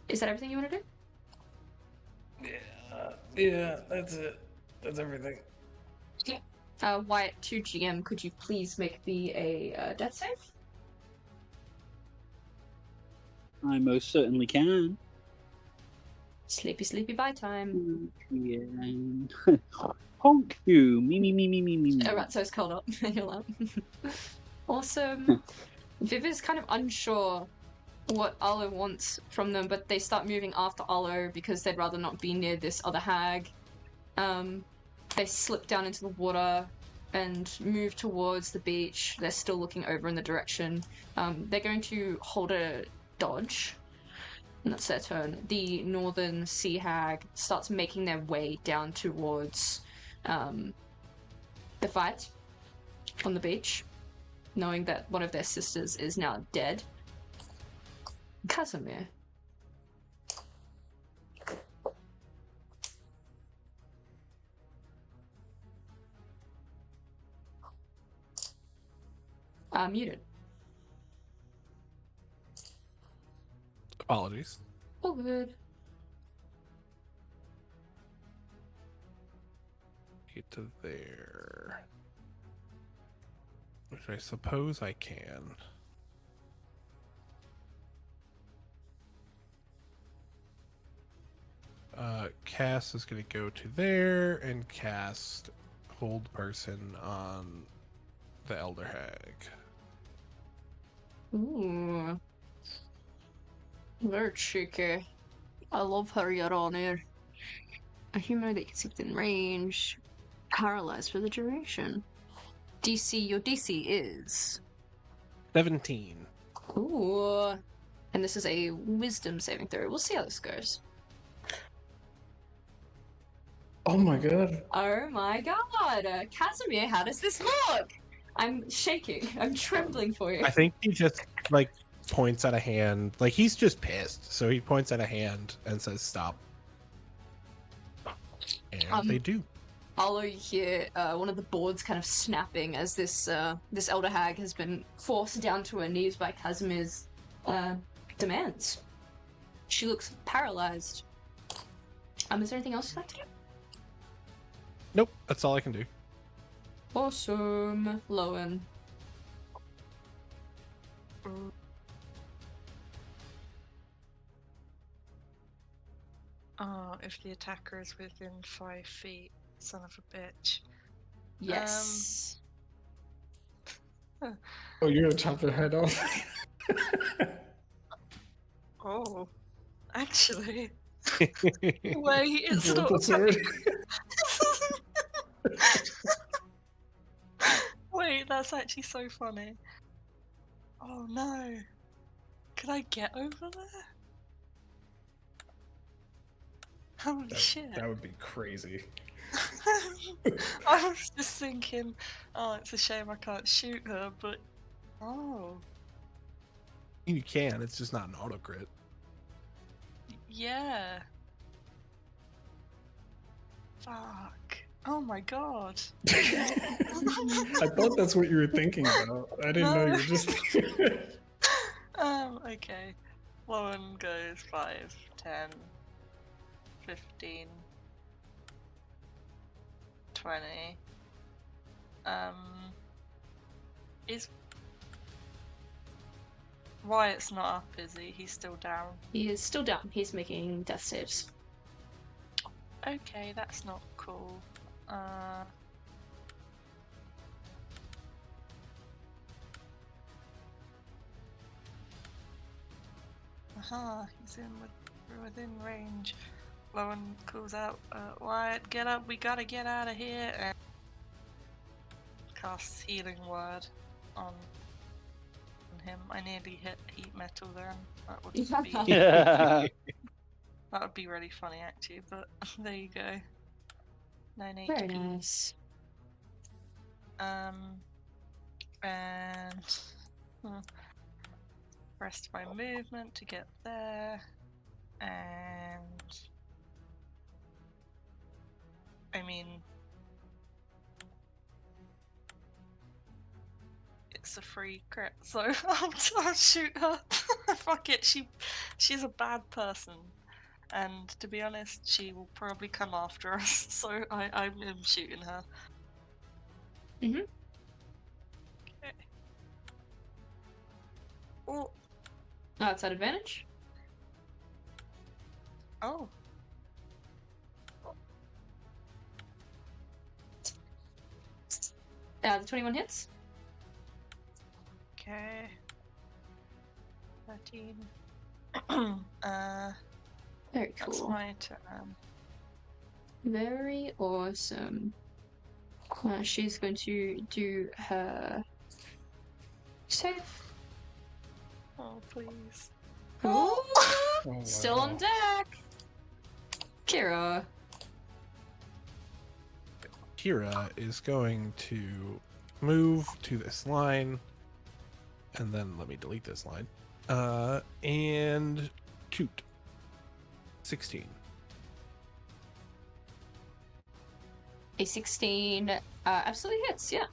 Is that everything you want to do? Yeah, that's it. That's everything. Yeah. Wyatt, to GM, could you please make me a death save? I most certainly can. Sleepy bye time. Yeah. Honk you. Me. Alright, so it's curled up in your lap. Awesome. Viv is kind of unsure what Arlo wants from them, but they start moving after Arlo because they'd rather not be near this other hag. They slip down into the water and move towards the beach. They're still looking over in the direction. They're going to hold a dodge, and that's their turn. The northern sea hag starts making their way down towards the fight on the beach, knowing that one of their sisters is now dead. Casimir. Muted. Apologies. All good. Get to there. Which I suppose I can. Cass is going to go to there and cast Hold Person on the Elder Hag. Ooh. Very cheeky. I love her, Your Honor. A humanoid that gets within range. Paralyzed for the duration. Your DC is... 17. Ooh. And this is a wisdom saving throw. We'll see how this goes. Oh my god. Oh my god! Casimir, how does this look? I'm shaking. I'm trembling for you. I think he just, like, points at a hand. Like, he's just pissed. So he points at a hand and says, stop. And they do. Arlo, you hear one of the boards kind of snapping as this elder hag has been forced down to her knees by Casimir's demands. She looks paralyzed. Is there anything else you'd like to do? Nope, that's all I can do. Awesome. Lowen. Oh, if the attacker is within 5 feet, son of a bitch. Yes. Oh, you're gonna chop their head off? Oh, actually. Wait, it's With not. the sword? Wait, that's actually so funny. Oh no. Could I get over there? Holy shit. That would be crazy. I was just thinking, oh, it's a shame I can't shoot her, but. Oh. You can, it's just not an auto crit. Yeah. Fuck. Oh my god. I thought that's what you were thinking about. I didn't know you were just thinking. Okay. Lauren goes 5, 10, 15, 20. Is Wyatt's not up, is he? He's still down. He is still down. He's making death saves. Okay, that's not cool. He's within range. Lauren calls out, Wyatt, get up, we gotta get out of here, and casts Healing Word on him. I nearly hit heat metal then. That would be Yeah. that would be really funny actually, but there you go. 9 Very HP. nice. And rest my movement to get there, and I mean, it's a free crit, so I'll shoot her. Fuck it, she's a bad person, and to be honest, she will probably come after us. So I'm shooting her. Mhm. Okay. Oh. That's at advantage. Oh. The 21 hits. Okay. 13. Very That's cool. my turn. Very awesome. She's going to do her save. Oh, please. Ooh, Oh, wow. still on deck. Kira. Kira is going to move to this line, and then let me delete this line, and shoot. 16. A 16 absolutely hits, yeah.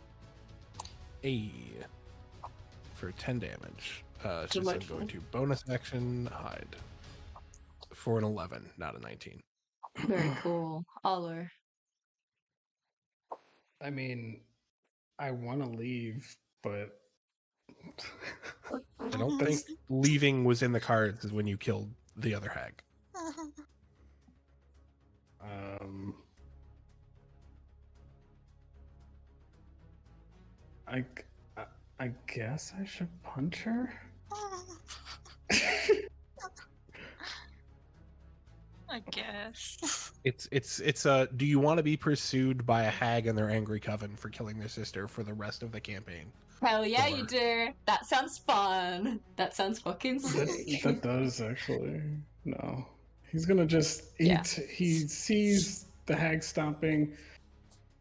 For 10 damage. She's then Delightful. going to bonus action hide for an 11, not a 19. Very cool. Aller. I mean, I want to leave, but I don't think leaving was in the cards when you killed the other hag. I guess I should punch her. I guess. It's do you want to be pursued by a hag and their angry coven for killing their sister for the rest of the campaign? Hell yeah, you Or- do. That sounds fun. That sounds fucking sick. That does actually. No. He's gonna just Yeah. he sees the hag stomping.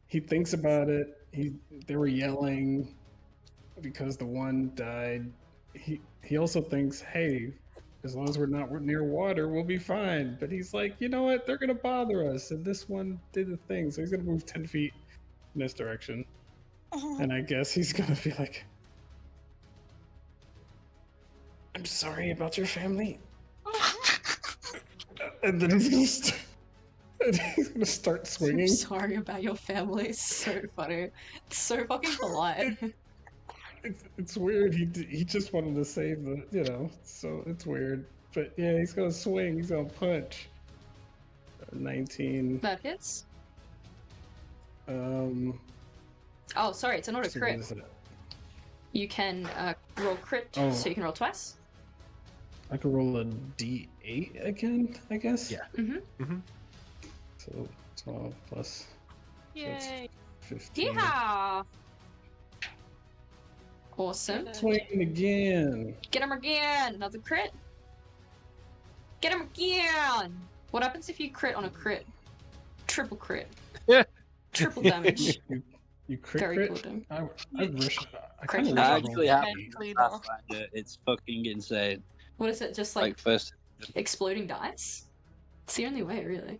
He thinks about it. They were yelling because the one died. He also thinks, hey, as long as we're not near water, we'll be fine. But he's like, you know what? They're gonna bother us, and this one did the thing, so he's gonna move 10 feet in this direction. And I guess he's gonna be like, I'm sorry about your family. And then he's gonna start I'm swinging. sorry about your family. It's so funny. It's so fucking polite. It's weird. He just wanted to save the, so it's weird. But yeah, he's gonna swing. He's gonna punch. 19. That hits. Um. Oh, sorry, it's an auto so crit. what is it? You can roll crit, Oh. so you can roll twice. I can roll a D8 again, I guess. Yeah. Mm-hmm. So 12 plus Yay! 15. Yeah. Awesome. Swing again. Get him again. Another crit. Get him again. What happens if you crit on a crit? Triple crit. Yeah. Triple damage. You crit Very crit? cool, Tim. I wish. I Crit kind of damage. I wish actually I rolled have a D. Clean off. Pathfinder. It's fucking insane. What is it? Just Like like first, exploding dice? It's the only way, really.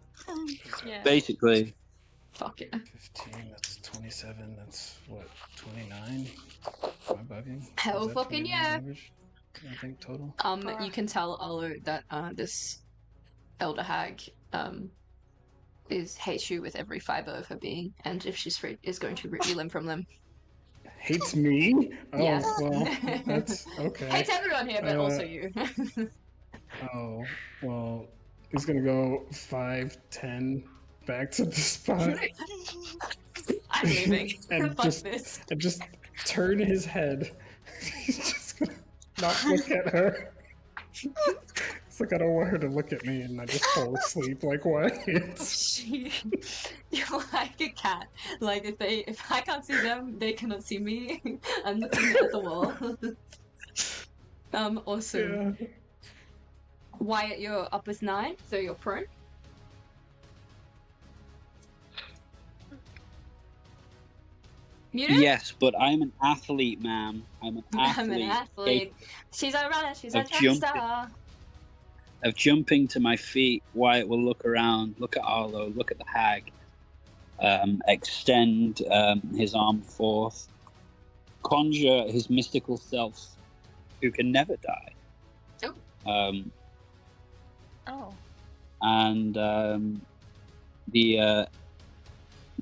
Yeah. basically. Fuck it. 15, that's 27, that's what, 29? Am I bugging? Hell Is that fucking 29 yeah. damage, I think total. You can tell Olo that this elder hag hates you with every fiber of her being, and if she's free, is going to rip you limb from limb. Hates me? Oh, Yes. well, that's okay. Hates everyone here, but also you. Oh, well, he's gonna go 5, 10 back to the spot I'm leaving. And Fuck just- this. and just turn his head. He's just gonna not look at her. It's like I don't want her to look at me, and I just fall asleep. Like what? You're like a cat. Like if I can't see them, they cannot see me. I'm looking at the wall. Awesome. Yeah. Wyatt, you're up with 9, so you're prone. Muted? Yes, but I'm an athlete, ma'am. I'm an athlete. I'm an athlete. She's a runner. She's a Of track jumping. star. Of jumping to my feet, Wyatt will look around, look at Arlo, look at the hag, extend his arm forth, conjure his mystical self, who can never die. Oh. Oh. And the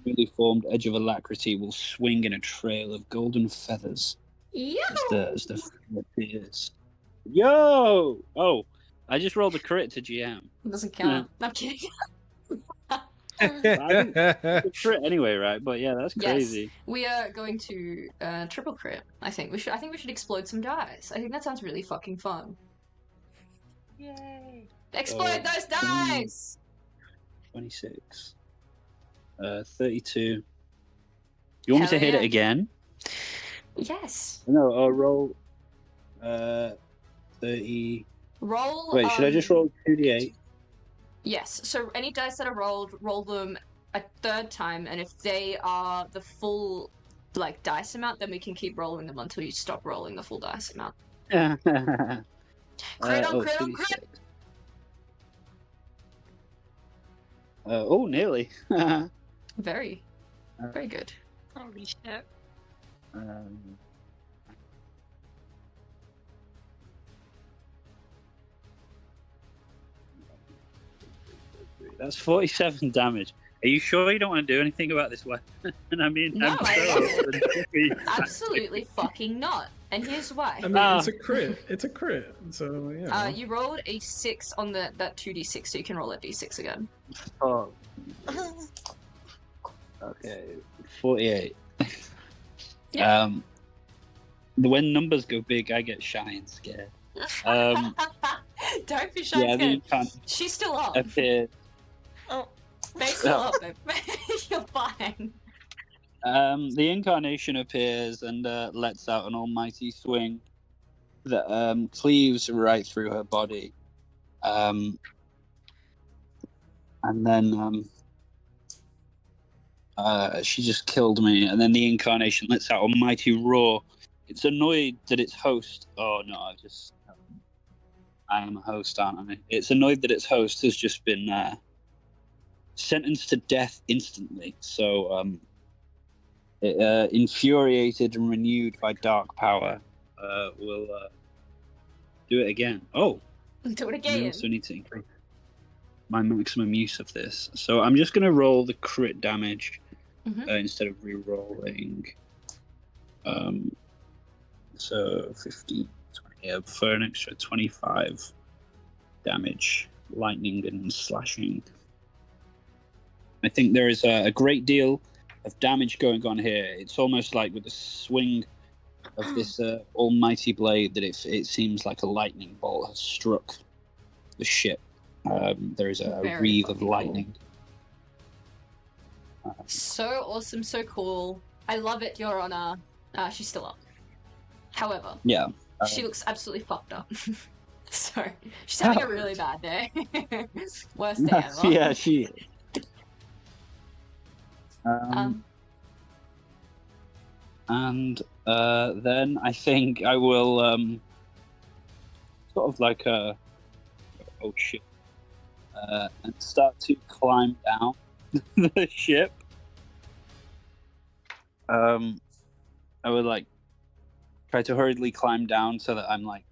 newly formed edge of alacrity will swing in a trail of golden feathers Yo! as the figure appears. Yo! Oh, I just rolled a crit to GM. Doesn't count. I'm kidding. A crit anyway, right? But yeah, that's Yes. crazy. We are going to triple crit. I think we should explode some dice. I think that sounds really fucking fun. Yay! Explode those dice! 26. 32. You want me Hell to hit yeah. it again? Yes. No, I'll roll 30. Roll. Wait, should I just roll 2d8? Yes. So any dice that are rolled, roll them a third time, and if they are the full dice amount, then we can keep rolling them until you stop rolling the full dice amount. Crit on crit on 2d6. crit. Oh, nearly. Very good. Holy shit. That's 47 damage. Are you sure you don't want to do anything about this weapon? I mean, No, I'm I Absolutely fucking not. And here's why. I mean, it's a crit. It's a crit. So yeah. You rolled a 6 on that 2d6, so you can roll a d6 again. Oh, okay. 48. Yeah. When numbers go big, I get shy and scared. Don't be shy. Yeah, the She's still up. appeared. Oh. They're still up. You're fine. The incarnation appears and lets out an almighty swing that cleaves right through her body. And then she just killed me. And then the incarnation lets out a mighty roar. It's annoyed that its host... Oh, no, I am a host, aren't I? It's annoyed that its host has just been sentenced to death instantly. So, infuriated and renewed by dark power, will do it again. Oh! Do it I again. also need to increase. my maximum use of this. So I'm just going to roll the crit damage instead of re-rolling. So 15, 20, for an extra 25 damage, lightning and slashing. I think there is a great deal of damage going on here. It's almost like with the swing of this almighty blade that it seems like a lightning bolt has struck the ship. There is a wreath of lightning. So awesome, so cool. I love it, Your Honor. She's still up. However, she looks absolutely fucked up. So she's having a really bad day. Worst day ever. Yeah, she is. And then I think I will sort of like oh shit, and start to climb down the ship. I would like try to hurriedly climb down so that I'm like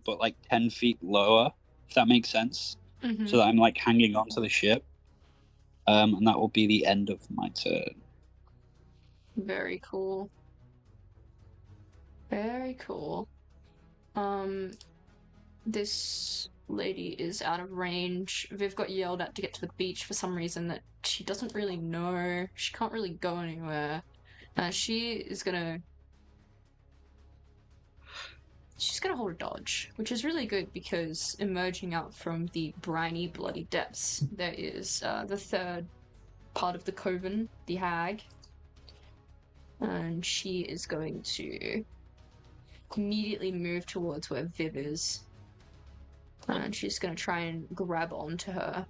10 feet lower, if that makes sense. So that I'm like hanging onto the ship. And that will be the end of my turn. Very cool. Very cool. This lady is out of range. Viv got yelled at to get to the beach for some reason that she doesn't really know. She can't really go anywhere. She's gonna hold a dodge, which is really good because emerging out from the briny, bloody depths, there is the third part of the coven, the hag. And she is going to immediately move towards where Viv is. And she's going to try and grab onto her.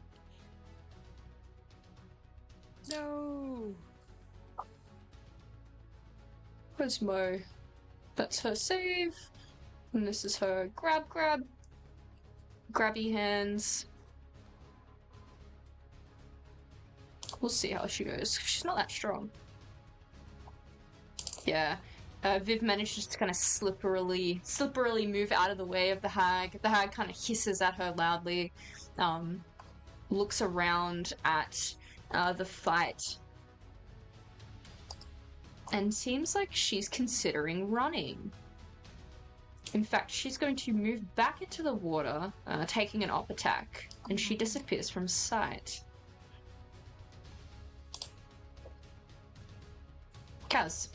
No! Where's Mo? That's her save. And this is her grabby hands. We'll see how she goes. She's not that strong. Yeah. Viv manages to kind of slipperily move out of the way of the hag. The hag kind of hisses at her loudly, looks around at the fight, and seems like she's considering running. In fact, she's going to move back into the water, taking an op attack, and she disappears from sight. Kaz.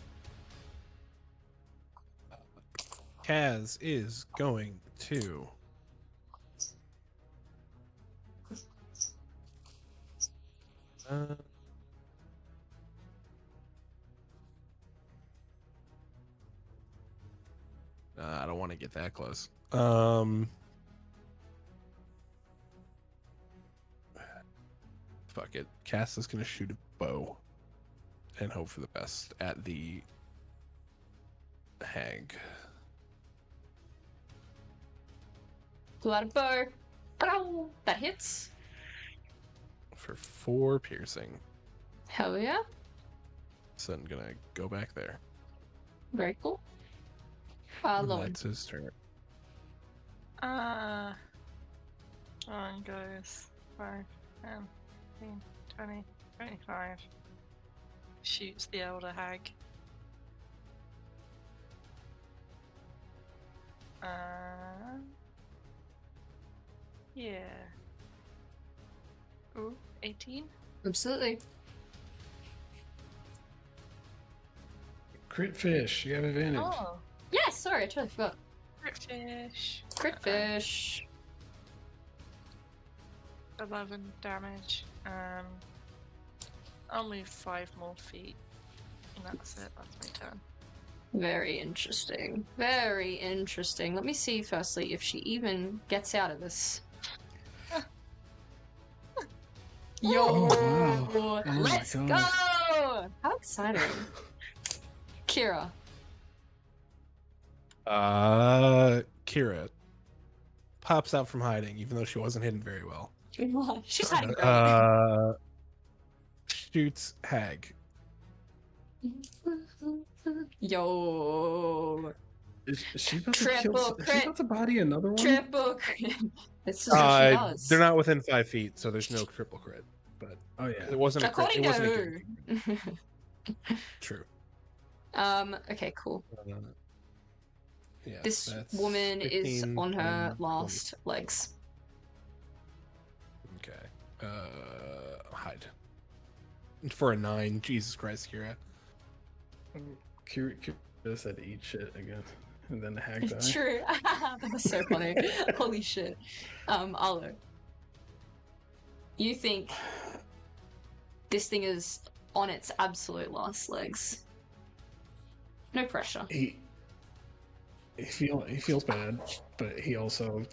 Kaz is going to I don't want to get that close. Fuck it. Cass is gonna shoot a bow and hope for the best at the hag. Pull out a bow. Ow! That hits. For 4 piercing. Hell yeah. So I'm gonna go back there. Very cool. And Lauren. that's his turn. On goes 5, 10, 15, 20, 25. Shoots the elder hag. Yeah. Ooh, 18? Absolutely. Crit fish, you have advantage. Oh, Yeah, sorry, I totally forgot. crit fish. Crit fish. 11 damage. I'll move 5 more feet. And that's it, that's my turn. Very interesting. Very interesting. Let me see firstly if she even gets out of this. Yo! Oh, wow. Oh my Let's gosh. go! How exciting. Kira. Kira pops out from hiding, even though she wasn't hidden very well. She's hiding great. Shoots hag. Yo. Is she about Triple to kill? Is she crit. about to body another one? Triple crit. This is what she does. They're not within 5 feet, so there's no triple crit. But Oh yeah. it wasn't a crit. According It wasn't a to good. True. Okay, cool. Yes, This that's woman is 15, on her 20. last legs. Okay. Hide. For a 9, Jesus Christ, Kira. Kira said eat shit again, and then the hag died. True. That was so funny. Holy shit. Arlo, you think this thing is on its absolute last legs? No pressure. He feels bad, but he also,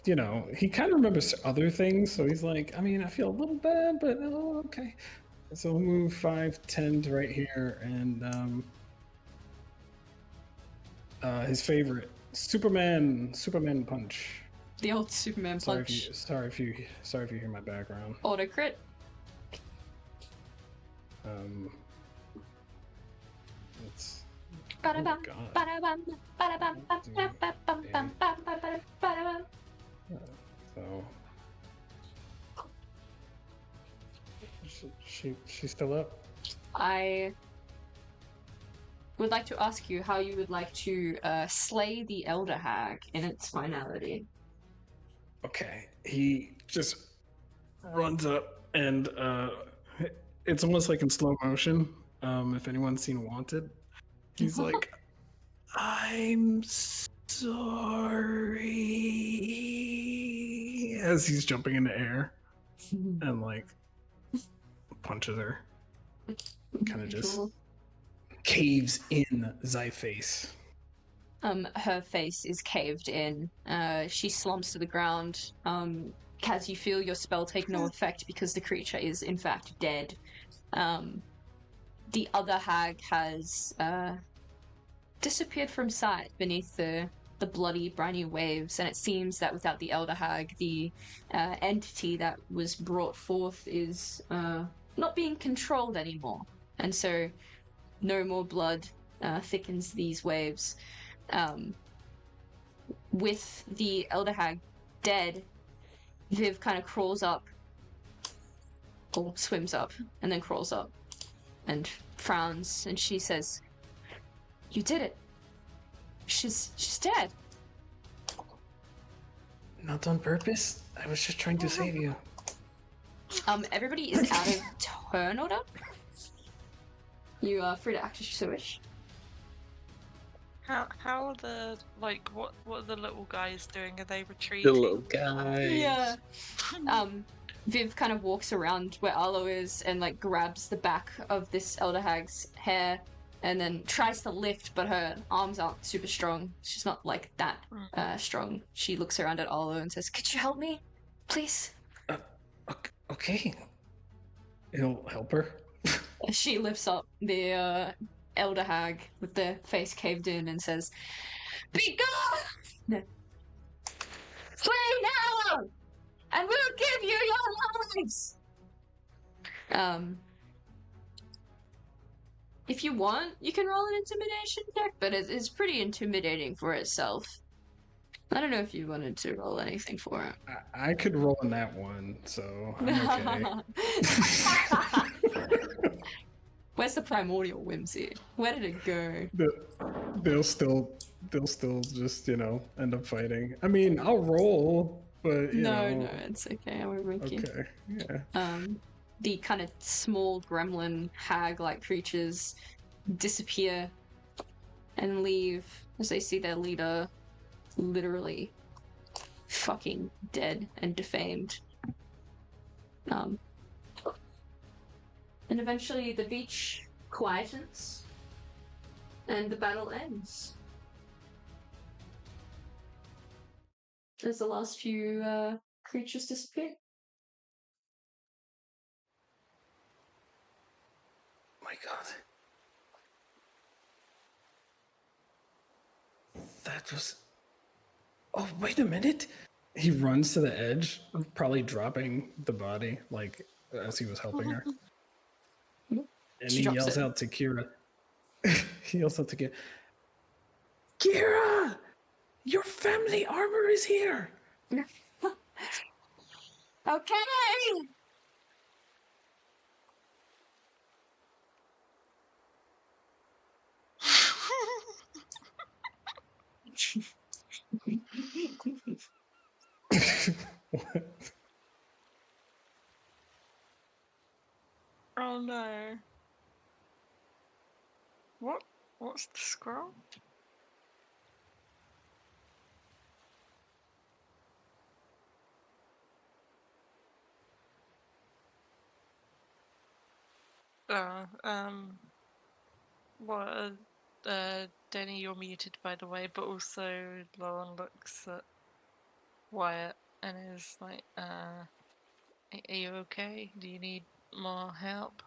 he kind of remembers other things, so he's like, I mean, I feel a little bad, but okay. So we'll move 5, 10 to right here, and his favorite, Superman punch. The old Superman punch. Sorry if you hear my background. Auto crit. It's Ba-da-bum, God. ba-da-bum, ba-da-bum, ba-da-bum, ba-da-bum, ba-da-bum, ba-da-bum. so she's still up. I would like to ask you how you would like to slay the Elder Hag in its finality. Okay, he just runs up, and it's almost like in slow motion. If anyone's seen Wanted, he's like, "I'm sorry," as he's jumping in the air, and like punches her. Kind of just Cool. caves in Zai's face. Her face is caved in. She slumps to the ground. Kaz, you feel your spell take no effect because the creature is in fact dead. The other hag has disappeared from sight beneath the bloody, briny waves, and it seems that without the Elder Hag, the entity that was brought forth is not being controlled anymore. And so no more blood thickens these waves. With the Elder Hag dead, Viv kind of crawls up, or swims up, and then crawls up, and frowns, and she says, "You did it. She's dead." Not on purpose. I was just trying to save you. Everybody is out of turn order. You are free to act as you so wish. How are the what are the little guys doing? Are they retreating? The little guys. Yeah. Viv kind of walks around where Arlo is and like grabs the back of this Elder Hag's hair and then tries to lift, but her arms aren't super strong. She's not like that strong. She looks around at Arlo and says, "Could you help me, please?" Okay. He'll help her. She lifts up the Elder Hag with the face caved in and says, "Be gone! Flee now! And we'll give you your lives!" If you want, you can roll an intimidation check, but it's pretty intimidating for itself. I don't know if you wanted to roll anything for it. I could roll in that one, so I'm okay. Where's the primordial whimsy? Where did it go? They'll still just end up fighting. I mean, I'll roll, but No, it's okay. I won't make you. Okay, yeah. The kind of small gremlin hag-like creatures disappear and leave as they see their leader literally fucking dead and defamed. And eventually the beach quietens and the battle ends. As the last few creatures disappear. My God. That was... Oh, wait a minute. He runs to the edge, probably dropping the body, like, as he was helping her. And he yells out to Kira. He yells out to Kira. "Kira! Your family armor is here!" Okay. Oh no. What's the scroll? Well, Denny, you're muted, by the way, but also Lauren looks at Wyatt and is like, are you okay? Do you need more help?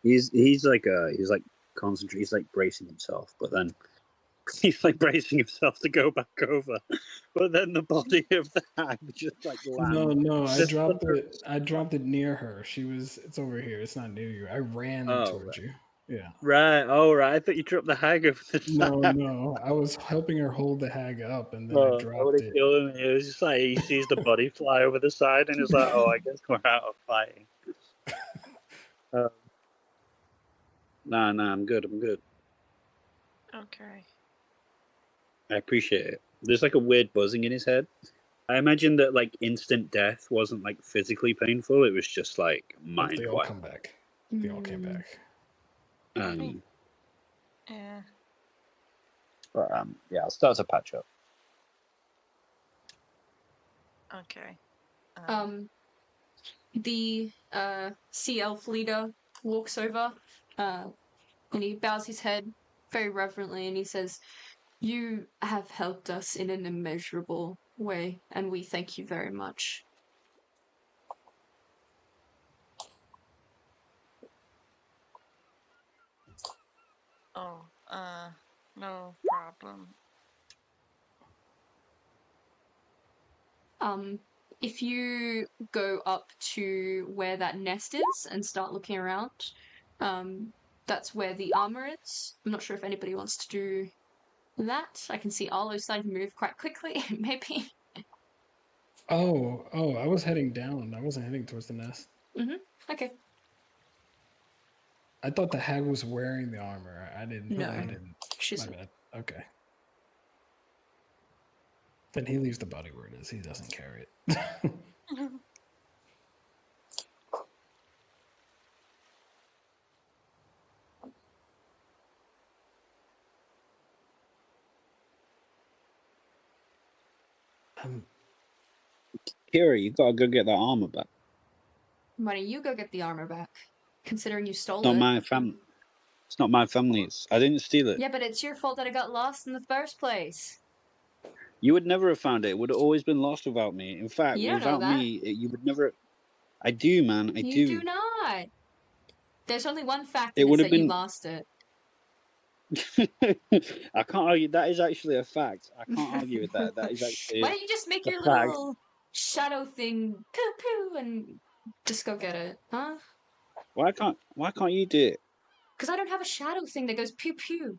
He's like concentrating. He's like bracing himself, but then he's like bracing himself to go back over. But then the body of the hag just like lands. No, I Just dropped under- it. I dropped it near her. It's over here. It's not near you. I ran Oh, towards you. Yeah. right. Oh, right. I thought you dropped the hag over the side. No. I was helping her hold the hag up, and then I Oh, that would dropped have it. killed him. It was just like he sees the body fly over the side and he's like, "Oh, I guess we're out of fighting." Nah, I'm good. I'm good. Okay. I appreciate it. There's like a weird buzzing in his head. I imagine that like instant death wasn't like physically painful. It was just like mind They all wipe. come back. They all came back. Yeah. But yeah, I'll start to patch up. Okay. The sea elf leader walks over, and he bows his head very reverently, and he says, "You have helped us in an immeasurable way, and we thank you very much." Oh, no problem. If you go up to where that nest is and start looking around, that's where the armor is. I'm not sure if anybody wants to do that. I can see Arlo starting to move quite quickly, maybe. Oh, I was heading down. I wasn't heading towards the nest. Okay. I thought the hag was wearing the armor. I didn't. No, I didn't. she's My bad. Okay. Then he leaves the body where it is. He doesn't carry it. Kira, you gotta go get that armor back. Why don't you go get the armor back? Considering you stole It's not it. my family. It's not my family's. I didn't steal it. Yeah, but it's your fault that it got lost in the first place. You would never have found it. It would have always been lost without me. In fact, You don't know without that. me, you would never. I do, man. I You do not. There's only one fact, It and would it's have that you been. lost it. I can't argue. That is actually a fact. I can't argue with that. That is actually Why don't you just make a your fact. little shadow thing poo poo and just go get it, huh? Why can't you do it? Because I don't have a shadow thing that goes pew pew.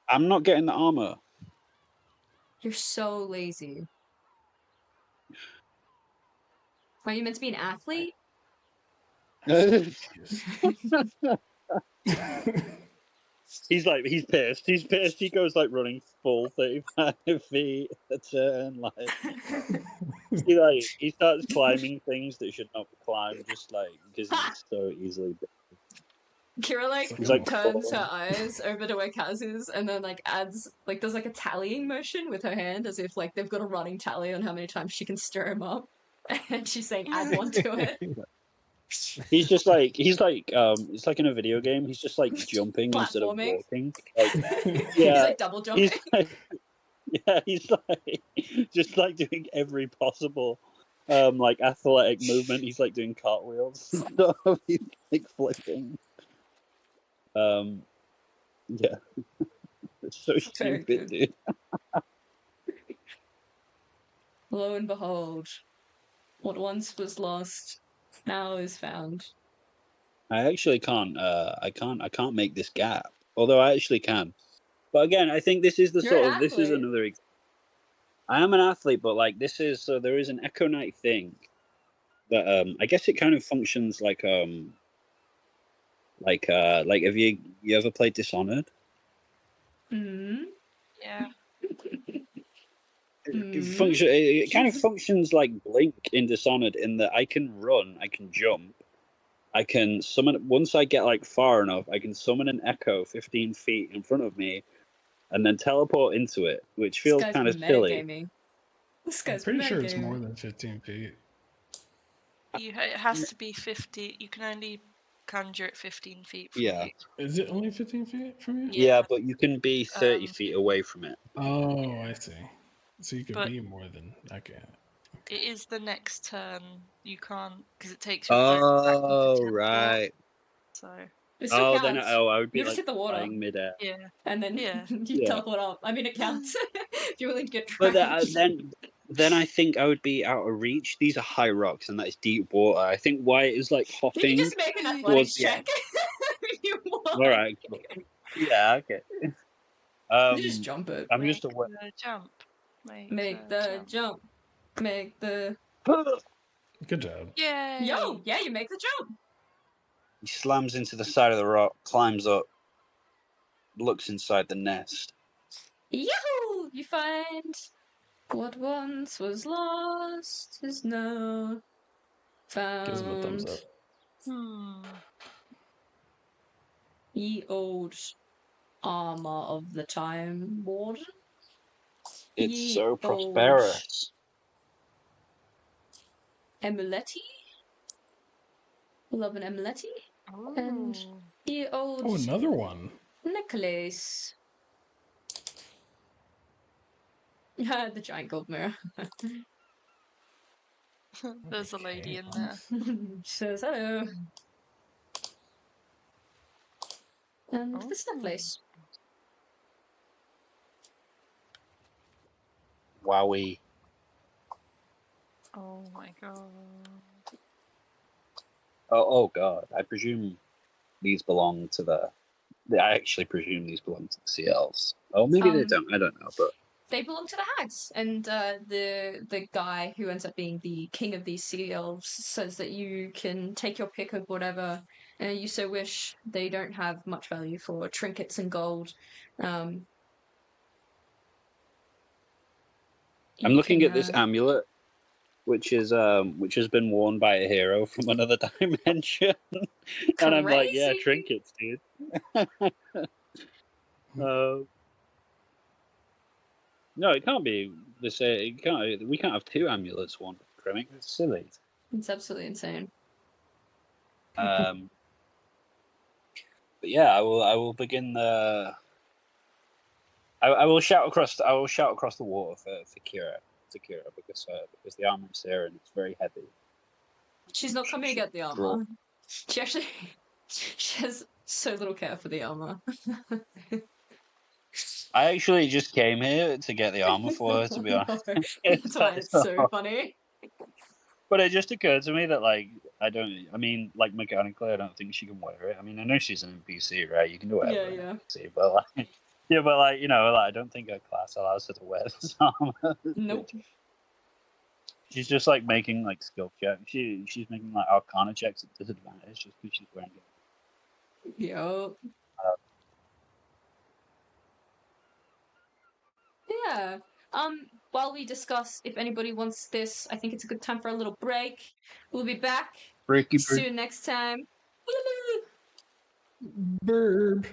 I'm not getting the armor. You're so lazy. Are you meant to be an athlete? He's pissed. He's pissed. He goes like running full 35 feet a turn. He starts climbing things that should not be climbed, just like because he's so easily. Kira He's like, turns her eyes over to where Kaz is and then adds does a tallying motion with her hand as if they've got a running tally on how many times she can stir him up. And she's saying add one to it. He's just like it's like in a video game. He's just like jumping instead of Platforming. walking. He's Yeah, double jumping. he's like just like doing every possible like athletic movement. He's like doing cartwheels and stuff. He's like flipping. Yeah. It's so Very stupid, good. dude. Lo and behold, what once was lost now is found. I actually can't. I can't make this gap. Although I actually can. But again, I think this is You're an this is athlete. another. I am an athlete, but like this is so there is an Echo Knight thing that I guess it kind of functions like have you ever played Dishonored? Mm. Yeah. It kind of functions like Blink in Dishonored in that I can run, I can jump, I can summon. Once I get like far enough, I can summon an echo 15 feet in front of me, and then teleport into it, which feels kind of silly. This I'm guy's pretty sure it's metagaming. more than 15 feet. It has to be 50. You can only conjure it 15 feet from Yeah. you. Is it only 15 feet from you? Yeah, but you can be 30 feet away from it. Oh, I see. So you could But- be more than. Okay. It is the next turn. You can't because it takes your turn back to Oh, teleport, right. So It still Then counts. I would be You just like hit the water. flying midair. yeah. And then Yeah. you Yeah. teleport up. I mean, it counts. If you're willing to get But trapped. then I think I would be out of reach. These are high rocks, and that is deep water. I think Wyatt is like You hopping. can just make an towards athletics the check. If you want. All right. Cool. Yeah. Okay. You just jump it. I'm Make just aware. the jump. Make the jump. Make the. Good job. Yay! Yo, yeah, you make the jump. He slams into the side of the rock, climbs up, looks inside the nest. Yahoo! You find what once was lost is now found. Gives him a thumbs up. Ye old armor of the Time Warden. It's Ye so old prosperous. Amuletti. Love an amuletti. And ye old Oh, another one. necklace. The giant gold mirror. There's a lady in there. She says hello. And this necklace. Wowie. Oh my god. Oh god. I presume these belong to the. I actually presume these belong to the Sea Elves. Oh, maybe they don't. I don't know, but They belong to the hags, and the guy who ends up being the king of these sea elves says that you can take your pick of whatever you so wish. They don't have much value for trinkets and gold. I'm looking at this amulet, which has been worn by a hero from another dimension, and I'm like, yeah, trinkets, dude. No, it can't be. We can't have two amulets. One, Kremik. It's silly. It's absolutely insane. But yeah, I will begin the. I will shout across. I will shout across the water for Kira. To Kira because the armor's there and it's very heavy. She's not coming to get the armor. She has so little care for the armor. I actually just came here to get the armor for her, to be honest. That's why it's so funny. But it just occurred to me that, like, mechanically, I don't think she can wear it. I mean, I know she's an NPC, right? You can do whatever. Yeah. NPC, but I don't think her class allows her to wear this armor. Nope. She's just like making like skill checks. She's making like Arcana checks at disadvantage just because she's wearing it. Yo. Yeah. While we discuss if anybody wants this, I think it's a good time for a little break. We'll be back soon next time. Burb.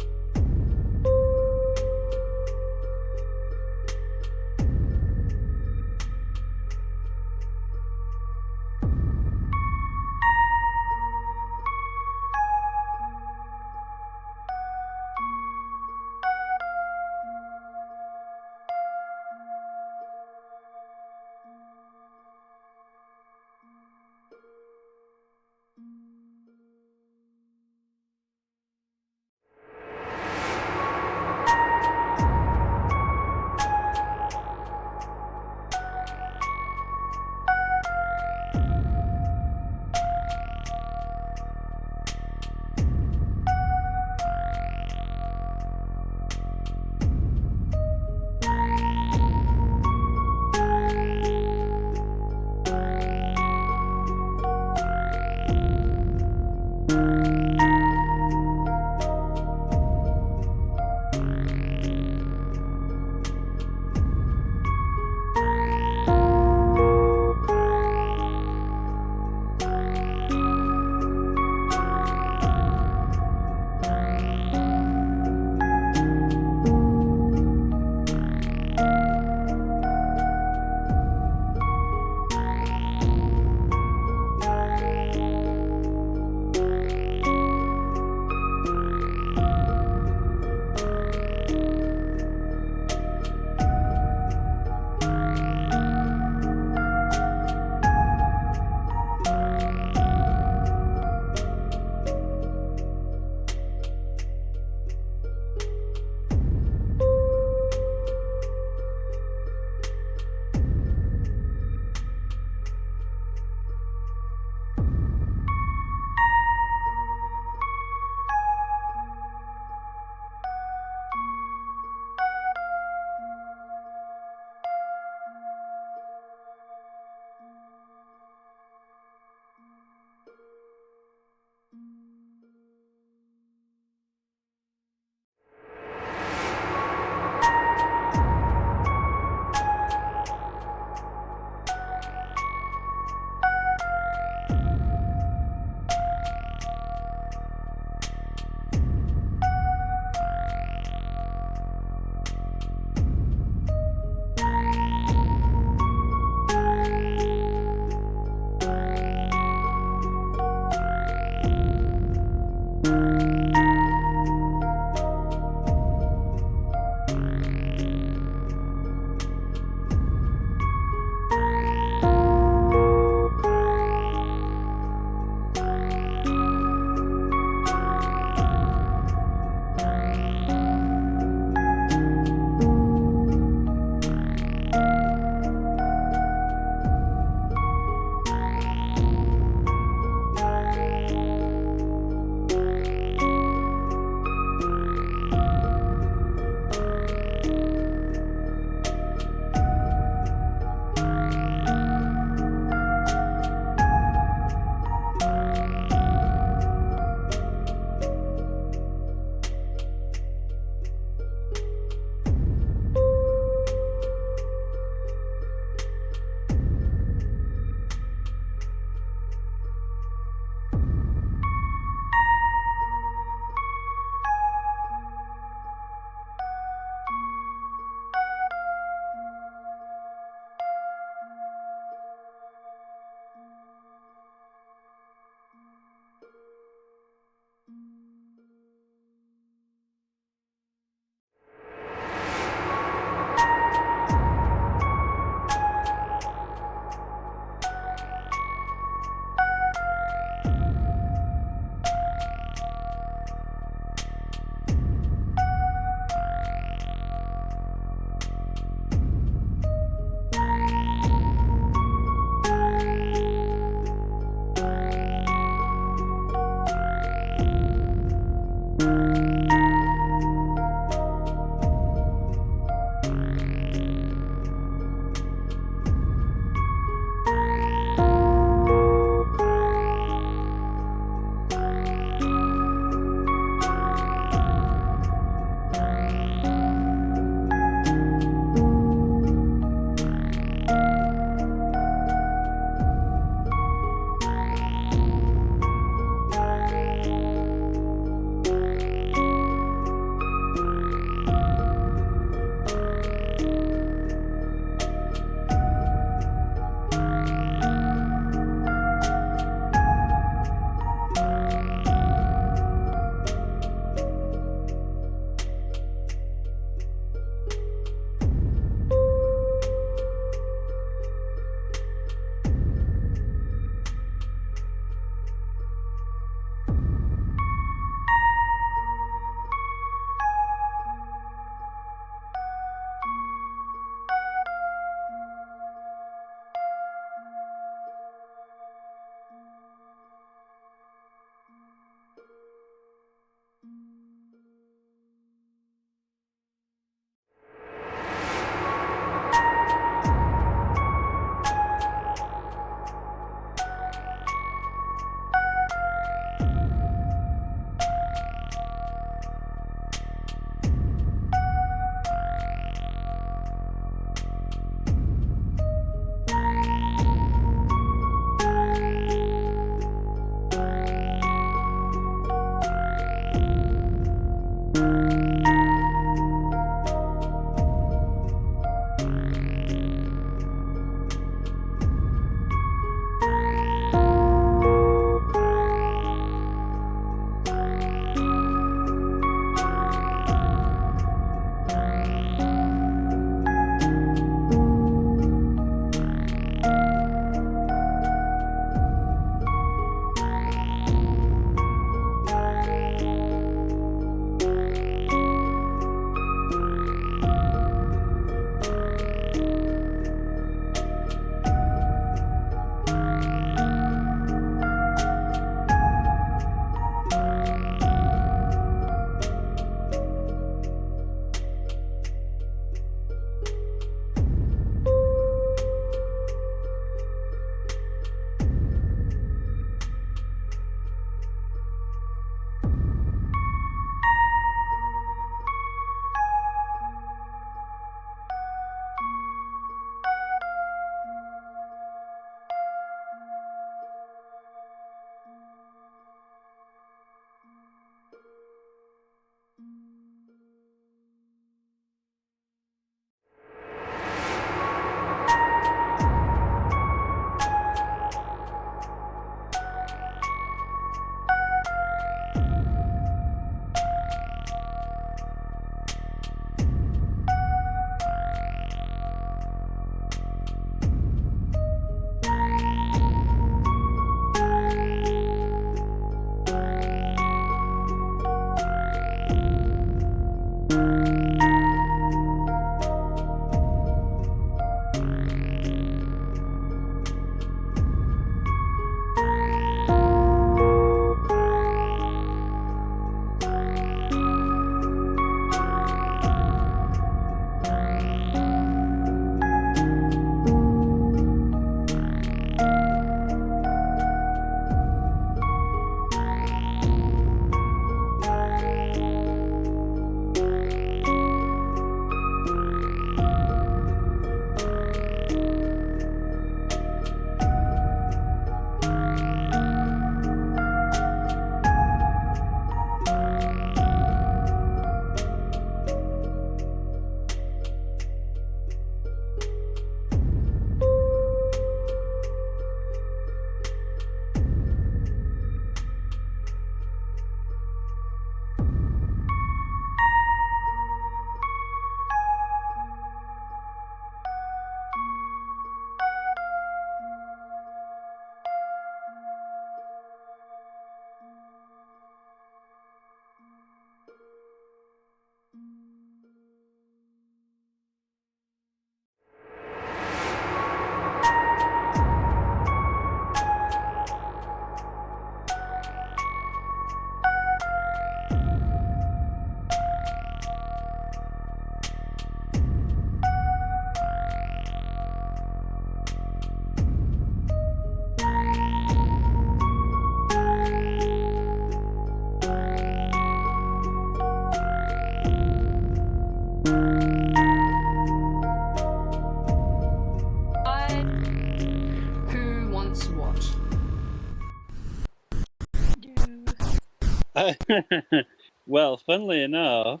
Well, funnily enough,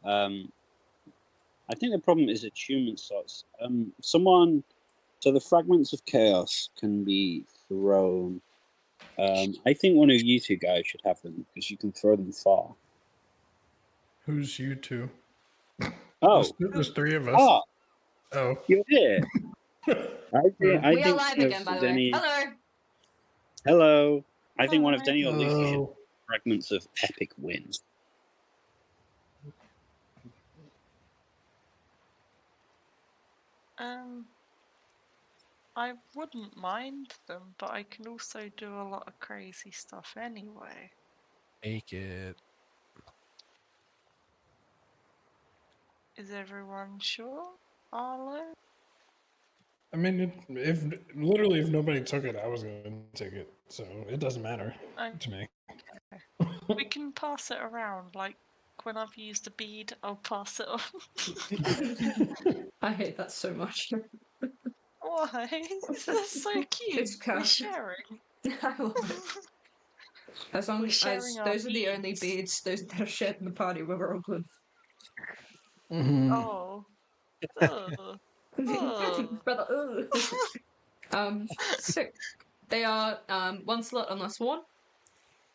I think the problem is attunement slots. So the fragments of chaos can be thrown. I think one of you two guys should have them because you can throw them far. Who's you two? Oh, There's three of us. ah, Oh. you're here. I We are think live one again, of by the way. Denny. Hello. Hello. I think one of Hi. Denny or Lucy should have Hello. fragments of epic win. I wouldn't mind them, but I can also do a lot of crazy stuff anyway. Make it. Is everyone sure? Arlo? I mean, if nobody took it, I was going to take it, so it doesn't matter to me. We can pass it around, like when I've used a bead, I'll pass it on. I hate that so much. Why? That's so cute. It's We're chaos. sharing. I love it. As long We're as sharing our those are the only beads. beads those that are shared in the party, we're all good. Oh. Ugh. Ugh. Brother, so they are one slot unless worn,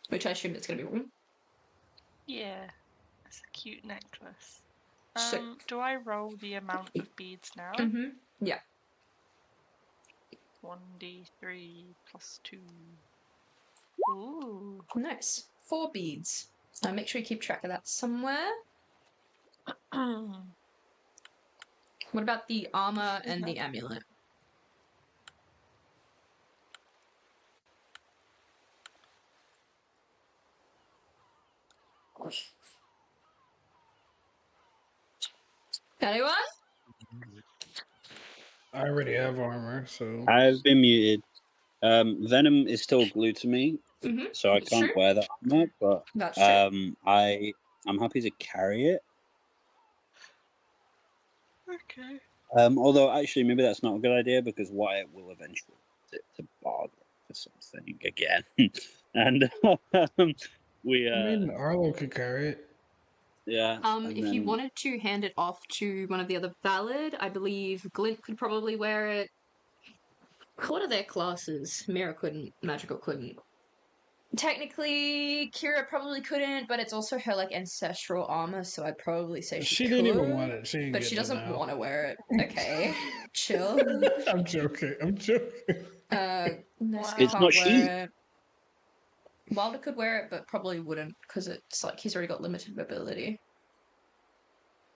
which I assume it's gonna be worn. Yeah. It's a cute necklace. So- Do I roll the amount of beads now? Yeah. 1d3 plus 2. Ooh. Nice. 4 beads. Make sure you keep track of that somewhere. What about the armor and the amulet? Anyone? I already have armor, so. I've been muted. Venom is still glued to me, so I That's can't true. wear that armor. But That's true. I'm happy to carry it. Okay. Although actually, maybe that's not a good idea because Wyatt will eventually use it to bargain for something again, and we. I mean, Arlo could carry it. Yeah. If you wanted to hand it off to one of the other Valid, I believe Glint could probably wear it. What are their classes? Mira couldn't, Magical couldn't. Technically, Kira probably couldn't, but it's also her like ancestral armor, so I'd probably say she could. Didn't even want it. She ain't But she getting it doesn't now. want to wear it. Okay, chill. I'm joking. Nesca It's can't not she. wear it. Wilder could wear it, but probably wouldn't because it's like he's already got limited mobility.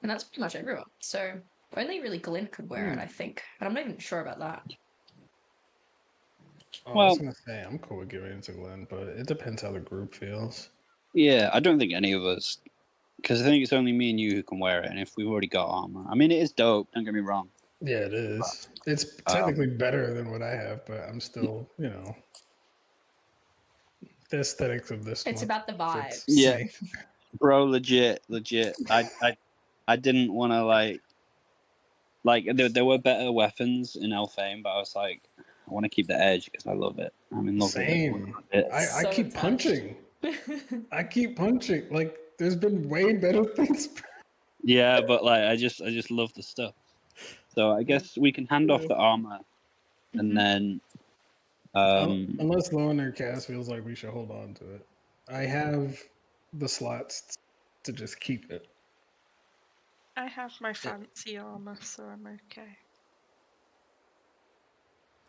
And that's pretty much everyone. So only really Glint could wear it, I think. But I'm not even sure about that. I Well- was gonna say I'm cool with giving it to Glenn, but it depends how the group feels. Yeah, I don't think any of us, because I think it's only me and you who can wear it, and if we've already got armor, I mean, it is dope. Don't get me wrong. Yeah, it is. It's technically better than what I have, but I'm still, the aesthetics of this It's one. about the vibes. fits Yeah. me. Bro, legit. I didn't want to like there were better weapons in Elfame, but I was like, I want to keep the edge because I love it. I'm in love Same. with it. I So keep attached. punching. I keep punching. Like, there's been way better things. Yeah, but like I just love the stuff. So I guess we can hand off the armor, and then Unless low in their cast feels like we should hold on to it. I have the slots to just keep it. I have my fancy armor, so I'm okay.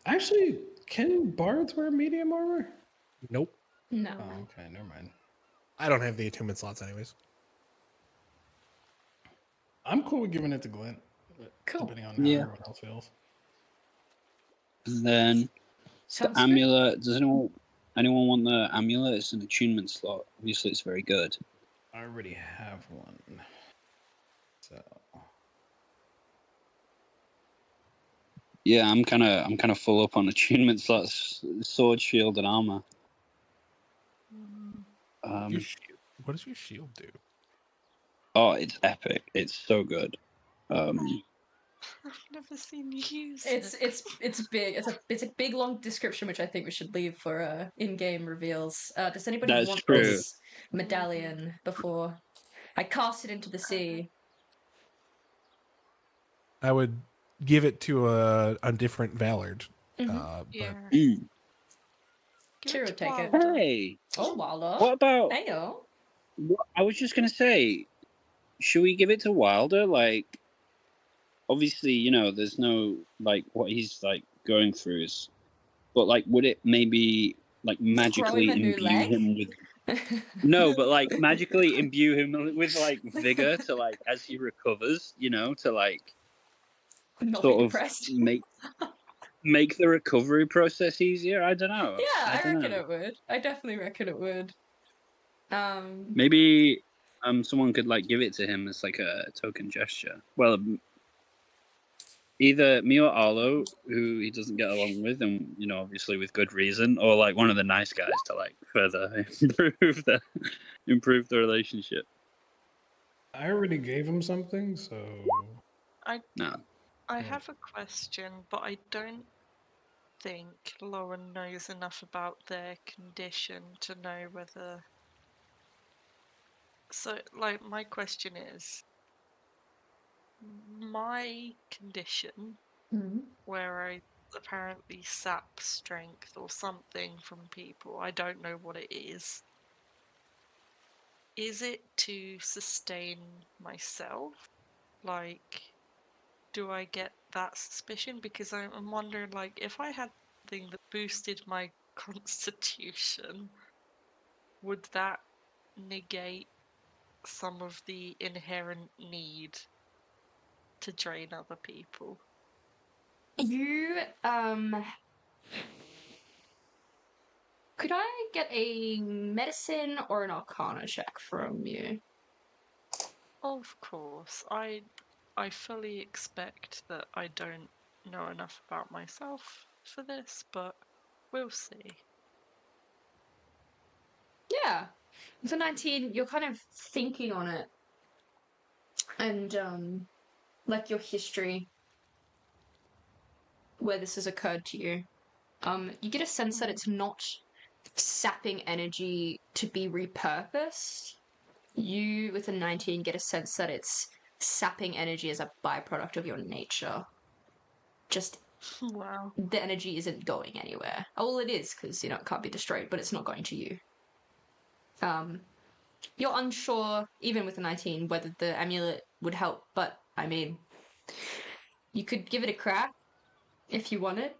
Actually, can bards wear medium armor? Nope. No. Oh, okay, never mind. I don't have the attunement slots, anyways. I'm cool with giving it to Glenn, Cool. depending on how Yeah. everyone else feels. and then Sounds the amulet. Does anyone want the amulet? It's an attunement slot. Obviously, it's very good. I already have one. So Yeah, I'm kind of full up on attunement slots, sword, shield, and armor. What does your shield do? Oh, it's epic! It's so good. I've never seen you use It's it. big. It's a big long description, which I think we should leave for in-game reveals. Does anybody That's want true. this medallion before I cast it into the sea? I would give it to a different Vallard. But Yeah. Mm. Give it Chiro, to take it. Wilder. Hey, Oh, Wilder. what about? I know. I was just gonna say, should we give it to Wilder? Like, obviously, you know, there's no like what he's like going through is, but like, would it maybe like Grow him magically a new imbue leg? him with? No, but like magically imbue him with like vigor to like as he recovers, you know, to like Not be sort of depressed. make the recovery process easier. I don't know. Yeah, I don't reckon know. it would. I definitely reckon it would. Maybe someone could like give it to him as like a token gesture. Well, either me or Arlo, who he doesn't get along with, and you know, obviously with good reason, or like one of the nice guys to like further improve the relationship. I already gave him something, so No. I have a question, but I don't think Lauren knows enough about their condition to know whether. So, like, my question is my condition, where I apparently sap strength or something from people, I don't know what it is. Is it to sustain myself? Like, do I get that suspicion? Because I'm wondering, like, if I had something that boosted my constitution, would that negate some of the inherent need to drain other people? You could I get a medicine or an arcana check from you? Of course, I fully expect that I don't know enough about myself for this, but we'll see. Yeah. So 19, you're kind of thinking on it. And like your history where this has occurred to you. You get a sense that it's not sapping energy to be repurposed. You, with a 19, get a sense that it's sapping energy as a byproduct of your nature. Just Wow. the energy isn't going anywhere. Oh, well, it is, because, you know, it can't be destroyed, but it's not going to you. You're unsure, even with a 19, whether the amulet would help, but, I mean, you could give it a crack if you wanted.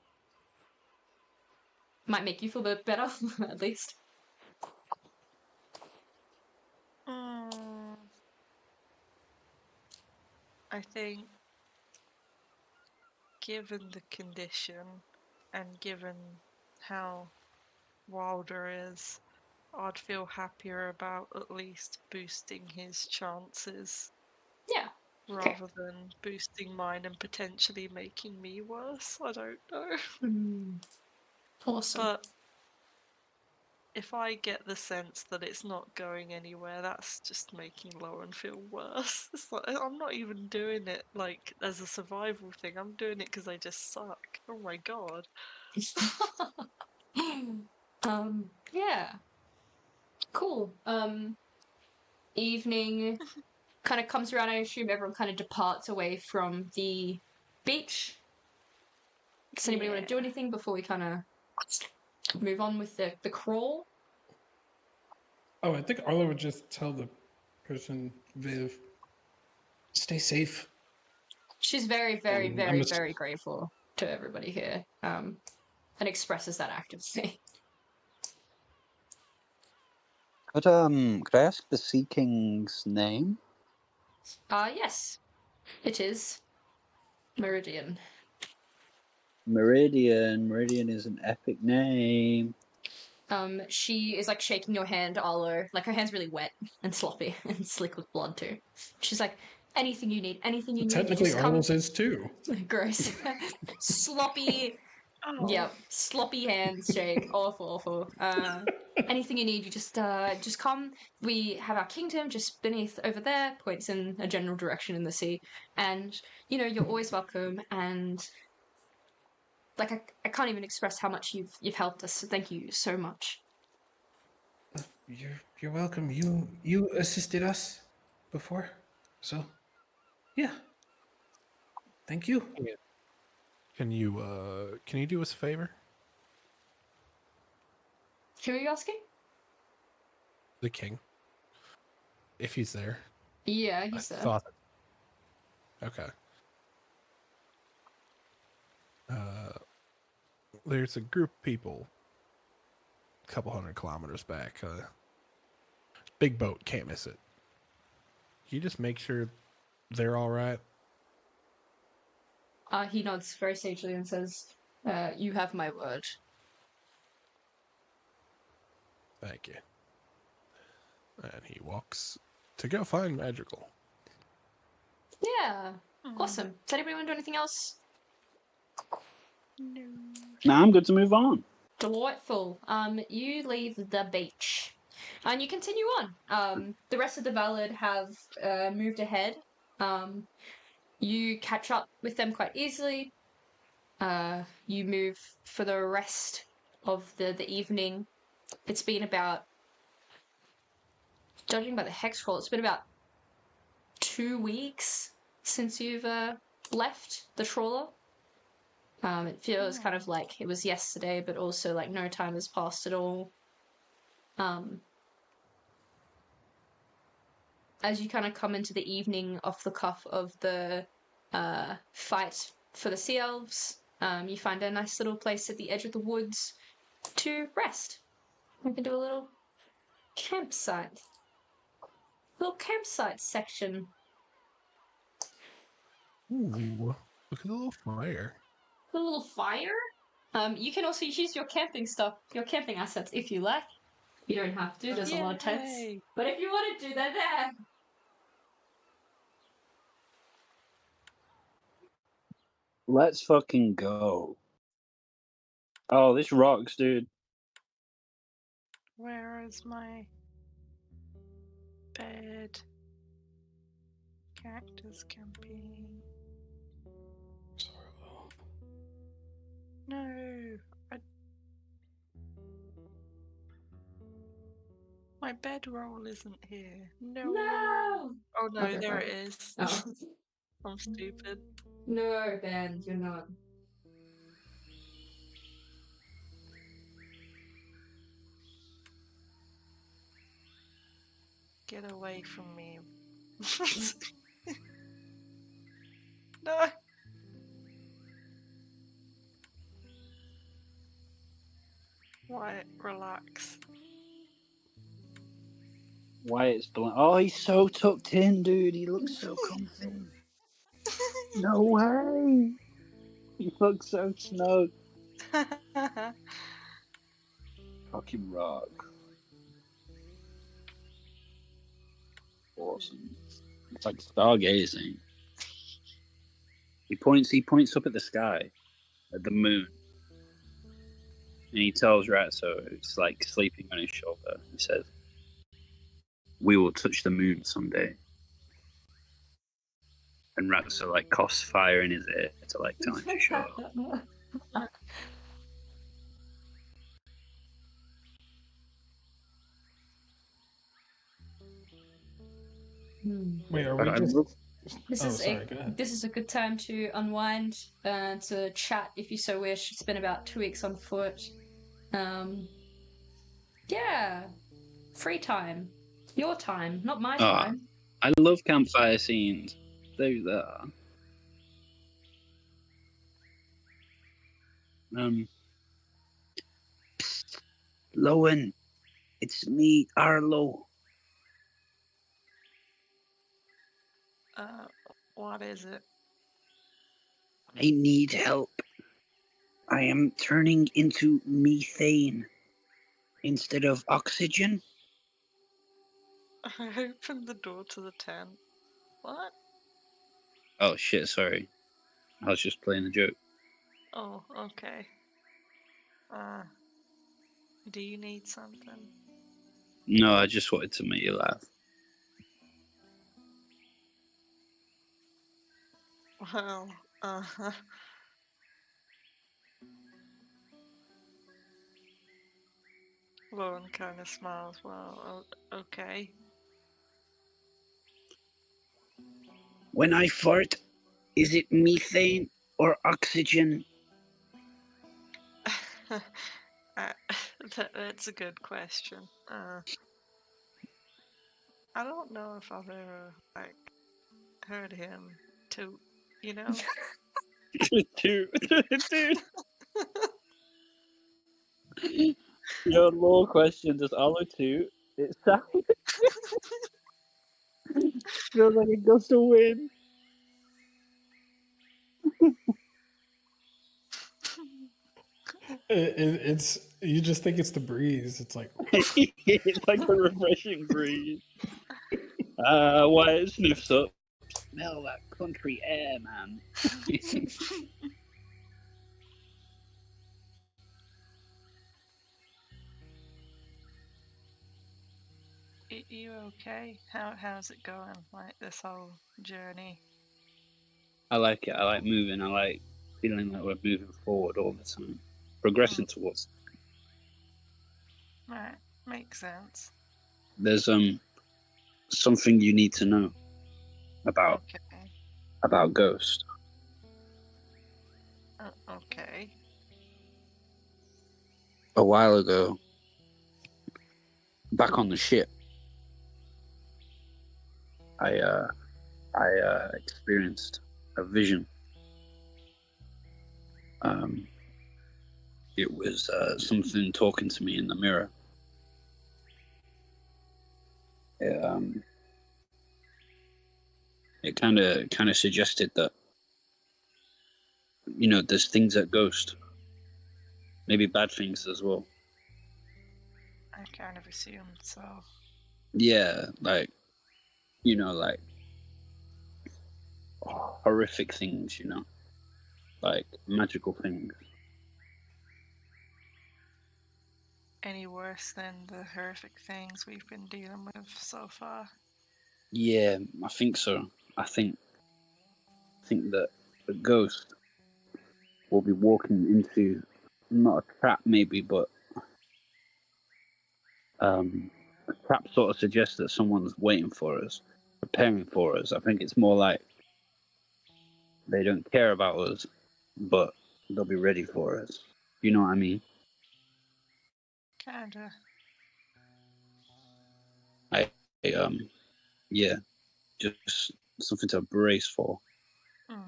Might make you feel a bit better, at least. I think, given the condition and given how Wilder is, I'd feel happier about at least boosting his chances Yeah. rather than boosting mine and potentially making me worse. I don't know. Awesome. But if I get the sense that it's not going anywhere, that's just making Lauren feel worse. It's like, I'm not even doing it like as a survival thing. I'm doing it because I just suck. Oh my god. Yeah. Cool. Evening kind of comes around. I assume everyone kind of departs away from the beach. Does anybody want to do anything before we kind of move on with the crawl? I think Arlo would just tell the person, Viv, stay safe. She's very, very, And very, very grateful to everybody here, and expresses that actively. Could I ask the Sea King's name? Yes, it is Meridian. Meridian. Meridian is an epic name. She is like shaking your hand, Arlo. Like her hand's really wet and sloppy and slick with blood too. She's like, anything you need, anything you need. Technically, Just come. Arlo's is too. Gross. Sloppy, Oh. Yep, sloppy hands, Jake. Awful, awful. Anything you need, you just come. We have our kingdom just beneath over there. Points in a general direction in the sea, and you're always welcome. And like I can't even express how much you've helped us. So thank you so much. You're welcome. You assisted us before, so yeah. Thank you. Can you do us a favor? Who are you asking? The king, if he's there. Yeah, I he's there. thought. Okay. There's a group of people a couple 100 kilometers back. Big boat, can't miss it. Can you just make sure they're all right? He nods very sagely and says, "You have my word." Thank you. And he walks to go find Magical. Yeah, awesome. Does anybody want to do anything else? No. Now I'm good to move on. Delightful. You leave the beach, and you continue on. The rest of the ballad have moved ahead. You catch up with them quite easily. You move for the rest of the evening. It's been about, judging by the hexcrawl, it's been about 2 weeks since you've left the trawler. It feels kind of like it was yesterday, but also like no time has passed at all. As you kind of come into the evening off the cuff of the fight for the sea elves, you find a nice little place at the edge of the woods to rest. We can do a little campsite. Little campsite section. Ooh, look at the little fire. A little fire. You can also use your camping stuff, your camping assets, if you like. You don't have to. There's a lot of tents, Yay. but if you wanted to, they're there. Let's fucking go. Oh, this rocks, dude. Where is my bed? Cactus camping. No. My bedroll isn't here. No. No. Oh no, Okay, there fine. it is. Oh. I'm stupid. No, Ben, you're not. Get away from me. No. Wyatt, relax. Wyatt's blind. Oh, he's so tucked in, dude. He looks so comfy. No way. He looks so snug. Fucking rock. Awesome. It's like stargazing. He points up at the sky, at the moon. And he tells Ratso, it's like sleeping on his shoulder. He says, "We will touch the moon someday." And Ratso like coughs fire in his ear to like tell him to shut up. Wait, are But we I just? love- This Oh, is sorry. Go ahead. this is a good time to unwind, to chat if you so wish. It's been about 2 weeks on foot. Yeah, free time, your time, not my Ah. time. I love campfire scenes. There. Lowen, it's me, Arlo. What is it? I need help. I am turning into methane instead of oxygen. I opened the door to the tent. What? Oh shit, sorry. I was just playing the joke. Oh, okay. Do you need something? No, I just wanted to make you laugh. Well, Lauren kind of smiles. Well, okay. When I fart, is it methane or oxygen? That's a good question. I don't know if I've ever heard him toot, you know? Dude. Your law question, does Aloe toot? It sounds feels like a gust of wind. It's you just think it's the breeze. It's like It's like the refreshing breeze. Why it sniffs up. Smell that country air, man. You okay? How's it going? Like this whole journey? I like it. I like moving. I like feeling like we're moving forward all the time, progressing towards. Right, makes sense. There's something you need to know about Okay. Ghost. Okay. A while ago, back on the ship, I experienced a vision. It was something talking to me in the mirror. It kind of suggested that, you know, there's things at Ghost, maybe bad things as well. I kind of assumed so. Yeah, like, you know, like horrific things, you know, like magical things. Any worse than the horrific things we've been dealing with so far? Yeah, I think so. I think that the Ghost will be walking into not a trap, maybe, but a trap sort of suggests that someone's waiting for us, preparing for us. I think it's more like they don't care about us, but they'll be ready for us. You know what I mean? Kinda. Yeah, just something to brace for. I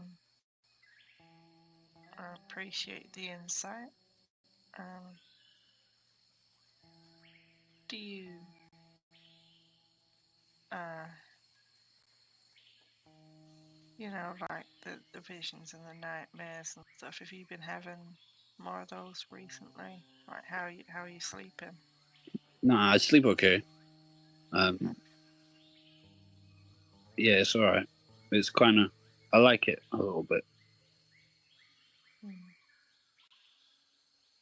appreciate the insight. Do you, you know, like the visions and the nightmares and stuff? Have you been having more of those recently? Like how are you sleeping? Nah, I sleep okay. Yeah, it's all right. It's kind of, I like it a little bit.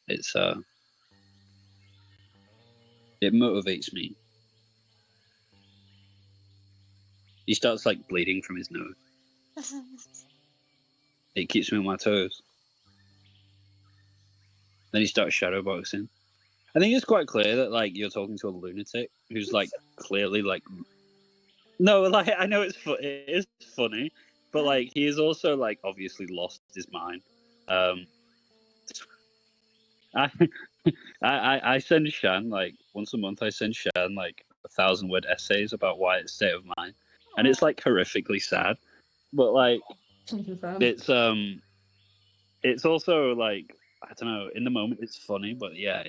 It's it motivates me. He starts like bleeding from his nose. It keeps me on my toes. Then he starts shadowboxing. I think it's quite clear that like you're talking to a lunatic who's like clearly like no, like I know it is funny, but like he is also like obviously lost his mind. I I send Shan like once a month. I send Shan like 1,000-word essays about Wyatt's state of mind, and it's like horrifically sad. But like it's also like I don't know. In the moment, it's funny, but yeah,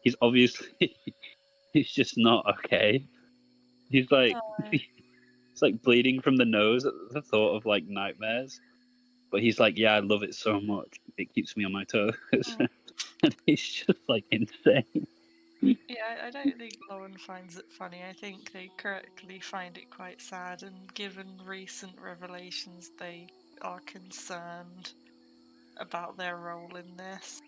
he's obviously he's just not okay. He's like it's like bleeding from the nose at the thought of like nightmares. But he's like, yeah, I love it so much. It keeps me on my toes, and he's just like insane. Yeah, I don't think Lauren finds it funny. I think they correctly find it quite sad, and given recent revelations, they are concerned about their role in this.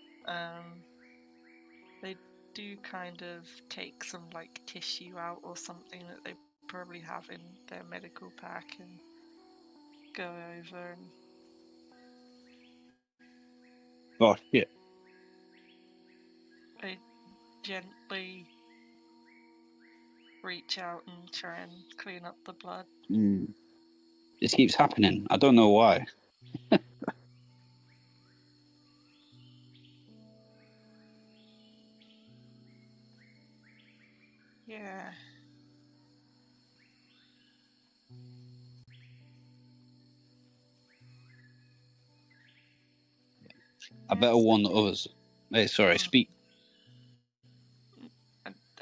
do kind of take some like tissue out or something that they probably have in their medical pack and go over and Oh shit. I gently reach out and try and clean up the blood. This keeps happening. I don't know why. Yeah. I better warn the others. Hey, sorry, speak.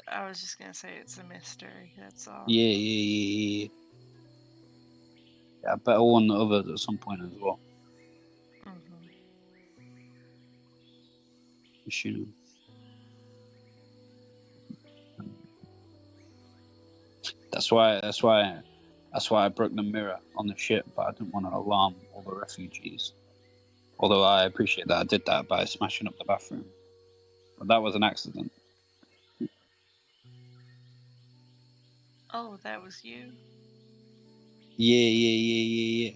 I was just gonna say it's a mystery, that's all. Yeah. I better warn the others at some point as well. You know. That's why I broke the mirror on the ship, but I didn't want to alarm all the refugees. Although I appreciate that I did that by smashing up the bathroom. But that was an accident. Oh, that was you? Yeah.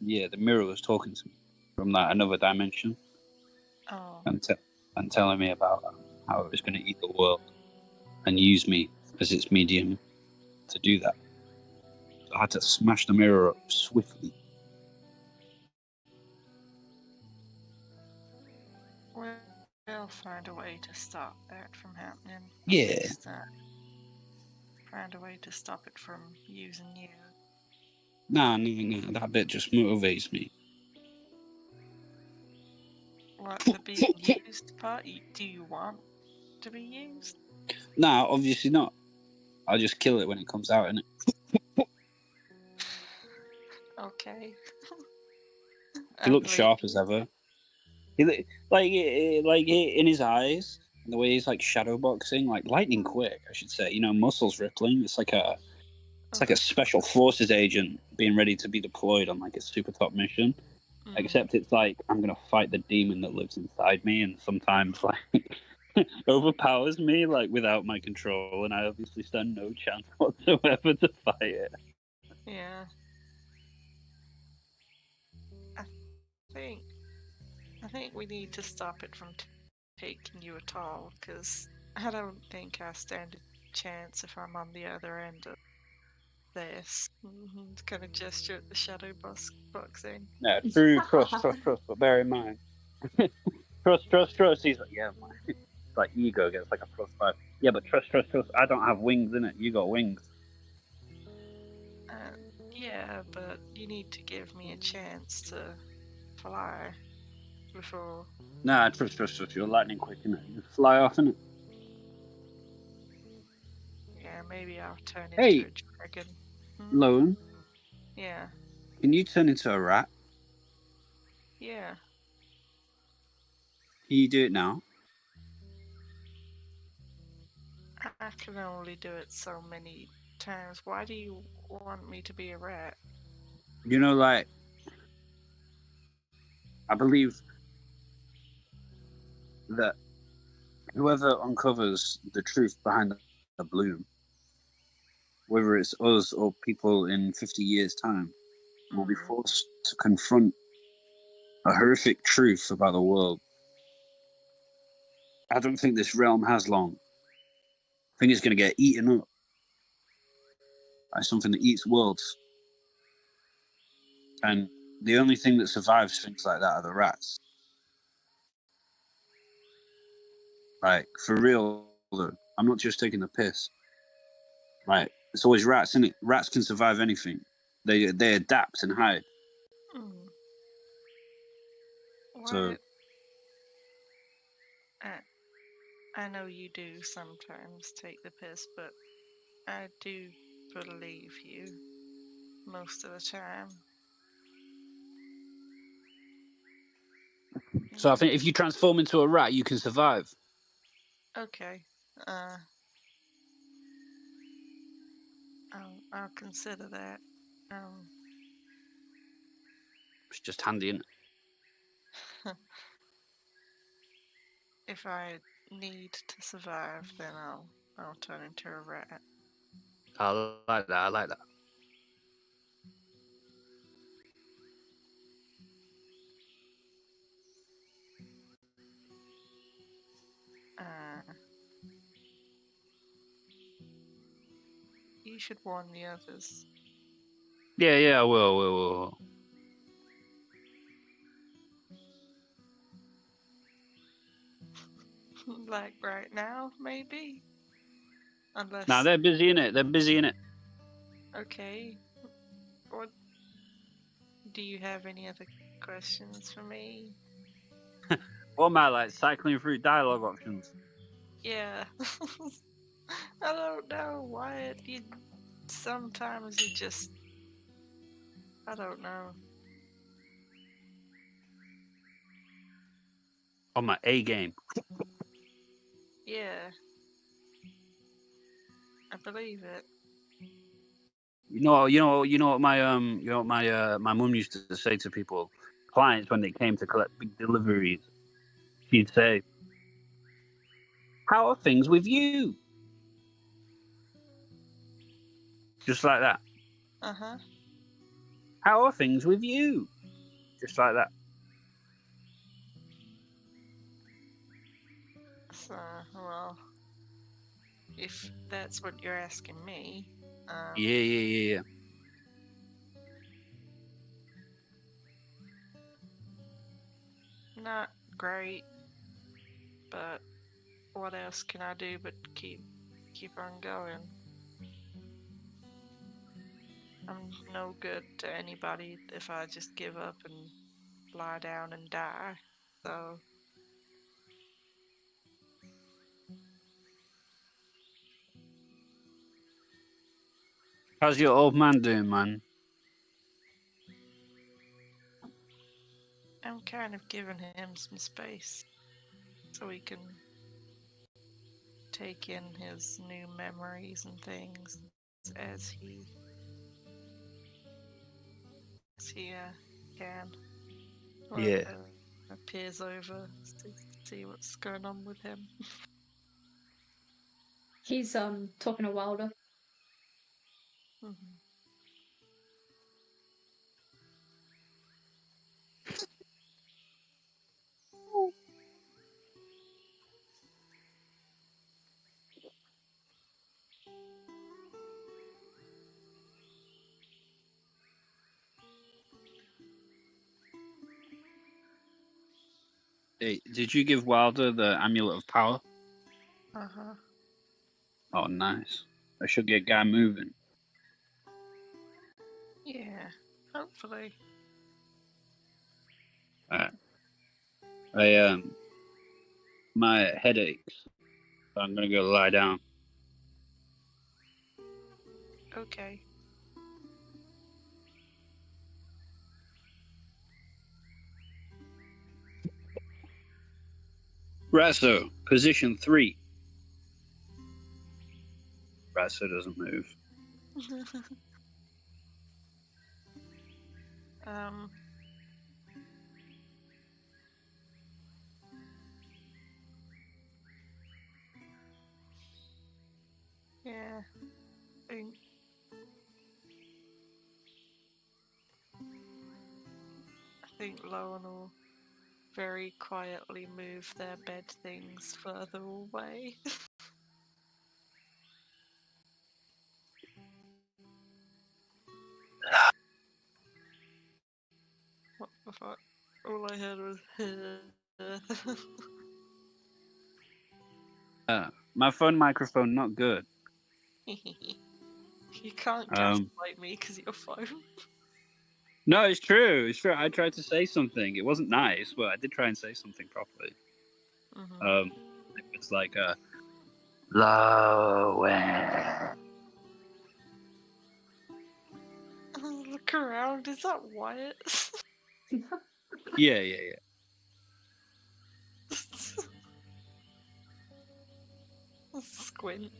Yeah, the mirror was talking to me from that another dimension. Oh. And telling me about how it was going to eat the world and use me as its medium to do that. So I had to smash the mirror up swiftly. We'll find a way to stop that from happening. Yeah. At least, find a way to stop it from using you. Nah, that bit just motivates me. What, the being used part? Do you want to be used? Nah, obviously not. I'll just kill it when it comes out, innit? Okay. He looks sharp as ever. He like in his eyes, and the way he's like shadow boxing, like lightning quick, I should say. You know, muscles rippling. It's like a special forces agent being ready to be deployed on like a super top mission. Except it's like I'm gonna fight the demon that lives inside me, and sometimes like overpowers me like without my control, and I obviously stand no chance whatsoever to fight it. Yeah. I think we need to stop it from taking you at all, because I don't think I stand a chance if I'm on the other end of this. Kind of gesture at the shadow boxing. Yeah, true trust, but bear in mind, trust. He's like, yeah, man. It's like ego gets like a +5. Yeah, but trust. I don't have wings in it. You got wings. Yeah, but you need to give me a chance to fly before. Nah, trust. You're lightning quick, innit? You just fly off, innit? Yeah, maybe I'll turn into Hey, a dragon. Loan, Yeah. can you turn into a rat? Yeah. Can you do it now? I can only do it so many times. Why do you want me to be a rat? You know, like, I believe that whoever uncovers the truth behind the bloom, whether it's us or people in 50 years' time, will be forced to confront a horrific truth about the world. I don't think this realm has long. I think it's going to get eaten up by something that eats worlds. And the only thing that survives things like that are the rats. Like, for real, though. I'm not just taking the piss. Right, it's always rats, isn't it? Rats can survive anything. They adapt and hide. So I know you do sometimes take the piss, but I do believe you most of the time. I think if you transform into a rat, you can survive. Okay. I'll consider that. It's just handy, isn't it? If I need to survive, then I'll turn into a rat. I like that. I like that. You should warn the others. Yeah, I will. Like right now, maybe? Unless... Now they're busy in it. Okay. What... Do you have any other questions for me? What am I like cycling through dialogue options? Yeah. I don't know why sometimes you just... I don't know. On my A game. Yeah. I believe it. You know what my mum used to say to people, clients when they came to collect big deliveries. She'd say, "How are things with you?" Just like that. Uh-huh. How are things with you? Just like that. So, well, if that's what you're asking me, Yeah. not great, but what else can I do but keep on going? I'm no good to anybody if I just give up and lie down and die. So, How's your old man doing, man? I'm kind of giving him some space so he can take in his new memories and things as he can. Yeah. Peers over to see what's going on with him. He's talking to Wilder. Mm-hmm. Hey, did you give Wilder the amulet of power? Uh-huh. Oh, nice. I should get guy moving. Yeah, hopefully. My head aches, so I'm gonna go lie down. Okay. Ratso, position 3. Ratso doesn't move. um. Yeah. I think Lowen will very quietly move their bed things further away. What the fuck? All I heard was My phone microphone not good. You can't gaslight me because of your phone. No, it's true. It's true. I tried to say something. It wasn't nice, but I did try and say something properly. Mm-hmm. It's like Lowen. Look around. Is that Wyatt? Yeah. Squint.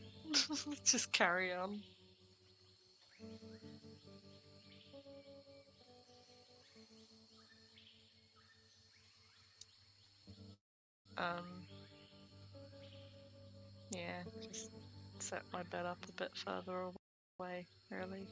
Just carry on. Um. Yeah, just set my bed up a bit further away, really.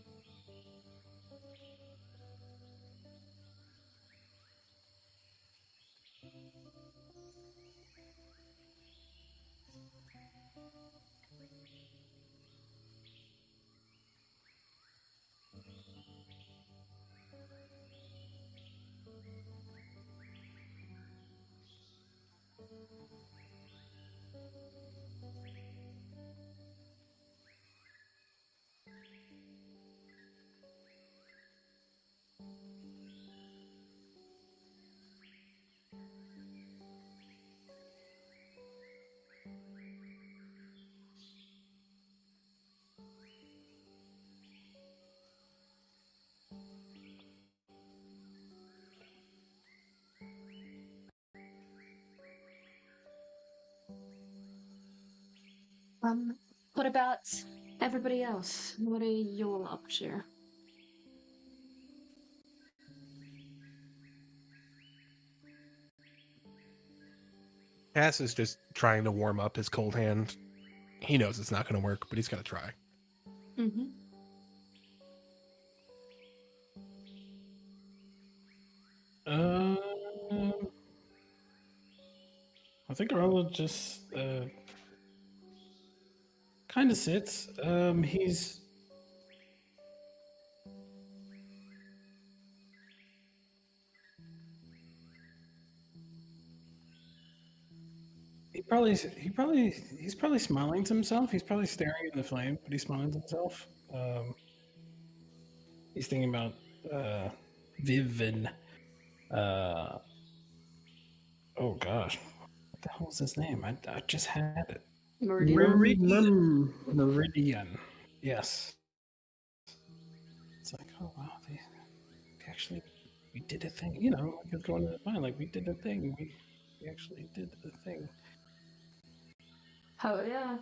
What about everybody else? What are you all up to? Cass is just trying to warm up his cold hand. He knows it's not going to work, but he's going to try. Mm-hmm. I think Arlo just kind of sits. He's he's probably smiling to himself. He's probably staring in the flame, but he's smiling to himself. He's thinking about Vivian. Oh gosh, what the hell is his name? I just had it. Meridian? Meridian. Yes. It's like, oh wow, they actually we did a thing. You know, like it's going in his mind, like we did a thing. We actually did a thing. Oh yeah.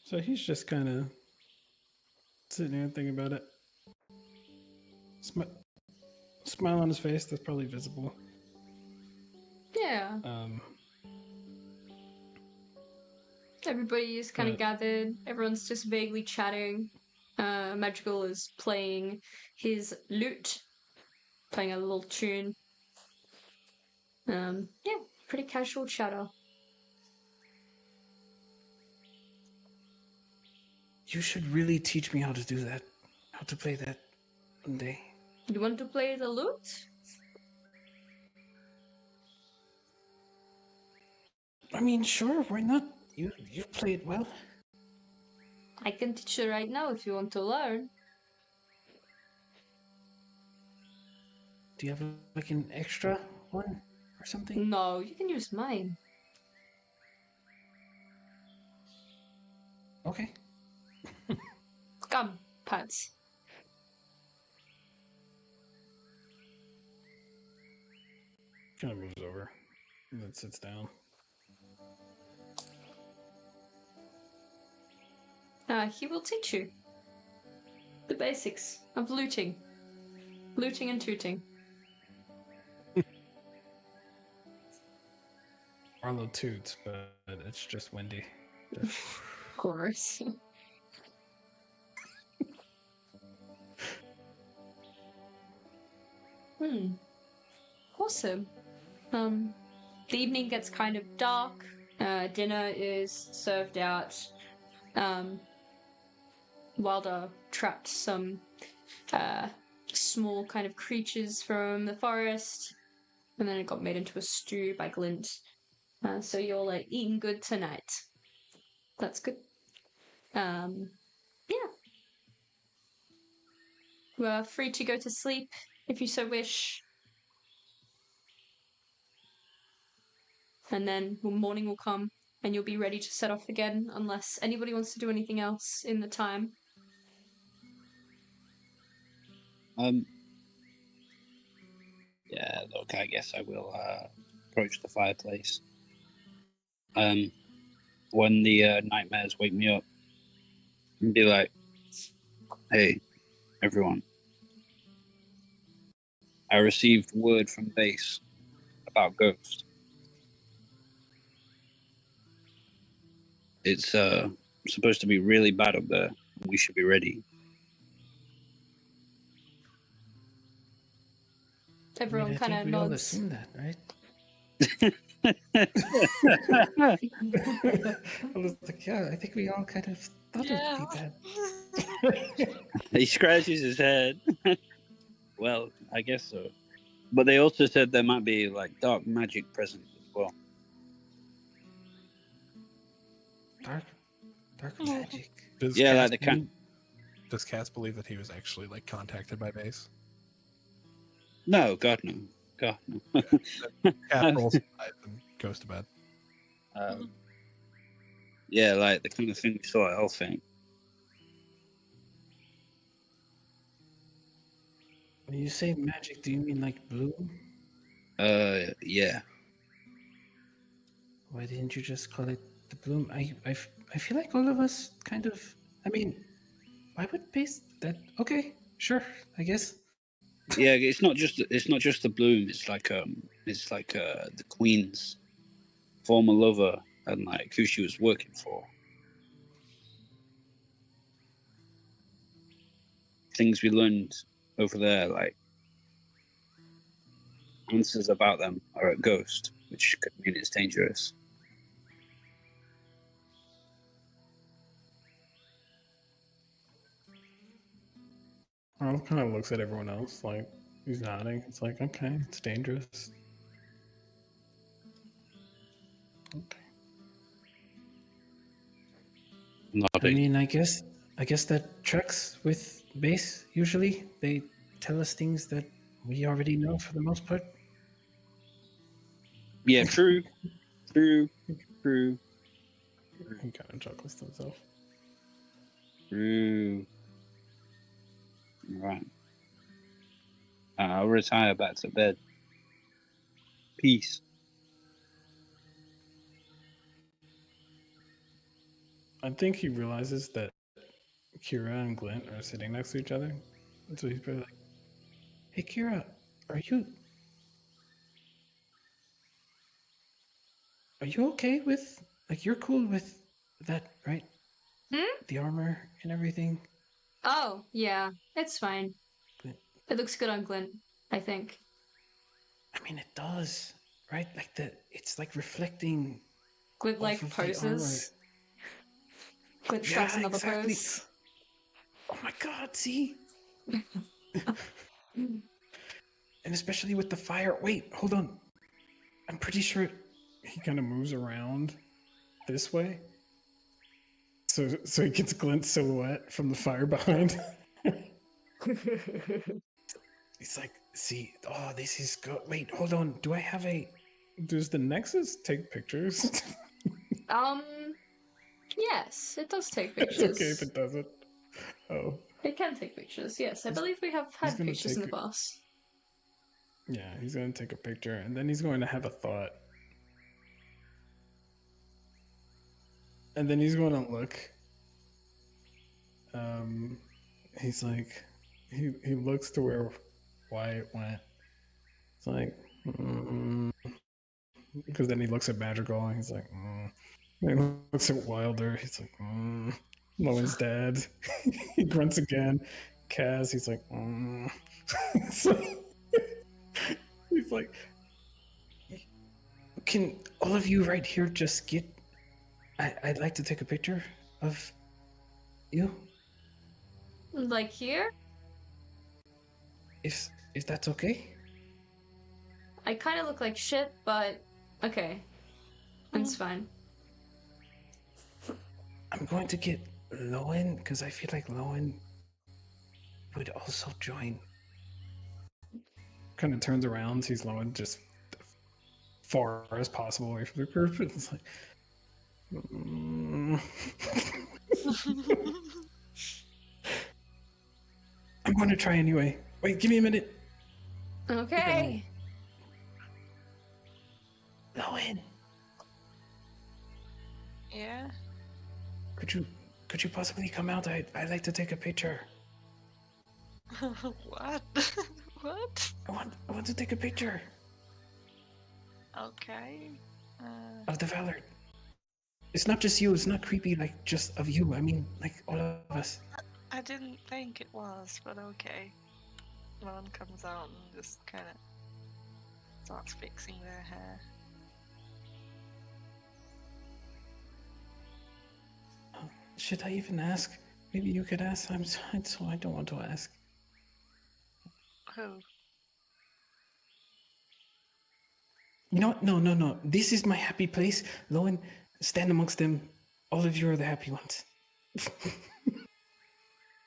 So he's just kind of sitting there and thinking about it. Smile on his face. That's probably visible. Yeah. Everybody is kind of gathered. Everyone's just vaguely chatting. Magical is playing his lute, playing a little tune. Yeah, pretty casual chatter. You should really teach me how to do that. How to play that one day. You want to play the lute? I mean, sure, why not? You play it well. I can teach you right now if you want to learn. Do you have like an extra one or something? No, you can use mine. Okay. Come, Pats. Kind of moves over and then sits down. He will teach you the basics of looting. Looting and tooting. Arlo toots, but it's just windy. Of course. Awesome. The evening gets kind of dark. Dinner is served out. Wilder trapped some small kind of creatures from the forest, and then it got made into a stew by Glint. So you're like eating good tonight. That's good. Yeah. You are free to go to sleep if you so wish. And then morning will come and you'll be ready to set off again unless anybody wants to do anything else in the time. Yeah, look, I guess I will approach the fireplace. When the nightmares wake me up, and be like, hey, everyone. I received word from base about Ghost. It's supposed to be really bad up there. We should be ready. Everyone I kind think of we all nods. assume that, right? I was like, yeah, I think we all kind of thought Yeah. it'd be bad. He scratches his head. Well, I guess so. But they also said there might be like dark magic present as well. Dark magic. Does Yeah, Cass like the kind. Does Cass believe that he was actually like contacted by Mace? No, God no, God no. Cass rolls his eyes and goes to bed. Yeah, like the kind of thing we saw at Elfing. When you say magic, do you mean like blue? Yeah. Why didn't you just call it the bloom? I feel like all of us kind of. I mean, why would Mace that? Okay, sure, I guess. Yeah, it's not just the bloom. It's like the Queen's former lover and like who she was working for. Things we learned over there, like answers about them, are a ghost, which could mean it's dangerous. Arl kind of looks at everyone else like he's nodding. It's like, okay, it's dangerous. Okay. I Nodding. mean, I guess that tracks with base. Usually, they tell us things that we already know for the most part. Yeah, true. He kind of chuckles to himself. True. Right. I'll retire back to bed. Peace. I think he realizes that Kira and Glint are sitting next to each other. And so he's probably like, hey, Kira, are you okay with, like, you're cool with that, right? The armor and everything? Oh, yeah, it's fine. Glint. It looks good on Glint, I think. I mean, it does, right? Like, it's like reflecting Glint like off of the armor. poses. Glint tries Yeah, another exactly. pose. Oh my god, see? And especially with the fire. Wait, hold on. I'm pretty sure he kind of moves around this way. So he gets Glint's silhouette from the fire behind. He's like, see, oh, this is good. Wait, hold on. Do I have a... Does the Nexus take pictures? Yes, it does take It's pictures. okay if it doesn't. Oh. It can take pictures, yes. I believe we have had gonna pictures in the take past. Yeah, he's going to take a picture, and then he's going to have a thought. And then he's going to look. He's like, he looks to where Wyatt went. It's like, because then he looks at Madrigal, and he's like, And he looks at Wilder. He's like, Lowen's dead. He grunts again. Kaz, he's like, So, he's like, can all of you right here just get... I'd like to take a picture of you. Like here? If that's okay? I kind of look like shit, but okay. It's fine. I'm going to get Lowen, because I feel like Lowen would also join. Kind of turns around, sees Lowen just far as possible away from the group. It's like, I'm going to try anyway. Wait, give me a minute. Okay. Lowen, Yeah. could you possibly come out? I'd like to take a picture. What? What? I want to take a picture Okay. of the Valor. It's not just you. It's not creepy, like, just of you. I mean, like, all of us. I didn't think it was, but okay. One comes out and just kind of starts fixing their hair. Should I even ask? Maybe you could ask. I don't want to ask. Who? You know what? No. This is my happy place. Lowen, stand amongst them. All of you are the happy ones.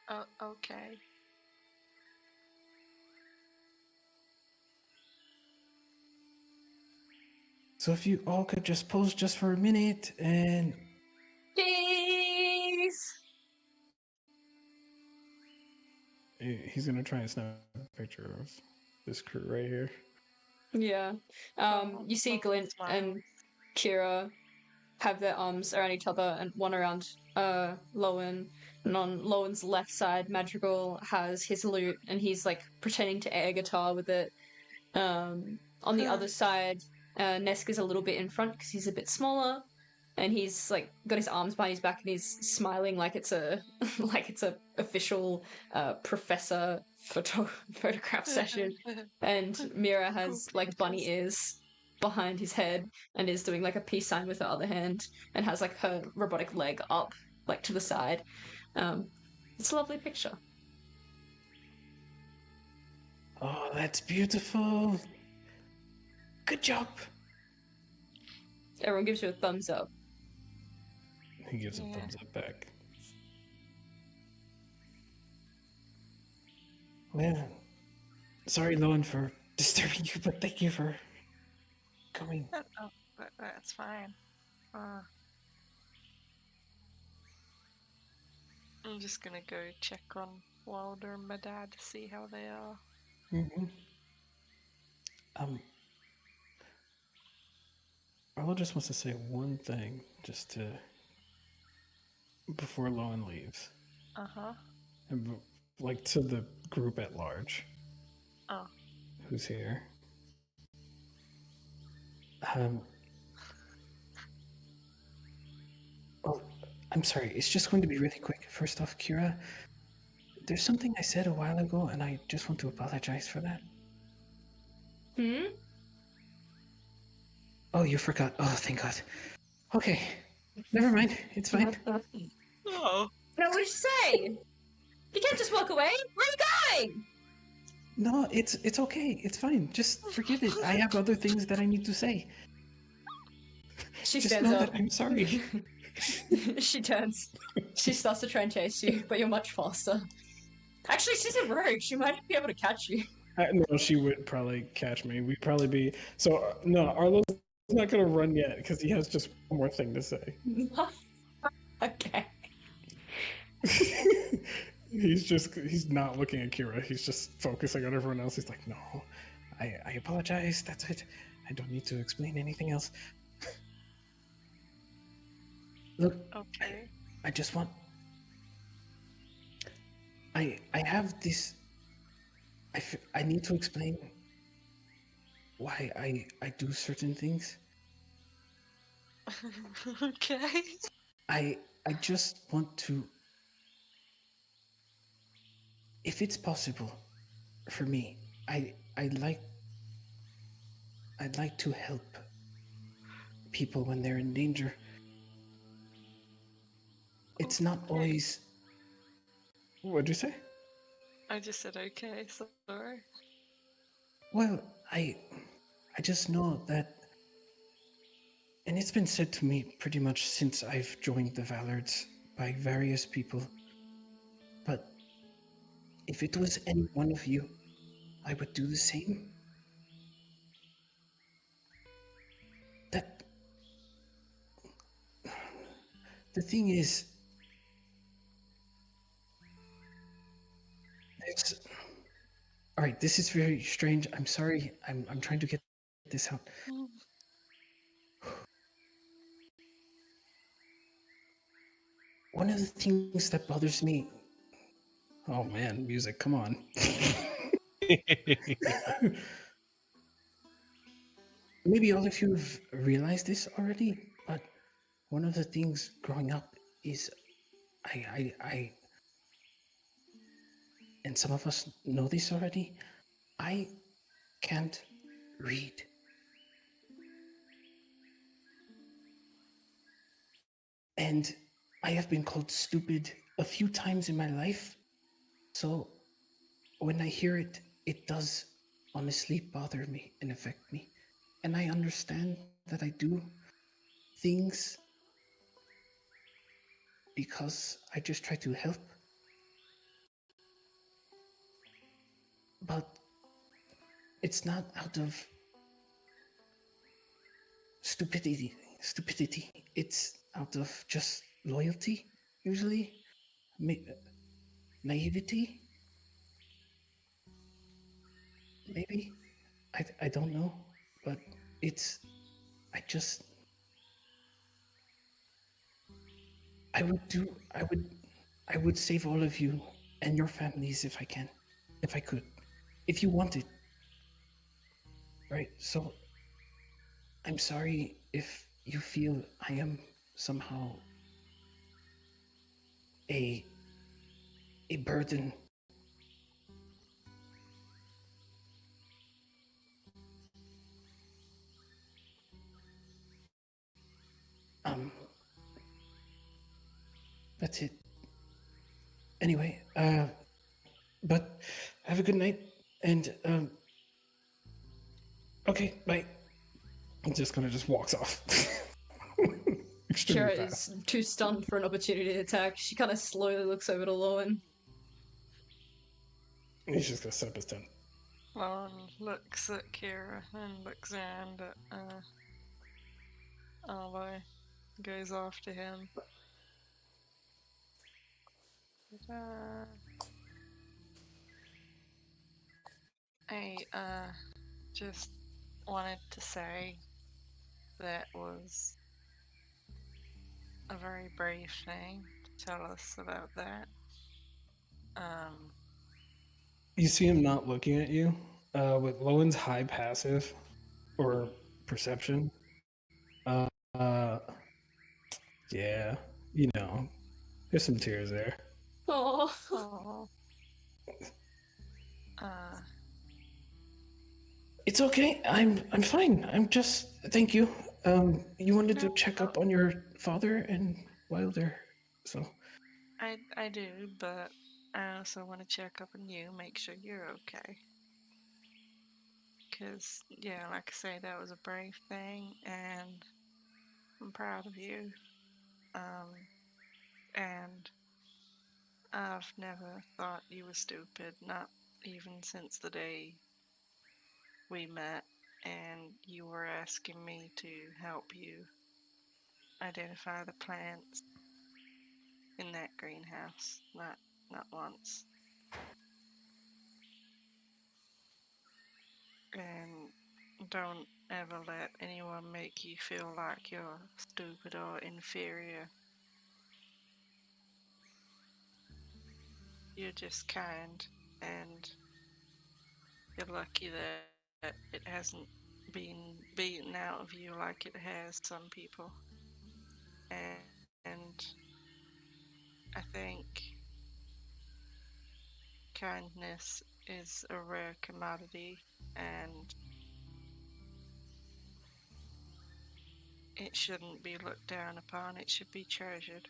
Oh, okay. So if you all could just pose just for a minute and... Cheese! He's gonna try and snap a picture of this crew right here. Yeah. You see Glint and Kira have their arms around each other and one around Lowen. And on Lowen's left side, Madrigal has his lute and he's like pretending to air guitar with it. On the other side, Neska's a little bit in front because he's a bit smaller. And he's like got his arms behind his back and he's smiling like it's a official professor photograph session. And Mira has like bunny ears behind his head and is doing like a peace sign with her other hand and has like her robotic leg up like to the side. It's a lovely picture. Oh, that's beautiful. Good job. Everyone gives you a thumbs up. He gives a thumbs up back. Well, sorry, Lowen, for disturbing you, but thank you for coming. Oh, that's fine. I'm just gonna go check on Wilder and my dad to see how they are. Mm-hmm. Arlo just wants to say one thing, just to before Lowen leaves. And like to the group at large. Oh. Who's here? Oh, I'm sorry. It's just going to be really quick. First off, Kira, there's something I said a while ago, and I just want to apologize for that. Oh, you forgot. Oh, thank God. Okay. Never mind. It's fine. Oh. No, what'd you say? You can't just walk away. Where are you going? No, it's okay. It's fine. Just forgive it. I have other things that I need to say. She Just stands know up. that I'm sorry. She turns. She starts to try and chase you, but you're much faster. Actually, she's a rogue. She might be able to catch you. No, she would probably catch me. We'd probably be... So, no, Arlo's not going to run yet, because he has just one more thing to say. Okay. He's not looking at Kira. He's just focusing on everyone else. He's like, no, I apologize. That's it. I don't need to explain anything else. Look, Okay. I just want... I have this... I need to explain why I do certain things. Okay. I just want to... If it's possible for me, I'd like to help people when they're in danger. It's not always... What'd you say? I just said okay, sorry. Well, I just know that, and it's been said to me pretty much since I've joined the Vallards by various people, but if it was any one of you, I would do the same. That... The thing is, it's... Alright, this is very strange. I'm sorry. I'm trying to get this out. One of the things that bothers me... Oh man, music, come on. Maybe all of you have realized this already, but one of the things growing up is I and some of us know this already, I can't read. And I have been called stupid a few times in my life. So when I hear it, it does honestly bother me and affect me. And I understand that I do things because I just try to help. But it's not out of stupidity. It's out of just loyalty, usually. Naivety, maybe. I don't know, but it's I just I would do I would save all of you and your families if I can, if I could, if you wanted, right? So I'm sorry if you feel I am somehow a burden. Um, that's it. Anyway, but have a good night, and okay, bye. He just walks off. Shira Extremely fast. is too stunned for an opportunity to attack. She kind of slowly looks over to Lowen. He's just gonna set up his tent. Lauren looks at Kira and looks around at Arlo. Goes after him. I just wanted to say that was a very brave thing to tell us about that. You see him not looking at you. With Lowen's high passive or perception. Uh, yeah, you know, there's some tears there. Oh. Oh. It's okay. I'm fine. I'm just thank you. You wanted to No, check no. up on your father and Wilder, so I do, but I also want to check up on you, make sure you're okay. Because, yeah, like I say, that was a brave thing, and I'm proud of you. And I've never thought you were stupid, not even since the day we met and you were asking me to help you identify the plants in that greenhouse. Not once. And don't ever let anyone make you feel like you're stupid or inferior. You're just kind, and you're lucky that it hasn't been beaten out of you like it has some people. And I think kindness is a rare commodity, and it shouldn't be looked down upon. It should be treasured.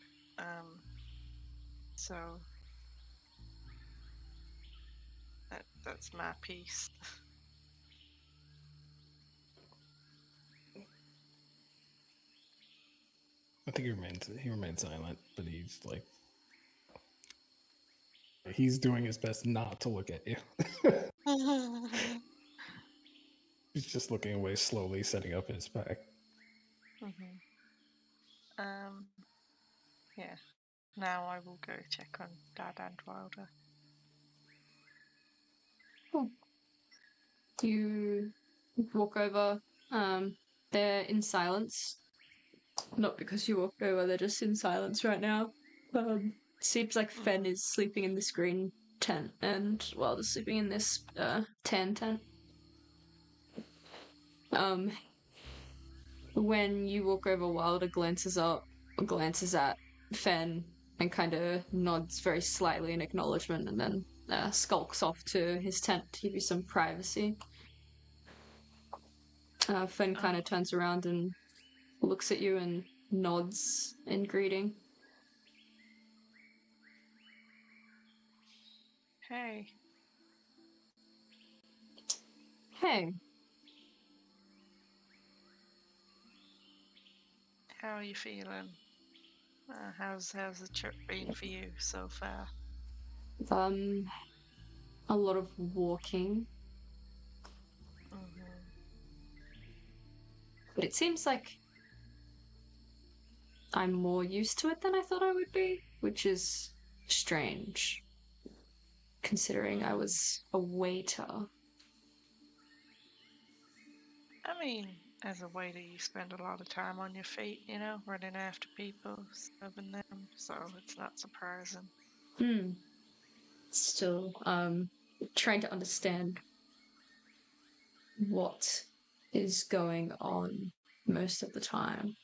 So that's my piece. I think he remains silent, but he's doing his best not to look at you. He's just looking away slowly, setting up his pack. Yeah. Now I will go check on Dad and Wilder. Cool. You walk over. They're in silence. Not because you walked over, they're just in silence right now. Seems like Fen is sleeping in this green tent, and Wilder's sleeping in this tan tent. When you walk over, Wilder glances up glances at Fen and kind of nods very slightly in acknowledgement, and then skulks off to his tent to give you some privacy. Fen kind of turns around and looks at you and nods in greeting. Hey. Hey. How are you feeling? How's the trip been for you so far? A lot of walking. Mm-hmm. But it seems like I'm more used to it than I thought I would be, which is strange, considering I was a waiter. I mean, as a waiter, you spend a lot of time on your feet, you know, running after people, serving them, so it's not surprising. Still, trying to understand what is going on most of the time.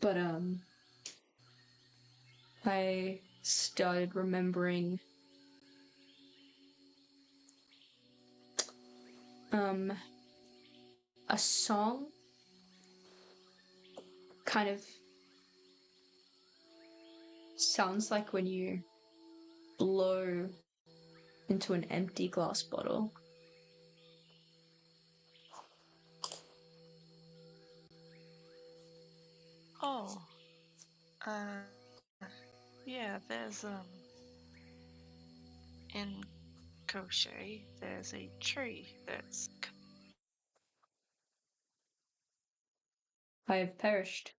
But, I started remembering, a song kind of sounds like when you blow into an empty glass bottle. Oh, yeah, there's, in Crochet, there's a tree that's... I have perished.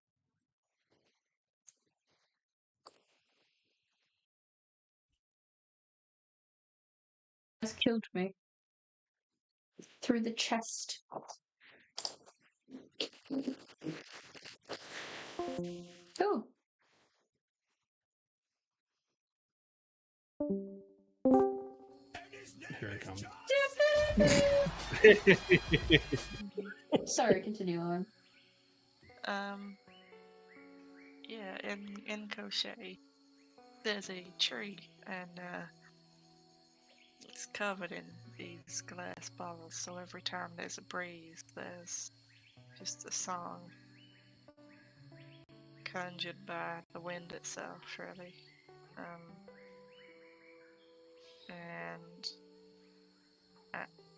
Has killed me. Through the chest. Oh. Here I come. Sorry, continue on. Yeah, in Crochet, there's a tree, and, it's covered in these glass bottles, so every time there's a breeze, there's just a song conjured by the wind itself, really. And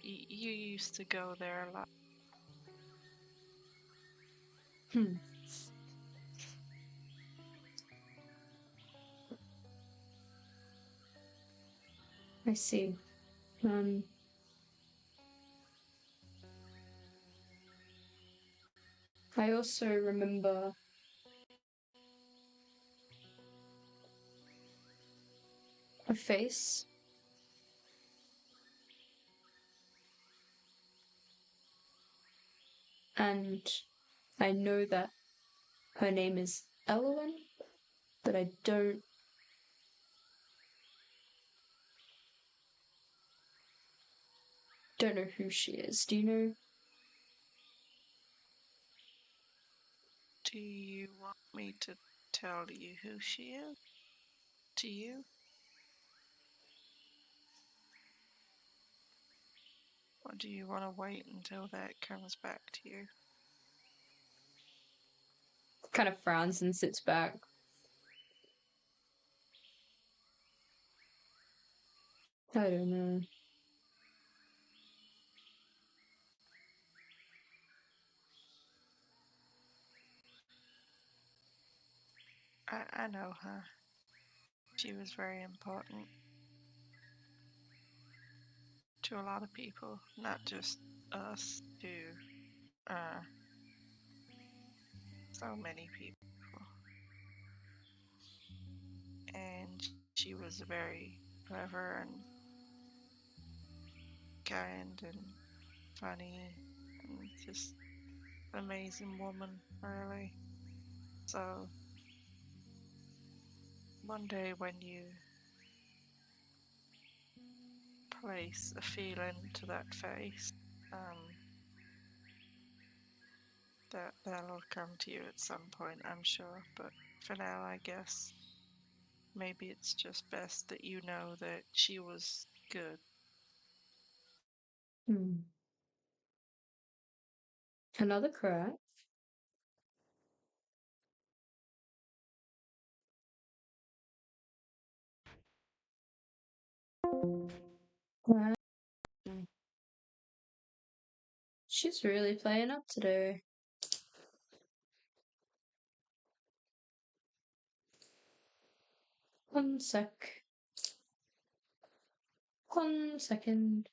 you used to go there a lot. I see. I also remember a face. And I know that her name is Elowen, but I don't know who she is. Do you know? Do you want me to tell you who she is? To you? Or do you want to wait until that comes back to you? Kind of frowns and sits back. I don't know. I know her. She was very important to a lot of people, not just us, to so many people. And she was very clever and kind and funny and just an amazing woman, really. So one day when you place a feeling to that face, that'll come to you at some point, I'm sure. But for now, I guess. Maybe it's just best that you know that she was good. Another crack. Wow. She's really playing up today. One sec. 1 second.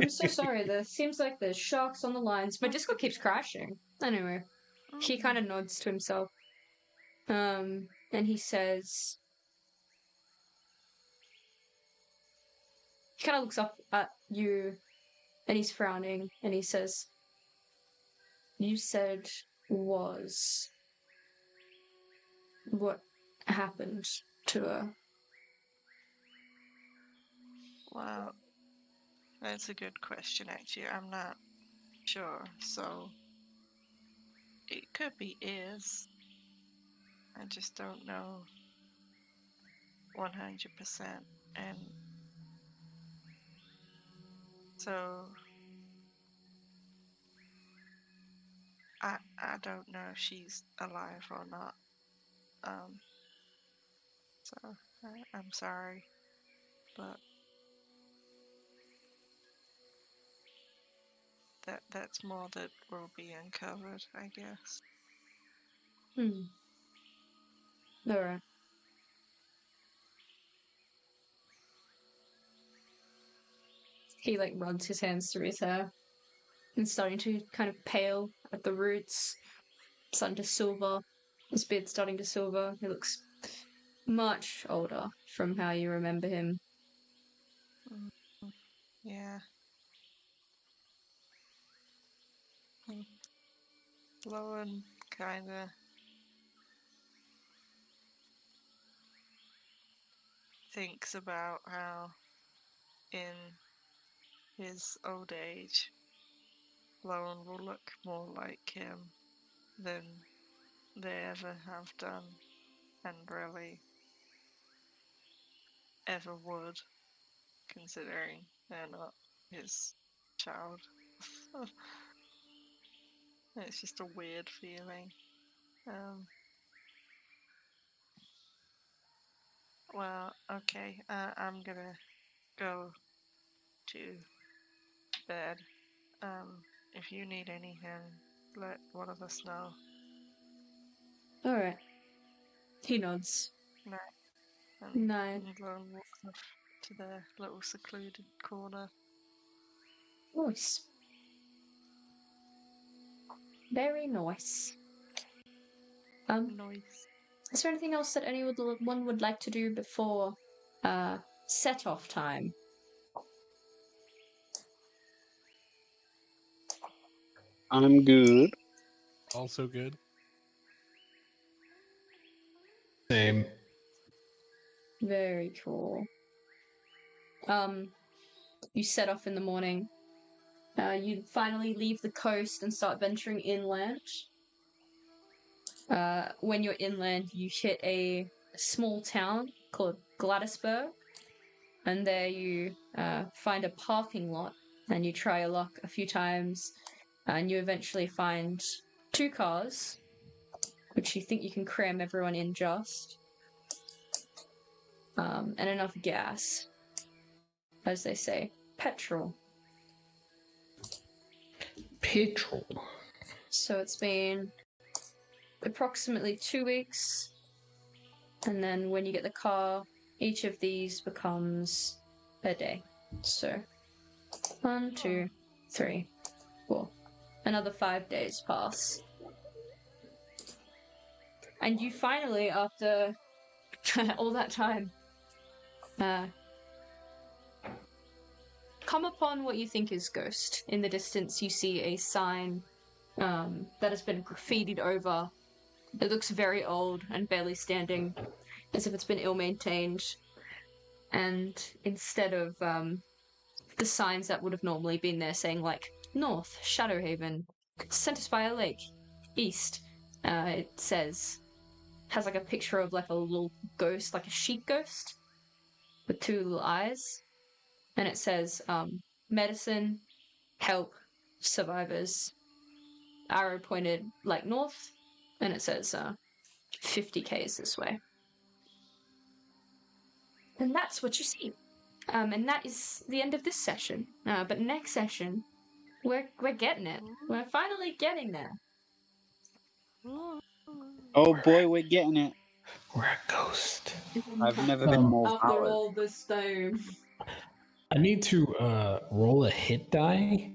I'm so sorry. There seems like there's sharks on the lines. My Discord keeps crashing. Anyway, he kind of nods to himself. And he says, he kind of looks up at you, and he's frowning, and he says, "You said was what happened to her?" Well, that's a good question, actually. I'm not sure, so it could be is. I just don't know 100%. And so I don't know if she's alive or not. So I'm sorry, but that's more that will be uncovered, I guess. Alright. He like runs his hands through his hair and starting to kind of pale at the roots, starting to silver. His beard's starting to silver. He looks much older from how you remember him. Yeah. Lowen kinda thinks about how in his old age Lowen will look more like him than they ever have done, and really ever would, considering they're not his child. It's just a weird feeling. Well, okay, I'm gonna go to bed. If you need anything, let one of us know. Alright. He nods. Night. And Lone walks off to their little secluded corner. Nice. Very nice. Noise. Is there anything else that anyone would like to do before set off time? I'm good. Also good. Same. Very cool. You set off in the morning. You finally leave the coast and start venturing inland. When you're inland, you hit a small town called Gladysburg, and there you find a parking lot, and you try your luck a few times, and you eventually find 2 cars, which you think you can cram everyone in just, and enough gas, as they say, petrol. Petrol. So it's been approximately 2 weeks, and then when you get the car, each of these becomes a day. So 1, 2, 3, 4. Another 5 days pass. And you finally, after all that time, come upon what you think is Ghost. In the distance, you see a sign that has been graffitied over. It looks very old and barely standing, as if it's been ill-maintained. and instead of the signs that would have normally been there saying like north, Shadowhaven, center Spire Lake, east, it has like a picture of like a little ghost, like a sheep ghost with two little eyes, and it says medicine, help, survivors, arrow pointed like north, and it says 50 k's this way. And that's what you see. And that is the end of this session. But next session, we're getting it. We're finally getting there. Oh boy, we're getting it. We're a ghost. I've never been more After valid. all this time. I need to roll a hit die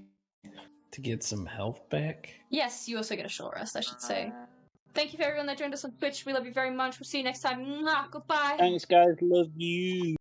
to get some health back. Yes, you also get a short rest, I should say. Thank you for everyone that joined us on Twitch. We love you very much. We'll see you next time. Mwah, goodbye. Thanks, guys. Love you.